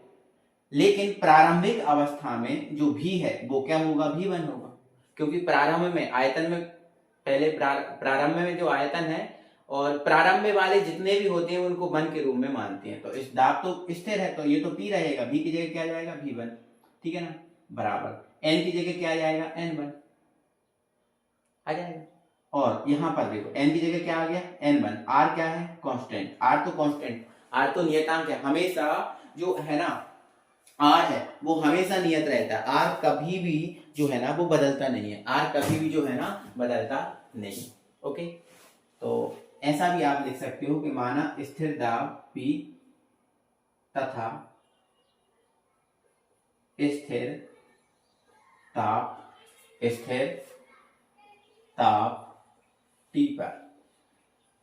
लेकिन प्रारंभिक अवस्था में जो भी है वो क्या होगा? V1 होगा, क्योंकि प्रारंभ में आयतन में, पहले प्रारंभ में जो आयतन है और प्रारंभ में वाले जितने भी होते हैं उनको 1 के रूप में मानते हैं। तो इस दाब तो स्थिर है तो ये तो P रहेगा, V की जगह क्या जाएगा? V1, ठीक है ना? बराबर N की जगह क्या जाएगा? N1 आ जाएगा। और यहां पर देखो, N की जगह क्या आ गया? N1। R क्या है? कांस्टेंट। R तो नियतांक है, हमेशा जो है ना R है वो हमेशा नियत रहता है, R कभी भी जो है ना वो बदलता नहीं है, R कभी भी जो है ना बदलता नहीं। ओके, तो ऐसा भी आप लिख सकते हो कि माना स्थिर दाब P तथा स्थिर ताप T पर,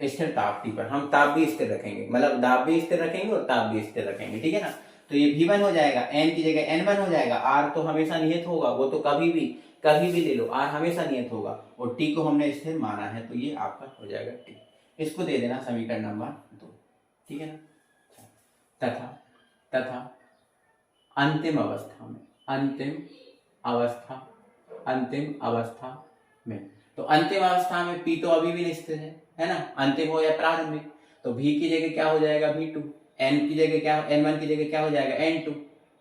स्थिर ताप T पर हम ताप भी स्थिर रखेंगे, मतलब दाब भी स्थिर रखेंगे और ताप भी स्थिर रखेंगे, ठीक है ना? तो ये V1 हो जाएगा, N की जगह N1 हो जाएगा, R तो हमेशा नियत होगा, वो तो कभी भी ले लो, R हमेशा नियत होगा, और T को हमने स्थिर माना है, तो ये आपका हो जाएगा T। इसको दे देना समीकरण नंबर 2, ठीक है ना? तथा अंतिम अवस्था में, तो अंतिम अवस्था में P तो अभी भी निश्चित है ना? अंतिम हो या प्रारंभिक, तो V की जगह क्या हो जाएगा? V2। N की जगह क्या, N1 की जगह क्या हो जाएगा? N2।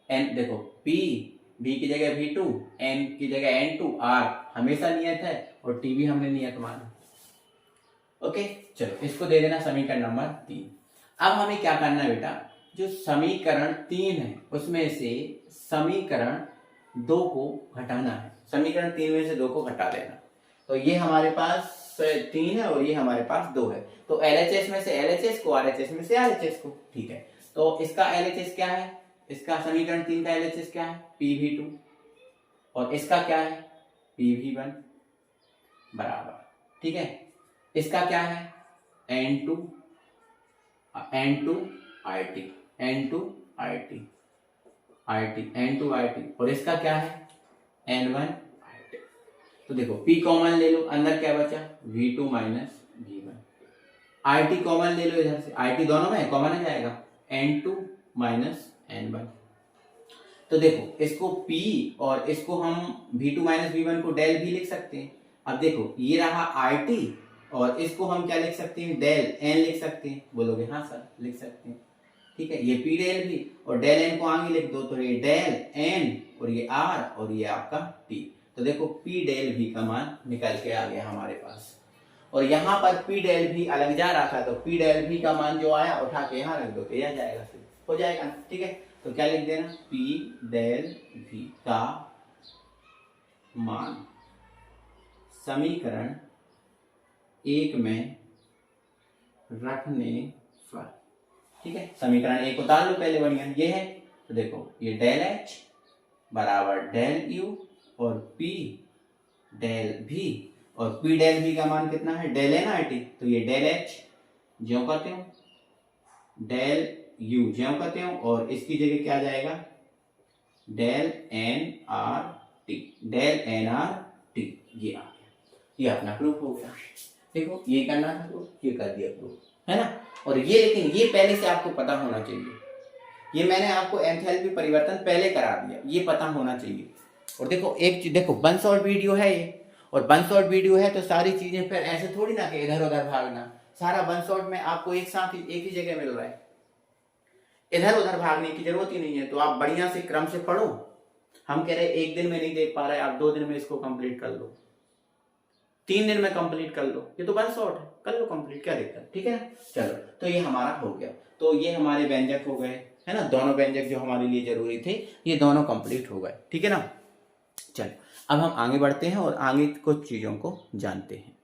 N देखो, P V की जगह V2, N की जगह N2, R हमेशा नियत है और T भी हमने नियत माना। ओके, चलो इसको दे देना समीकरण नंबर 3। अब हमें क्या करना है बेटा, जो समीकरण 3 है उसमें से समीकरण 2 को घटाना है, समीकरण 3 में से 2 को घटा देना। तो ये हमारे पास 3 है और ये हमारे पास 2 है, तो LHS में से LHS को, RHS में से RHS को, ठीक है? तो इसका LHS क्या है? इसका समीकरण 3 का LHS क्या है? PV2, और इसका क्या है? PV1 बराबर, ठीक है? इसका क्या है? N2 IT, और इसका क्या है? N1 IT। तो देखो P कॉमन ले लो, अंदर क्या बचा? V2 minus V1, R T common ले लो इधर से, आर टी दोनों में कॉमन आ जाएगा, N2 माइनस N1। तो देखो इसको P और इसको हम V2 माइनस V1 को डेल भी लिख सकते हैं। अब देखो ये रहा RT और इसको हम क्या लिख सकते हैं, डेल N लिख सकते हैं। बोलोगे हाँ सर लिख सकते हैं, ठीक है। ये P डेल भी और डेल N को आगे लिख दो, तो ये डेल N और ये R और ये आपका T। तो देखो P डेल V का मान निकल के आ गया हमारे पास। और यहाँ पर P डेल V अलग जा रहा था, तो P डेल V का मान जो आया उठा के यहाँ रख दो, तो यह जाएगा, हो जाएगा, ठीक है। तो क्या लिख देना, P डेल V का मान समीकरण 1 में रखने पर, ठीक है। समीकरण 1 उतार लो पहले, बढ़िया ये है। तो देखो ये डेल H बराबर डेल U और P डेल V, और P डेल V का मान कितना है, डेल N RT। तो ये डेल H ज्यों करते हो, डेल U ज्यों करते हो, और इसकी जगह क्या जाएगा, डेल NRT, डेल NRT। ये आ गया, ये अपना प्रूफ हो गया। देखो ये करना था प्रूफ, ये कर दिया प्रूफ, है ना। और ये लेकिन ये पहले से आपको पता होना चाहिए, ये मैंने आपको एंथैल्पी परिवर्तन पहले करा दिया, ये पता होना चाहिए। और देखो एक चीज, देखो वन शॉट वीडियो है ये, और वन शॉट वीडियो है तो सारी चीजें फिर ऐसे थोड़ी ना कि इधर उधर भागना, सारा वन शॉट में आपको एक साथ एक ही जगह मिल रहा है, इधर उधर भागने की जरूरत ही नहीं है। तो आप बढ़िया से क्रम से पढ़ो। हम कह रहे एक दिन में नहीं देख पा रहे, आप 2 दिन में इसको कंप्लीट कर लो, 3 दिन में कंप्लीट कर लो, ये तो वन शॉट है, कर लो कंप्लीट, क्या दिक्कत, ठीक है ना। चलो तो ये हमारा हो गया, तो ये हमारे व्यंजक हो गए, है ना। दोनों व्यंजक जो हमारे लिए जरूरी थे ये दोनों कंप्लीट हो गए, ठीक है ना। चलो अब हम आगे बढ़ते हैं और आगे कुछ चीजों को जानते हैं।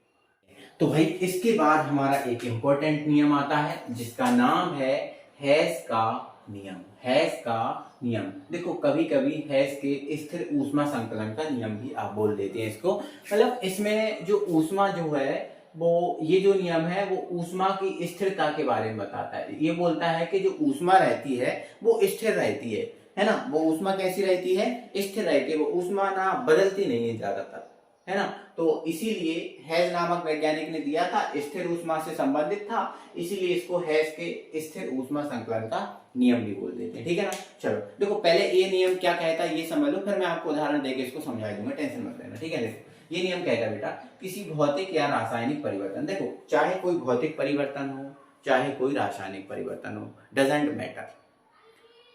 तो भाई इसके बाद हमारा एक इंपॉर्टेंट नियम आता है जिसका नाम है हेस का नियम। हेस का नियम, देखो कभी कभी हेस के स्थिर ऊष्मा संकलन का नियम भी आप बोल देते हैं इसको। मतलब इसमें जो ऊष्मा जो है वो, ये जो नियम है वो ऊष्मा की स्थिरता के बारे में बताता है। ये बोलता है कि जो ऊष्मा रहती है वो स्थिर रहती है ना। वो ऊष्मा कैसी रहती है, स्थिर रहती है, वो ऊष्मा ना बदलती नहीं है ज्यादातर, है ना। तो इसीलिए हेस नामक वैज्ञानिक ने दिया था, स्थिर ऊष्मा से संबंधित था, इसीलिए इसको हेस के स्थिर ऊष्मा संकलन का नियम भी बोल देते हैं, ठीक है ना। चलो देखो पहले ये नियम क्या कहता है ये समझ लो, फिर मैं आपको उदाहरण देके इसको समझा दूंगा, टेंशन मत लेना, ठीक है। देखो ये नियम कहता है बेटा, किसी भौतिक या रासायनिक परिवर्तन, देखो चाहे कोई भौतिक परिवर्तन हो चाहे कोई रासायनिक परिवर्तन हो, डजेंट मैटर,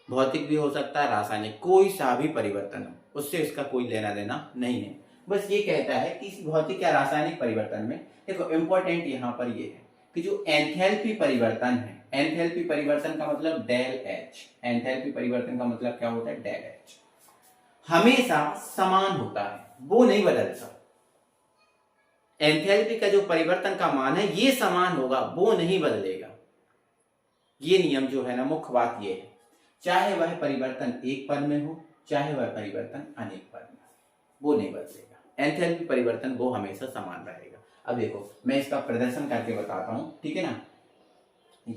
भौतिक भी हो सकता है रासायनिक, कोई सा भी परिवर्तन हो, उससे इसका कोई लेना देना नहीं है। बस ये कहता है कि इस भौतिक या रासायनिक परिवर्तन में, देखो इंपॉर्टेंट यहाँ पर ये है कि जो एंथैल्पी परिवर्तन है, एंथैल्पी परिवर्तन का मतलब डेल H, एंथैल्पी परिवर्तन का मतलब क्या होता है, डेल H हमेशा समान होता है, वो नहीं बदलता। एंथैल्पी का जो परिवर्तन का मान है ये समान होगा, वो नहीं बदलेगा। ये नियम जो है ना, मुख्य बात ये है, चाहे वह परिवर्तन एक पद में हो चाहे वह परिवर्तन अनेक पद में हो, वो नहीं बदलेगा। एंथैल्पी परिवर्तन वो हमेशा समान रहेगा। अब देखो मैं इसका प्रदर्शन करके बताता हूं, ठीक है ना।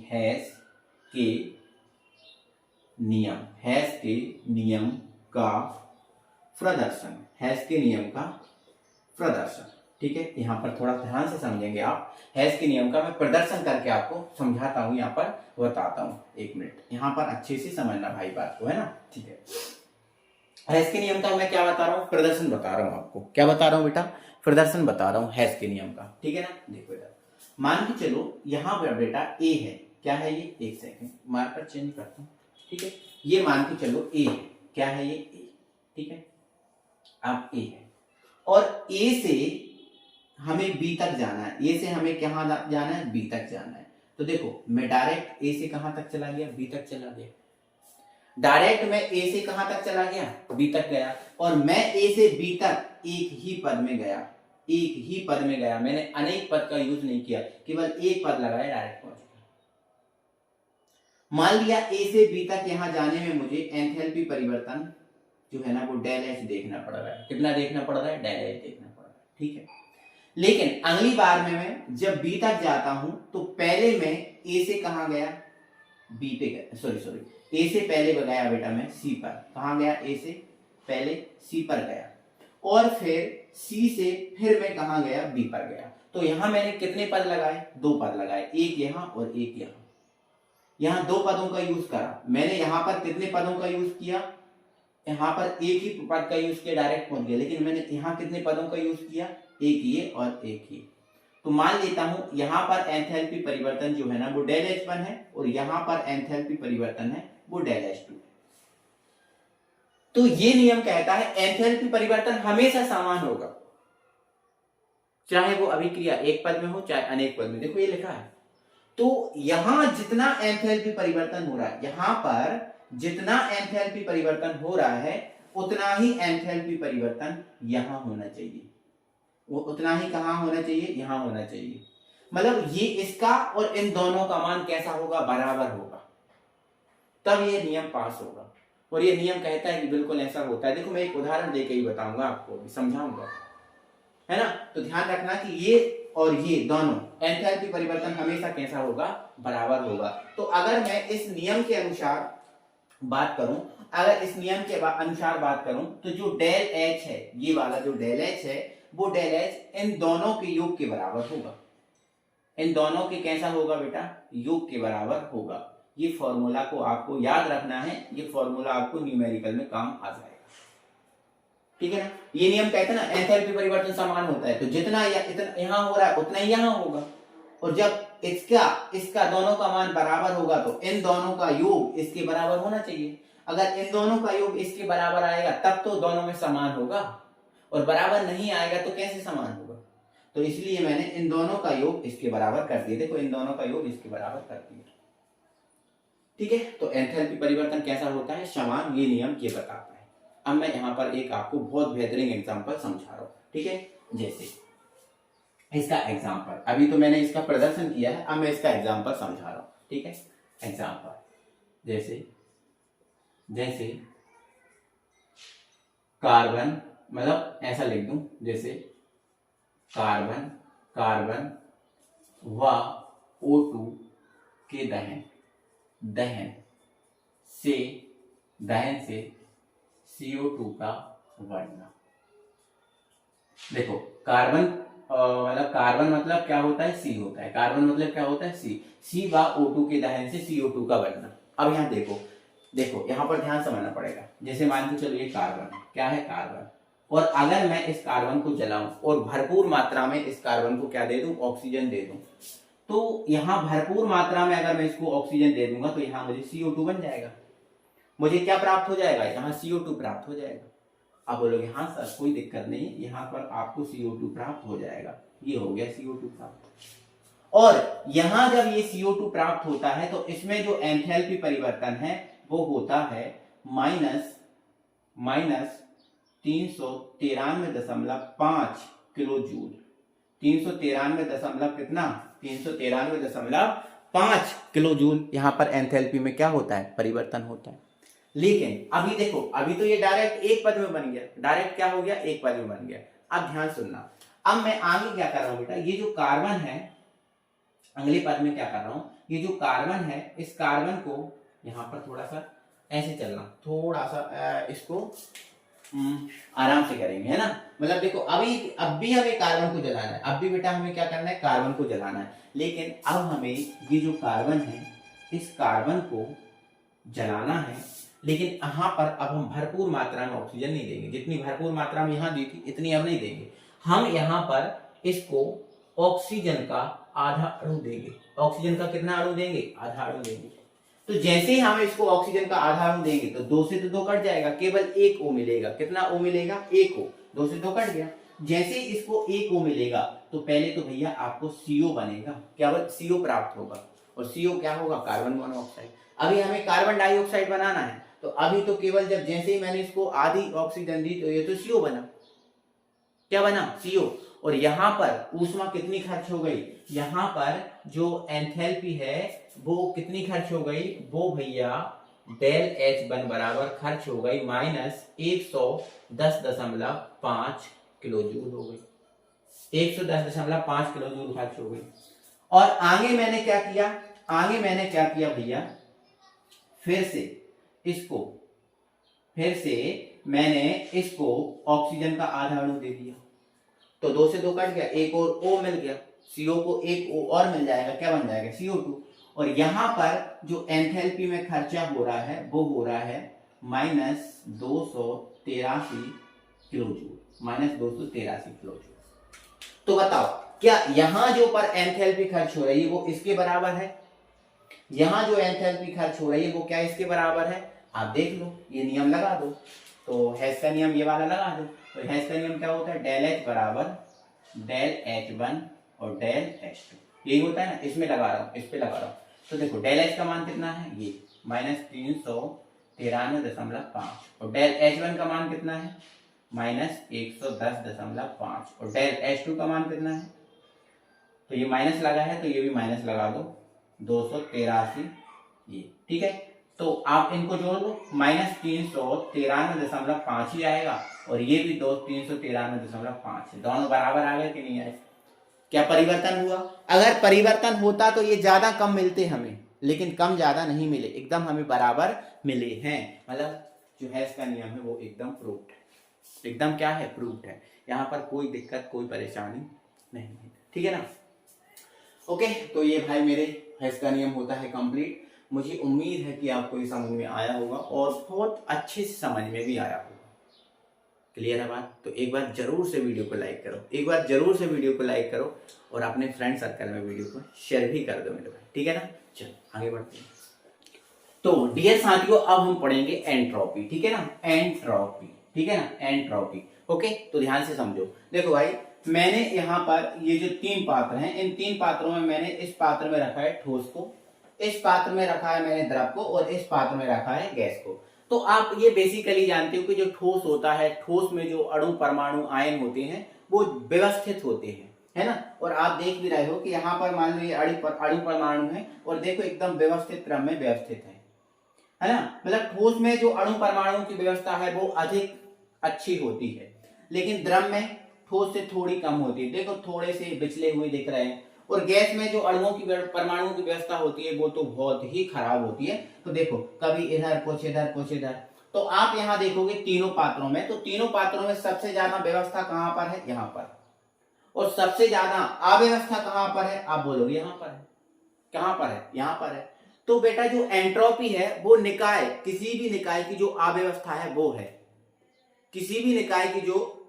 हेस के नियम, हेस के नियम का प्रदर्शन, हेस के नियम का प्रदर्शन, ठीक है। यहाँ पर थोड़ा ध्यान से समझेंगे आप, हेस के नियम का मैं प्रदर्शन करके आपको समझाता हूँ, यहाँ पर बताता हूँ, 1 मिनट यहाँ पर अच्छे से समझना भाई बात को, है ना, ठीक है। हेस के नियम का मैं क्या बता रहा हूँ, प्रदर्शन बता रहा हूँ आपको, क्या बता रहा हूँ बेटा, प्रदर्शन बता रहा हूँ हेस के नियम का, ठीक है ना। देखो बेटा, मान के चलो यहाँ पर बेटा ए है, क्या है ये, 1 सेकंड मार्कर चेंज करता हूँ, ठीक है। ये मान के चलो ए है, क्या है ये, ए, ठीक है। अब ए है और ए से हमें बी तक जाना है, ए से हमें कहाँ जाना है, बी तक जाना है। तो देखो मैं डायरेक्ट ए से कहां तक चला गया, बी तक चला गया। डायरेक्ट मैं ए से कहां तक चला गया, बी तक गया, और मैं ए से बी तक एक ही पद में गया, एक ही पद में गया, मैंने अनेक पद का यूज नहीं किया, केवल एक पद लगाया, डायरेक्ट पहुंच गया। मान लिया ए से बी तक यहां जाने में मुझे एंथैल्पी परिवर्तन जो है ना वो डेल H देखना पड़ रहा है, कितना देखना पड़ रहा है, डेल H देखना पड़ रहा है, ठीक है। लेकिन अगली बार में मैं जब बी तक जाता हूं तो पहले मैं ए से कहां गया, बी पे गया, सॉरी ए से पहले गया बेटा मैं सी पर, कहां गया, ए से पहले सी पर गया, और फिर C से फिर मैं कहां गया, B पर गया। तो यहां मैंने कितने पद लगाए, 2 पद लगाए, एक यहां और एक यहां। यहां 2 पदों का यूज करा मैंने। यहां पर कितने पदों का यूज किया, यहां पर एक ही पद का यूज किया, डायरेक्ट पहुंच गया। लेकिन मैंने यहां कितने पदों का यूज किया, एक ये और एक ये। तो मान लेता हूं यहां पर एंथैल्पी परिवर्तन जो है ना वो डेल H1 है, और यहां पर एंथैल्पी परिवर्तन है वो डेल H2। तो ये नियम कहता है एंथैल्पी परिवर्तन हमेशा समान होगा, चाहे वो अभिक्रिया एक पद में हो चाहे अनेक पद में। देखो ये लिखा है। तो यहां जितना एंथैल्पी परिवर्तन हो रहा है, यहां पर जितना एंथैल्पी परिवर्तन हो रहा है उतना ही एंथैल्पी परिवर्तन यहां होना चाहिए। वो उतना ही कहां होना चाहिए, यहां होना चाहिए। मतलब ये इसका और इन दोनों का मान कैसा होगा, बराबर होगा, तब ये नियम पास होगा। और ये नियम कहता है कि बिल्कुल ऐसा होता है। देखो मैं एक उदाहरण देके ही बताऊंगा आपको, समझाऊंगा, है ना। तो ध्यान रखना कि ये और ये दोनों एंथैल्पी परिवर्तन हमेशा कैसा होगा, बराबर होगा। तो अगर मैं इस नियम के अनुसार बात करूं, अगर इस नियम के अनुसार बात करूं, तो जो डेल H है, ये वाला जो डेल H है, वो डेल H इन दोनों के योग के बराबर होगा। इन दोनों के कैसा होगा बेटा, योग के बराबर होगा। ये फॉर्मूला को आपको याद रखना है, ये फॉर्मूला आपको न्यूमेरिकल में काम आ जाएगा, ठीक है ना। ये नियम कहते हैं ना एंथैल्पी परिवर्तन समान होता है, तो जितना इतना यहां हो रहा है उतना ही यहां होगा। और जब इसका दोनों का मान बराबर होगा तो इन दोनों का योग इसके बराबर होना चाहिए। अगर इन दोनों का योग इसके बराबर आएगा तब तो दोनों में समान होगा, और बराबर नहीं आएगा तो कैसे समान होगा। तो इसलिए मैंने इन दोनों का योग इसके बराबर कर दिया। देखो इन दोनों का योग इसके बराबर कर दिया, ठीक है। तो एंथैल्पी परिवर्तन कैसा होता है, समान, ये नियम ये बताता है। अब मैं यहाँ पर एक आपको बहुत बेहतरीन एग्जांपल समझा रहा हूँ, ठीक है। जैसे इसका एग्जांपल, अभी तो मैंने इसका प्रदर्शन किया है, अब मैं इसका एग्जांपल समझा रहा हूँ, ठीक है। एग्जांपल जैसे कार्बन, मतलब ऐसा लिख दूं जैसे कार्बन व O2 के दहन से CO2 का बढ़ना। देखो कार्बन मतलब क्या होता है, C होता है। कार्बन मतलब क्या होता है, C व O2 के दहन से CO2 का बढ़ना। अब यहाँ देखो यहाँ पर ध्यान समझना पड़ेगा। जैसे मान के चलो ये कार्बन, क्या है कार्बन, और अगर मैं इस कार्बन को जलाऊं और भरपूर मात्रा में इस कार्बन को क्या दे दूं, ऑक्सीजन दे दूं, तो यहाँ भरपूर मात्रा में अगर मैं इसको ऑक्सीजन दे दूंगा तो यहाँ मुझे CO2 बन जाएगा। मुझे क्या प्राप्त हो जाएगा, यहाँ CO2 प्राप्त हो जाएगा। अब बोलोगे हाँ सर कोई दिक्कत नहीं, यहाँ पर आपको CO2 प्राप्त हो जाएगा। ये हो गया CO2 प्राप्त। और यहाँ जब ये CO2 प्राप्त होता है तो इसमें जो एंथैल्पी परिवर्तन है वो होता है माइनस 393.5 किलो जूल। 393 कितना, 393.5 किलो जूल यहाँ पर एंथैल्पी में क्या होता है, परिवर्तन होता है। लेकिन अभी देखो, अभी तो ये डायरेक्ट एक पद में बन गया, डायरेक्ट क्या हो गया, एक पद में बन गया। अब ध्यान सुनना, अब मैं आगे क्या कर रहा हूं बेटा, ये जो कार्बन है अगले पद में क्या कर रहा हूं, ये जो कार्बन है इस कार्बन को यहां पर थोड़ा सा ऐसे चलना, थोड़ा सा इसको आराम से करेंगे, है ना। मतलब देखो अब भी हमें कार्बन को जलाना है, अब भी बेटा हमें क्या करना है, कार्बन को जलाना है। लेकिन अब हमें ये जो कार्बन है इस कार्बन को जलाना है, लेकिन यहाँ पर अब हम भरपूर मात्रा में ऑक्सीजन नहीं देंगे। जितनी भरपूर मात्रा में यहाँ दी थी इतनी अब नहीं देंगे। हम यहाँ पर इसको ऑक्सीजन का आधा अणु देंगे। ऑक्सीजन का कितना अणु देंगे, आधा अणु देंगे। तो जैसे ही हम इसको ऑक्सीजन का आधा अणु देंगे तो 2 से तो 2 कट जाएगा, केवल 1 O मिलेगा। कितना O मिलेगा, 1 O। 2 से 2 कट गया। जैसे ही इसको 1 O मिलेगा तो पहले तो भैया आपको CO बनेगा, क्या CO प्राप्त होगा, और CO क्या होगा, कार्बन मोनोऑक्साइड। अभी हमें कार्बन डाइऑक्साइड बनाना है, तो अभी तो केवल जब जैसे ही मैंने इसको आधी ऑक्सीजन दी तो ये तो CO बना, क्या बना, CO। और यहाँ पर ऊष्मा कितनी खर्च हो गई, यहाँ पर जो एंथैल्पी है वो कितनी खर्च हो गई, वो भैया डेल H1 बराबर खर्च हो गई माइनस 110.5 किलो जूल हो गई। 110.5 किलो जूल खर्च हो गई। और आगे मैंने क्या किया भैया, फिर से मैंने इसको ऑक्सीजन का आधा अणु दे दिया, तो 2 से 2 कट गया, एक और O मिल गया, CO को एक O और मिल जाएगा, क्या बन जाएगा CO2। और यहां पर जो एंथैल्पी में खर्चा हो रहा है वो हो रहा है -283 किलो जूल, -283 किलो जूल। तो बताओ क्या यहां जो पर एंथैल्पी खर्च हो रही है वो इसके बराबर है? यहां जो एंथैल्पी खर्च हो रही है वो क्या इसके बराबर है? आप देख लो, ये नियम लगा दो, तो हेस का नियम ये वाला लगा दो। तो हेस का नियम क्या होता है? डेल H बराबर डेल H1 और डेल H2, यही होता है ना। इसमें लगा रहा हूं, इस पे लगा रहा हूं। तो देखो डेल H का मान कितना है? ये -393.5, और डेल H1 का मान कितना है? -110.5, और डेल H2 का मान कितना है? तो ये माइनस लगा है तो ये भी माइनस लगा दो, 283, ये ठीक है। तो आप इनको जोड़ लो, -393.5 ही आएगा, और ये भी 393.5, दोनों बराबर आ गए कि नहीं आए? क्या परिवर्तन हुआ? अगर परिवर्तन होता तो ये ज्यादा कम मिलते हमें, लेकिन कम ज्यादा नहीं मिले, एकदम हमें बराबर मिले हैं। मतलब जो हेस का नियम है वो एकदम प्रूव्ड है, एकदम क्या है? प्रूव्ड है। यहाँ पर कोई दिक्कत कोई परेशानी नहीं है, ठीक है ना। ओके, तो ये भाई मेरे हेस का नियम होता है कंप्लीट। मुझे उम्मीद है कि आपको ये समझ में आया होगा और बहुत अच्छे से समझ में भी आया होगा। क्लियर है बात? तो एक बार जरूर से वीडियो को लाइक करो, एक बार जरूर से वीडियो को लाइक करो, और अपने फ्रेंड सर्कल में वीडियो को शेयर भी कर दो मेरे भाई, ठीक है ना। चलो आगे बढ़ते हैं। तो डियर साथियों, अब हम पढ़ेंगे एंट्रोपी, ठीक है ना। एंट्रोपी, ठीक है ना, एंट्रोपी। ओके, तो ध्यान से समझो। देखो भाई, मैंने यहाँ पर ये जो 3 पात्र हैं, इन 3 पात्रों में मैंने इस पात्र में रखा है ठोस को, इस पात्र में रखा है मैंने द्रव को, और इस पात्र में रखा है गैस को। तो आप ये बेसिकली जानते हो कि जो ठोस होता है, ठोस में जो अणु परमाणु आयन होते हैं वो व्यवस्थित होते हैं, है ना। और आप देख भी रहे हो कि यहाँ पर मान लो ये अणु परमाणु है, और देखो एकदम व्यवस्थित क्रम में व्यवस्थित है ना। मतलब ठोस में जो अणु परमाणुओं की व्यवस्था है वो अधिक अच्छी होती है, लेकिन द्रव में ठोस से थोड़ी कम होती है। देखो थोड़े से बिचले हुए दिख रहे हैं। और गैस में जो अणुओं की परमाणुओं की व्यवस्था होती है वो तो बहुत ही खराब होती है। तो देखो कभी इधर कुछ इधर कुछ इधर। तो आप यहाँ देखोगे तीनों पात्रों में, तो तीनों पात्रों में सबसे ज्यादा व्यवस्था कहां पर है? यहाँ पर। और सबसे ज्यादा अव्यवस्था कहां पर है? आप बोलोगे यहाँ पर है। कहां पर है? यहाँ पर है। तो बेटा जो एंट्रोपी है वो निकाय, किसी भी निकाय की जो अव्यवस्था है वो है, किसी भी निकाय की जो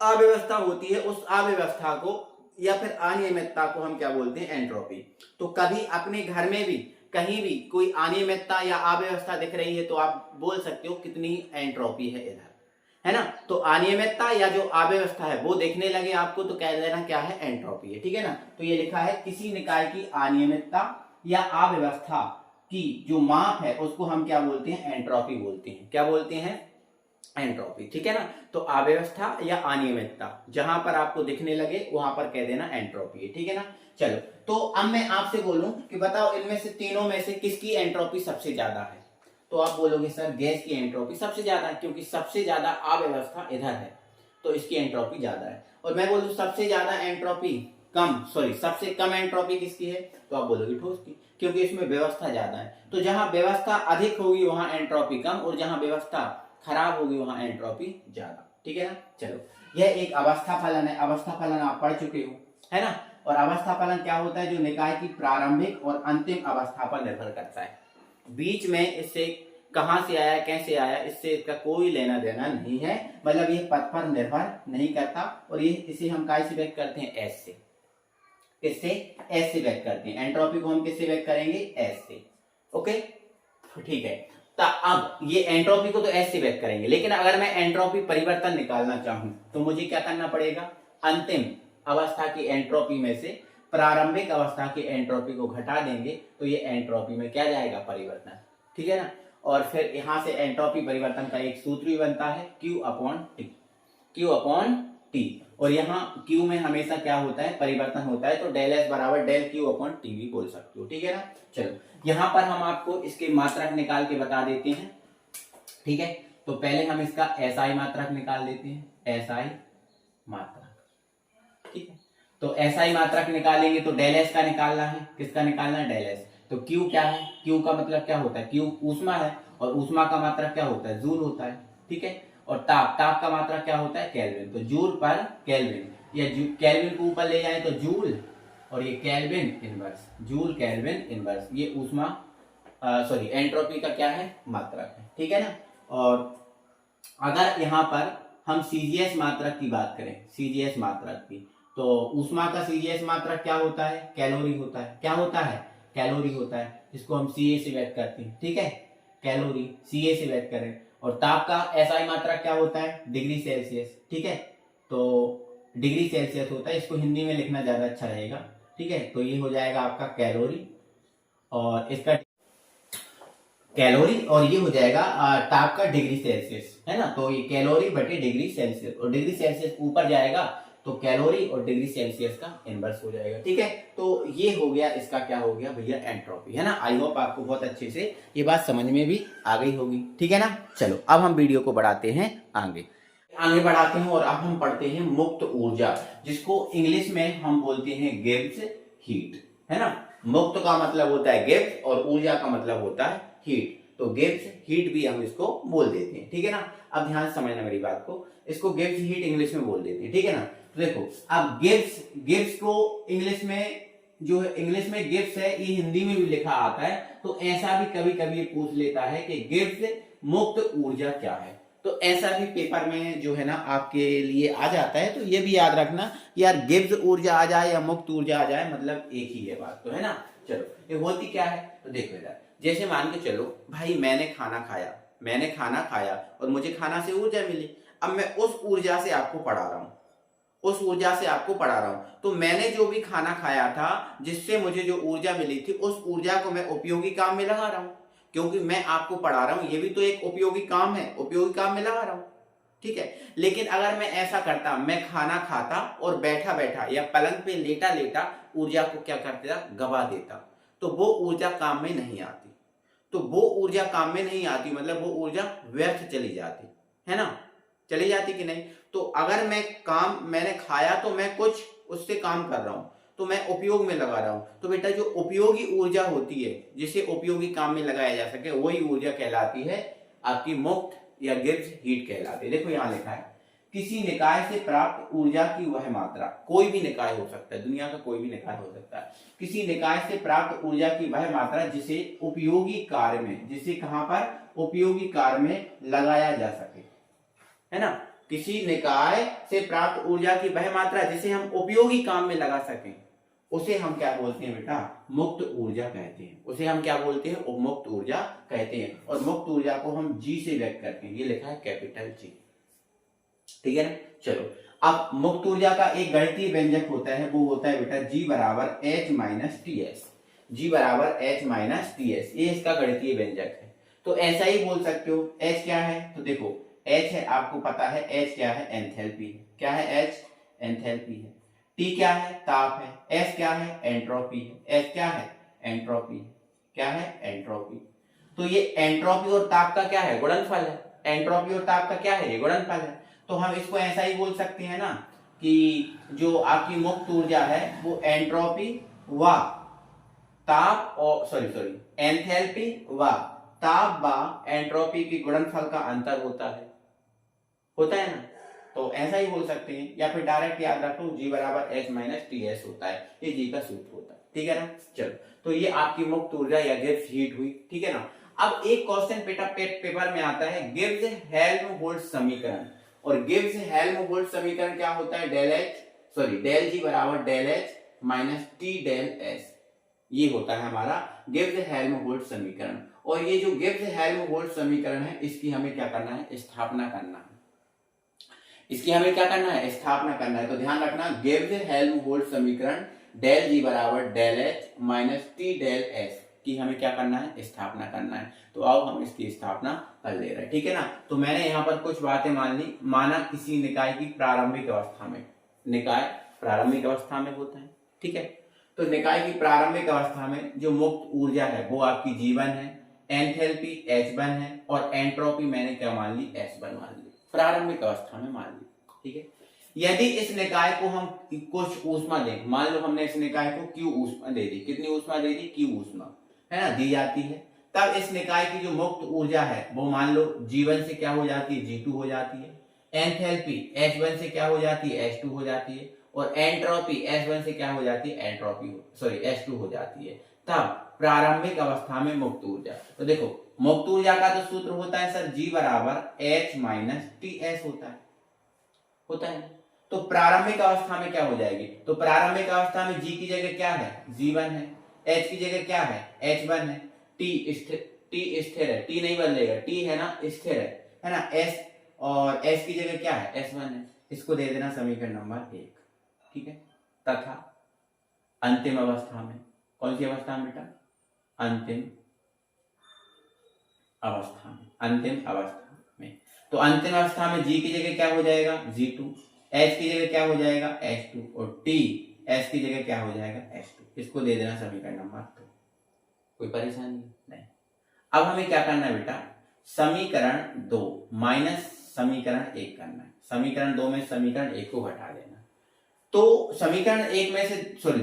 अव्यवस्था होती है उस अव्यवस्था को या फिर अनियमितता को हम क्या बोलते हैं? एंट्रोपी। तो कभी अपने घर में भी कहीं भी कोई अनियमितता या अव्यवस्था दिख रही है तो आप बोल सकते हो कितनी एंट्रोपी है इधर, है ना। तो अनियमितता या जो अव्यवस्था है वो देखने लगे आपको तो कह देना क्या है? एंट्रोपी है, ठीक है ना। तो ये लिखा है किसी निकाय की अनियमितता या अव्यवस्था की जो माप है उसको हम क्या बोलते हैं? एंट्रोपी बोलते हैं। क्या बोलते हैं? एंट्रोपी, ठीक है ना। तो अव्यवस्था या अनियमितता जहां पर आपको दिखने लगे वहां पर कह देना एंट्रोपी है, ठीक है ना। चलो, तो अब मैं आपसे बोलूं कि बताओ इनमें से तीनों में से किसकी एंट्रोपी सबसे ज्यादा है? तो आप बोलोगे सर गैस की एंट्रोपी सबसे ज्यादा है, क्योंकि सबसे ज्यादा अव्यवस्था इधर है तो इसकी एंट्रोपी ज्यादा है। और मैं बोलूं सबसे ज्यादा एंट्रोपी कम, सॉरी सबसे कम एंट्रोपी किसकी है? तो आप बोलोगे ठोस की, क्योंकि इसमें व्यवस्था ज्यादा है। तो जहां व्यवस्था अधिक होगी वहां एंट्रोपी कम, और जहां व्यवस्था खराब होगी वहां एंट्रोपी ज्यादा, ठीक है ना। चलो, यह एक अवस्था फलन है। अवस्था फलन आप पढ़ चुके हो, है ना। और अवस्था फलन क्या होता है? जो निकाय की प्रारंभिक और अंतिम अवस्था पर निर्भर करता है। बीच में इससे कहां से आया कैसे आया इससे इसका कोई लेना देना नहीं है, मतलब ये पद पर निर्भर नहीं करता। और ये इसे हम काय से व्यक्त करते हैं? एस से। इससे एस से व्यक्त करते हैं। एंट्रोपी को हम किससे व्यक्त करेंगे? एस से। ओके, ठीक है। तो अब ये एंट्रोपी को तो एस से व्यक्त करेंगे, लेकिन अगर मैं एंट्रोपी परिवर्तन निकालना चाहूं तो मुझे क्या करना पड़ेगा? अंतिम अवस्था की एंट्रोपी में से प्रारंभिक अवस्था की एंट्रोपी को घटा देंगे तो ये एंट्रोपी में क्या जाएगा? परिवर्तन, ठीक है ना। और फिर यहां से एंट्रोपी परिवर्तन का एक सूत्र भी बनता है Q upon T, Q upon T. और यहाँ Q में हमेशा क्या होता है? परिवर्तन होता है। तो डेल S बराबर डेल Q अपॉन टी भी बोल सकते हो, ठीक है ना। चलो, यहाँ पर हम आपको इसके मात्रक निकाल के बता देते हैं, ठीक है। तो पहले हम इसका SI मात्रक निकाल देते हैं, SI मात्रक, ठीक है। तो SI मात्रक निकालेंगे तो डेल S का निकालना है। किसका निकालना है? Del S। तो Q क्या है? Q का मतलब क्या होता है? Q ऊष्मा है, और ऊष्मा का मात्रक क्या होता है? जूल होता है, ठीक है। और ताप, ताप का मात्रा क्या होता है केल्विन, तो जूल पर केल्विन, या केल्विन को ऊपर ले जाए तो जूल, और ये kelvin inverse, joule kelvin inverse, ये ऊष्मा सॉरी एंट्रोपी का क्या है मात्रक है, ठीक है ना। और अगर यहाँ पर हम सीजीएस मात्रक की बात करें, सीजीएस मात्रक की, तो ऊष्मा का सीजीएस मात्रक क्या होता है, कैलोरी होता है, क्या होता है कैलोरी होता है, इसको हम सीए से व्यक्त करते हैं, ठीक है, कैलोरी सीए से व्यक्त करें। और ताप का एसआई मात्रक क्या होता है डिग्री सेल्सियस, ठीक है, तो डिग्री सेल्सियस होता है, इसको हिंदी में लिखना ज्यादा अच्छा रहेगा, ठीक है, तो ये हो जाएगा आपका कैलोरी, और इसका कैलोरी, और ये हो जाएगा ताप का डिग्री सेल्सियस, है ना, तो ये कैलोरी बटे डिग्री सेल्सियस, और डिग्री सेल्सियस ऊपर जाएगा तो कैलोरी और डिग्री सेल्सियस का इनवर्स हो जाएगा, ठीक है। तो ये हो गया, इसका क्या हो गया भैया एंट्रोपी, है ना। आई होप आपको बहुत अच्छे से ये बात समझ में भी आ गई होगी, ठीक है ना। चलो अब हम वीडियो को बढ़ाते हैं आगे बढ़ाते हैं, और अब हम पढ़ते हैं मुक्त ऊर्जा, जिसको इंग्लिश में हम बोलते हैं गिब्स हीट, है ना। मुक्त का मतलब होता है गिब्स और ऊर्जा का मतलब होता है हीट, तो गिब्स हीट भी हम इसको बोल देते हैं, ठीक है ना। अब ध्यान से समझना मेरी बात को, इसको गिब्स हीट इंग्लिश में बोल देते हैं, ठीक है ना। तो देखो अब गिब्स को इंग्लिश में, जो है इंग्लिश में गिब्स है, ये हिंदी में भी लिखा आता है, तो ऐसा भी कभी कभी पूछ लेता है कि गिब्स मुक्त ऊर्जा क्या है, तो ऐसा भी पेपर में जो है ना आपके लिए आ जाता है, तो ये भी याद रखना यार, गिब्स ऊर्जा आ जाए या मुक्त ऊर्जा आ जाए मतलब एक ही है बात, तो है ना। चलो ये होती क्या है, तो देखो इधर, जैसे मान के चलो भाई मैंने खाना खाया और मुझे खाना से ऊर्जा मिली, अब मैं उस ऊर्जा से आपको पढ़ा रहा हूं, तो मैंने जो भी खाना खाया था जिससे मुझे जो ऊर्जा मिली थी, उस ऊर्जा को मैं उपयोगी काम में लगा रहा हूं, क्योंकि मैं आपको पढ़ा रहा हूं, ये भी तो एक उपयोगी काम है, उपयोगी काम में लगा रहा हूं, ठीक है। लेकिन अगर मैं ऐसा करता, मैं खाना खाता और बैठा बैठा या पलंग पे लेटा लेटा ऊर्जा को क्या कर देता, गवा देता, तो वो ऊर्जा काम में नहीं आती, मतलब वो ऊर्जा व्यर्थ चली जाती है ना, चली जाती कि नहीं। तो अगर मैंने खाया तो मैं कुछ उससे काम कर रहा हूं, तो मैं उपयोग में लगा रहा हूं, तो बेटा जो उपयोगी ऊर्जा होती है जिसे उपयोगी काम में लगाया जा सके, वही ऊर्जा कहलाती है आपकी मुक्त या गिब्स हीट कहलाती है। देखो यहां लिखा है, किसी निकाय से प्राप्त ऊर्जा की वह मात्रा, कोई भी निकाय हो सकता है, दुनिया का कोई भी निकाय हो सकता है, किसी निकाय से प्राप्त ऊर्जा की वह मात्रा जिसे उपयोगी कार्य में, जिसे कहां पर उपयोगी कार्य में लगाया जा सके, है ना। किसी निकाय से प्राप्त ऊर्जा की वह मात्रा जिसे हम उपयोगी काम में लगा सकें, उसे हम क्या बोलते हैं बेटा, मुक्त ऊर्जा कहते हैं, उसे हम क्या बोलते हैं, मुक्त ऊर्जा कहते हैं। और मुक्त ऊर्जा को हम जी से व्यक्त करते हैं, ये लिखा है कैपिटल जी, ठीक है ना। चलो अब मुक्त ऊर्जा का एक गणितीय व्यंजक होता है, वो होता है बेटा G बराबर H minus T S, G बराबर H माइनस टी एस, ये इसका गणितीय व्यंजक है। तो ऐसा ही बोल सकते हो, H क्या है, तो देखो H है, आपको पता है H क्या है, एंथैल्पी है, क्या है H, एंथैल्पी है। T क्या है, ताप है। S क्या है, एंट्रोपी है। S क्या है, एंट्रोपी, क्या है, एंट्रोपी। तो ये एंट्रोपी और ताप का क्या है, गुणनफल है, एंट्रोपी और ताप का क्या है, ये गुणनफल है। तो हम इसको ऐसा ही बोल सकते हैं ना कि जो आपकी मुक्त ऊर्जा है वो एंट्रोपी व ताप और सॉरी एंथैल्पी व ताप व एंट्रोपी की गुणनफल का अंतर होता है ना, तो ऐसा ही बोल सकते हैं, या फिर डायरेक्ट याद रखो G बराबर H माइनस टी एस होता है, ये G का सूत्र होता है, ठीक है ना। चलो तो ये आपकी मुक्त ऊर्जा या गिब्स हीट हुई, ठीक है ना। अब एक क्वेश्चन पेपर में आता है गिब्स हेल्महोल्ट्ज समीकरण, और गिब्स हेल्महोल्ट्ज समीकरण क्या होता है, डेल G बराबर del H minus T del S, ये होता है हमारा गिब्स हेल्महोल्ट्ज समीकरण। और ये जो गिब्स हेल्महोल्ट्ज समीकरण है, इसकी हमें क्या करना है, स्थापना करना है, स्थापना करना है। तो ध्यान रखना, गिब्स हेल्महोल्ट्ज समीकरण डेल G बराबर del H minus T del S की हमें क्या करना है, स्थापना करना है। तो आओ हम इसकी स्थापना कर ले रहे हैं, ठीक है ना। तो मैंने यहाँ पर कुछ बातें मान ली, माना किसी निकाय की प्रारंभिक अवस्था में, निकाय प्रारंभिक अवस्था में होता है, ठीक है। तो निकाय की प्रारंभिक अवस्था में जो मुक्त ऊर्जा है वो आपकी G1 है, एंथैल्पी H1 है, और एंट्रोपी मैंने क्या मान ली, S1 मान ली, प्रारंभिक अवस्था में मान ली, ठीक है। यदि इस निकाय को हम कुछ ऊष्मा दें, मान लो हमने इस निकाय को Q ऊष्मा दे दी, कितनी ऊष्मा दे दी, Q ऊष्मा, है ना, दी जाती है, तब इस निकाय की जो मुक्त ऊर्जा है वो मान लो G1 से क्या हो जाती है, G2 हो जाती है। एंथैल्पी H1 से क्या हो जाती है, H2 हो जाती है। और एंट्रोपी H1 से क्या हो जाती है, H2 हो जाती है। तब प्रारंभिक अवस्था में मुक्त ऊर्जा, तो देखो मुक्त ऊर्जा का तो सूत्र होता है सर G बराबर H माइनस TS होता है। तो प्रारंभिक अवस्था में क्या हो जाएगी, तो प्रारंभिक अवस्था में G की जगह क्या है, G1 है। H की जगह क्या है, H1 है। T स्थिर है, T नहीं बदलेगा, T है ना स्थिर है ना। S और S की जगह क्या है, S1 है। इसको दे देना समीकरण नंबर 1, ठीक है। तथा अंतिम अवस्था में, कौन सी अवस्था में बेटा, अंतिम अवस्था में, तो अंतिम अवस्था में G की जगह क्या हो जाएगा, G2, H की जगह क्या हो जाएगा, H2 और T S की जगह क्या हो जाएगा, H2। इसको दे देना समीकरण नंबर 2। कोई परेशानी नहीं। अब हमें क्या करना है बेटा, समीकरण 2 माइनस समीकरण 1 करना है। समीकरण 2 में समीकरण 1 को घटा देना। तो समीकरण 1 में से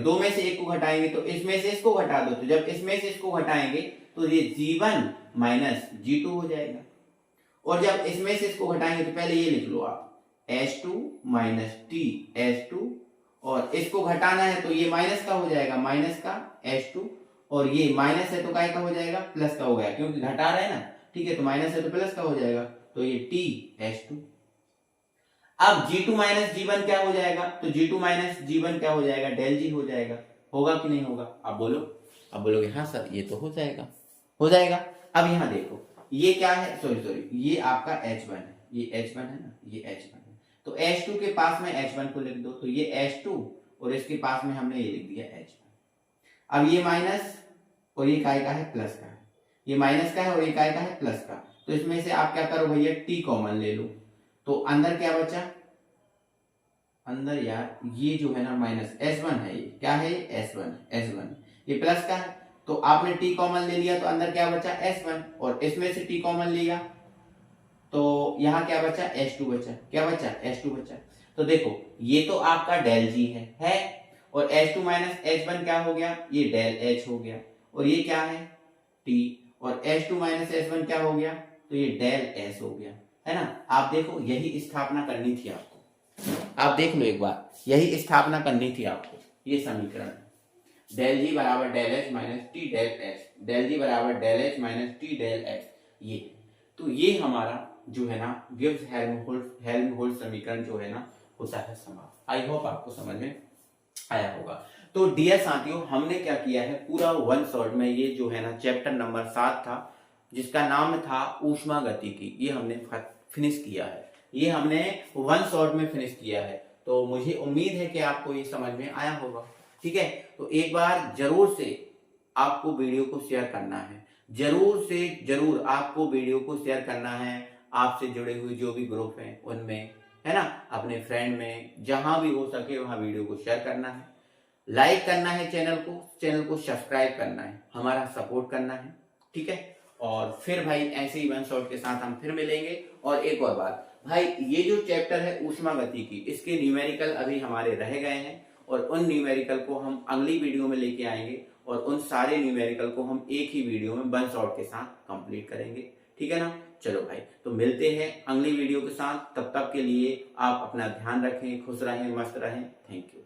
2 में से 1 को घटाएंगे तो इसमें से इसको घटा दो, तो जब इसमें से इसको घटाएंगे तो ये G1 माइनस G2 हो जाएगा। और जब इसमें से इसको घटाएंगे तो पहले ये लिख लो आप H2 माइनस T H2, और इसको घटाना है तो ये माइनस का हो जाएगा, माइनस का H2, और ये माइनस है तो काय का हो जाएगा, प्लस का हो गया, क्योंकि घटा रहे हैं ना, ठीक है। तो माइनस है तो प्लस का हो जाएगा, तो ये T H2। अब G2 माइनस G1 क्या हो जाएगा, तो G2 माइनस G1 क्या हो जाएगा, डेल G हो जाएगा। होगा कि नहीं होगा, अब बोलो। अब बोलोगे हाँ सर ये तो हो जाएगा। अब यहाँ देखो ये क्या है, ये आपका H1 है, ये H1 है ना, ये H1 है। तो H2 के पास में H1 को लिख दो, तो ये H2 और इसके पास में हमने ये लिख दिया H1। अब ये माइनस और ये काय का है, प्लस का है। ये माइनस का है और ये काय का है, प्लस का। तो इसमें से आप क्या करो भैया, T कॉमन ले लो, तो अंदर क्या बचा, अंदर यार ये जो है ना माइनस S1 है, ये क्या है, S1, ये प्लस का है। तो आपने T कॉमन ले लिया तो अंदर क्या बचा, S1, और इसमें से T कॉमन लिया तो यहाँ क्या बचा, H2 बचा। क्या बचा, H2 बचा। तो देखो ये तो आपका डेल G है, और H2 माइनस H1 क्या हो गया, ये डेल H हो गया, और ये क्या है T, और H2 माइनस H1 क्या हो गया, तो ये डेल S हो गया, है ना। आप देखो यही स्थापना करनी थी आपको, आप देख लो एक बार, यही स्थापना करनी थी आपको। ये समीकरण डेल G बराबर del H minus T del S, del G बराबर del H minus T del S, ये तो ये हमारा जो है ना गिब्स हेल्महोल्ट्ज समीकरण जो है ना होता है समाप्त। आई होप आपको समझ में आया होगा। तो डियर साथियों, हमने क्या किया है, पूरा वन शॉट में ये जो है ना चैप्टर नंबर 7 था, जिसका नाम था ऊष्मा गतिकी, ये हमने फिनिश किया है। ये हमने वन शॉट में फिनिश किया है। तो मुझे उम्मीद है कि आपको ये समझ में आया होगा, ठीक है। तो एक बार जरूर से आपको वीडियो को शेयर करना है, जरूर से जरूर आपको वीडियो को शेयर करना है, आपसे जुड़े हुए जो भी ग्रुप हैं उनमें, है ना, अपने फ्रेंड में, जहां भी हो सके वहां वीडियो को शेयर करना है, लाइक करना है, चैनल को सब्सक्राइब करना है, हमारा सपोर्ट करना है, ठीक है। और फिर भाई ऐसे ही वन शॉट के साथ हम फिर मिलेंगे। और एक और बात भाई, ये जो चैप्टर है ऊष्मा गतिकी, इसके न्यूमेरिकल अभी हमारे रह गए हैं, और उन न्यूमेरिकल को हम अगली वीडियो में लेके आएंगे, और उन सारे न्यूमेरिकल को हम एक ही वीडियो में वन शॉट के साथ कंप्लीट करेंगे, ठीक है ना। चलो भाई, तो मिलते हैं अगली वीडियो के साथ। तब तक के लिए आप अपना ध्यान रखें, खुश रहें, मस्त रहें। Thank you.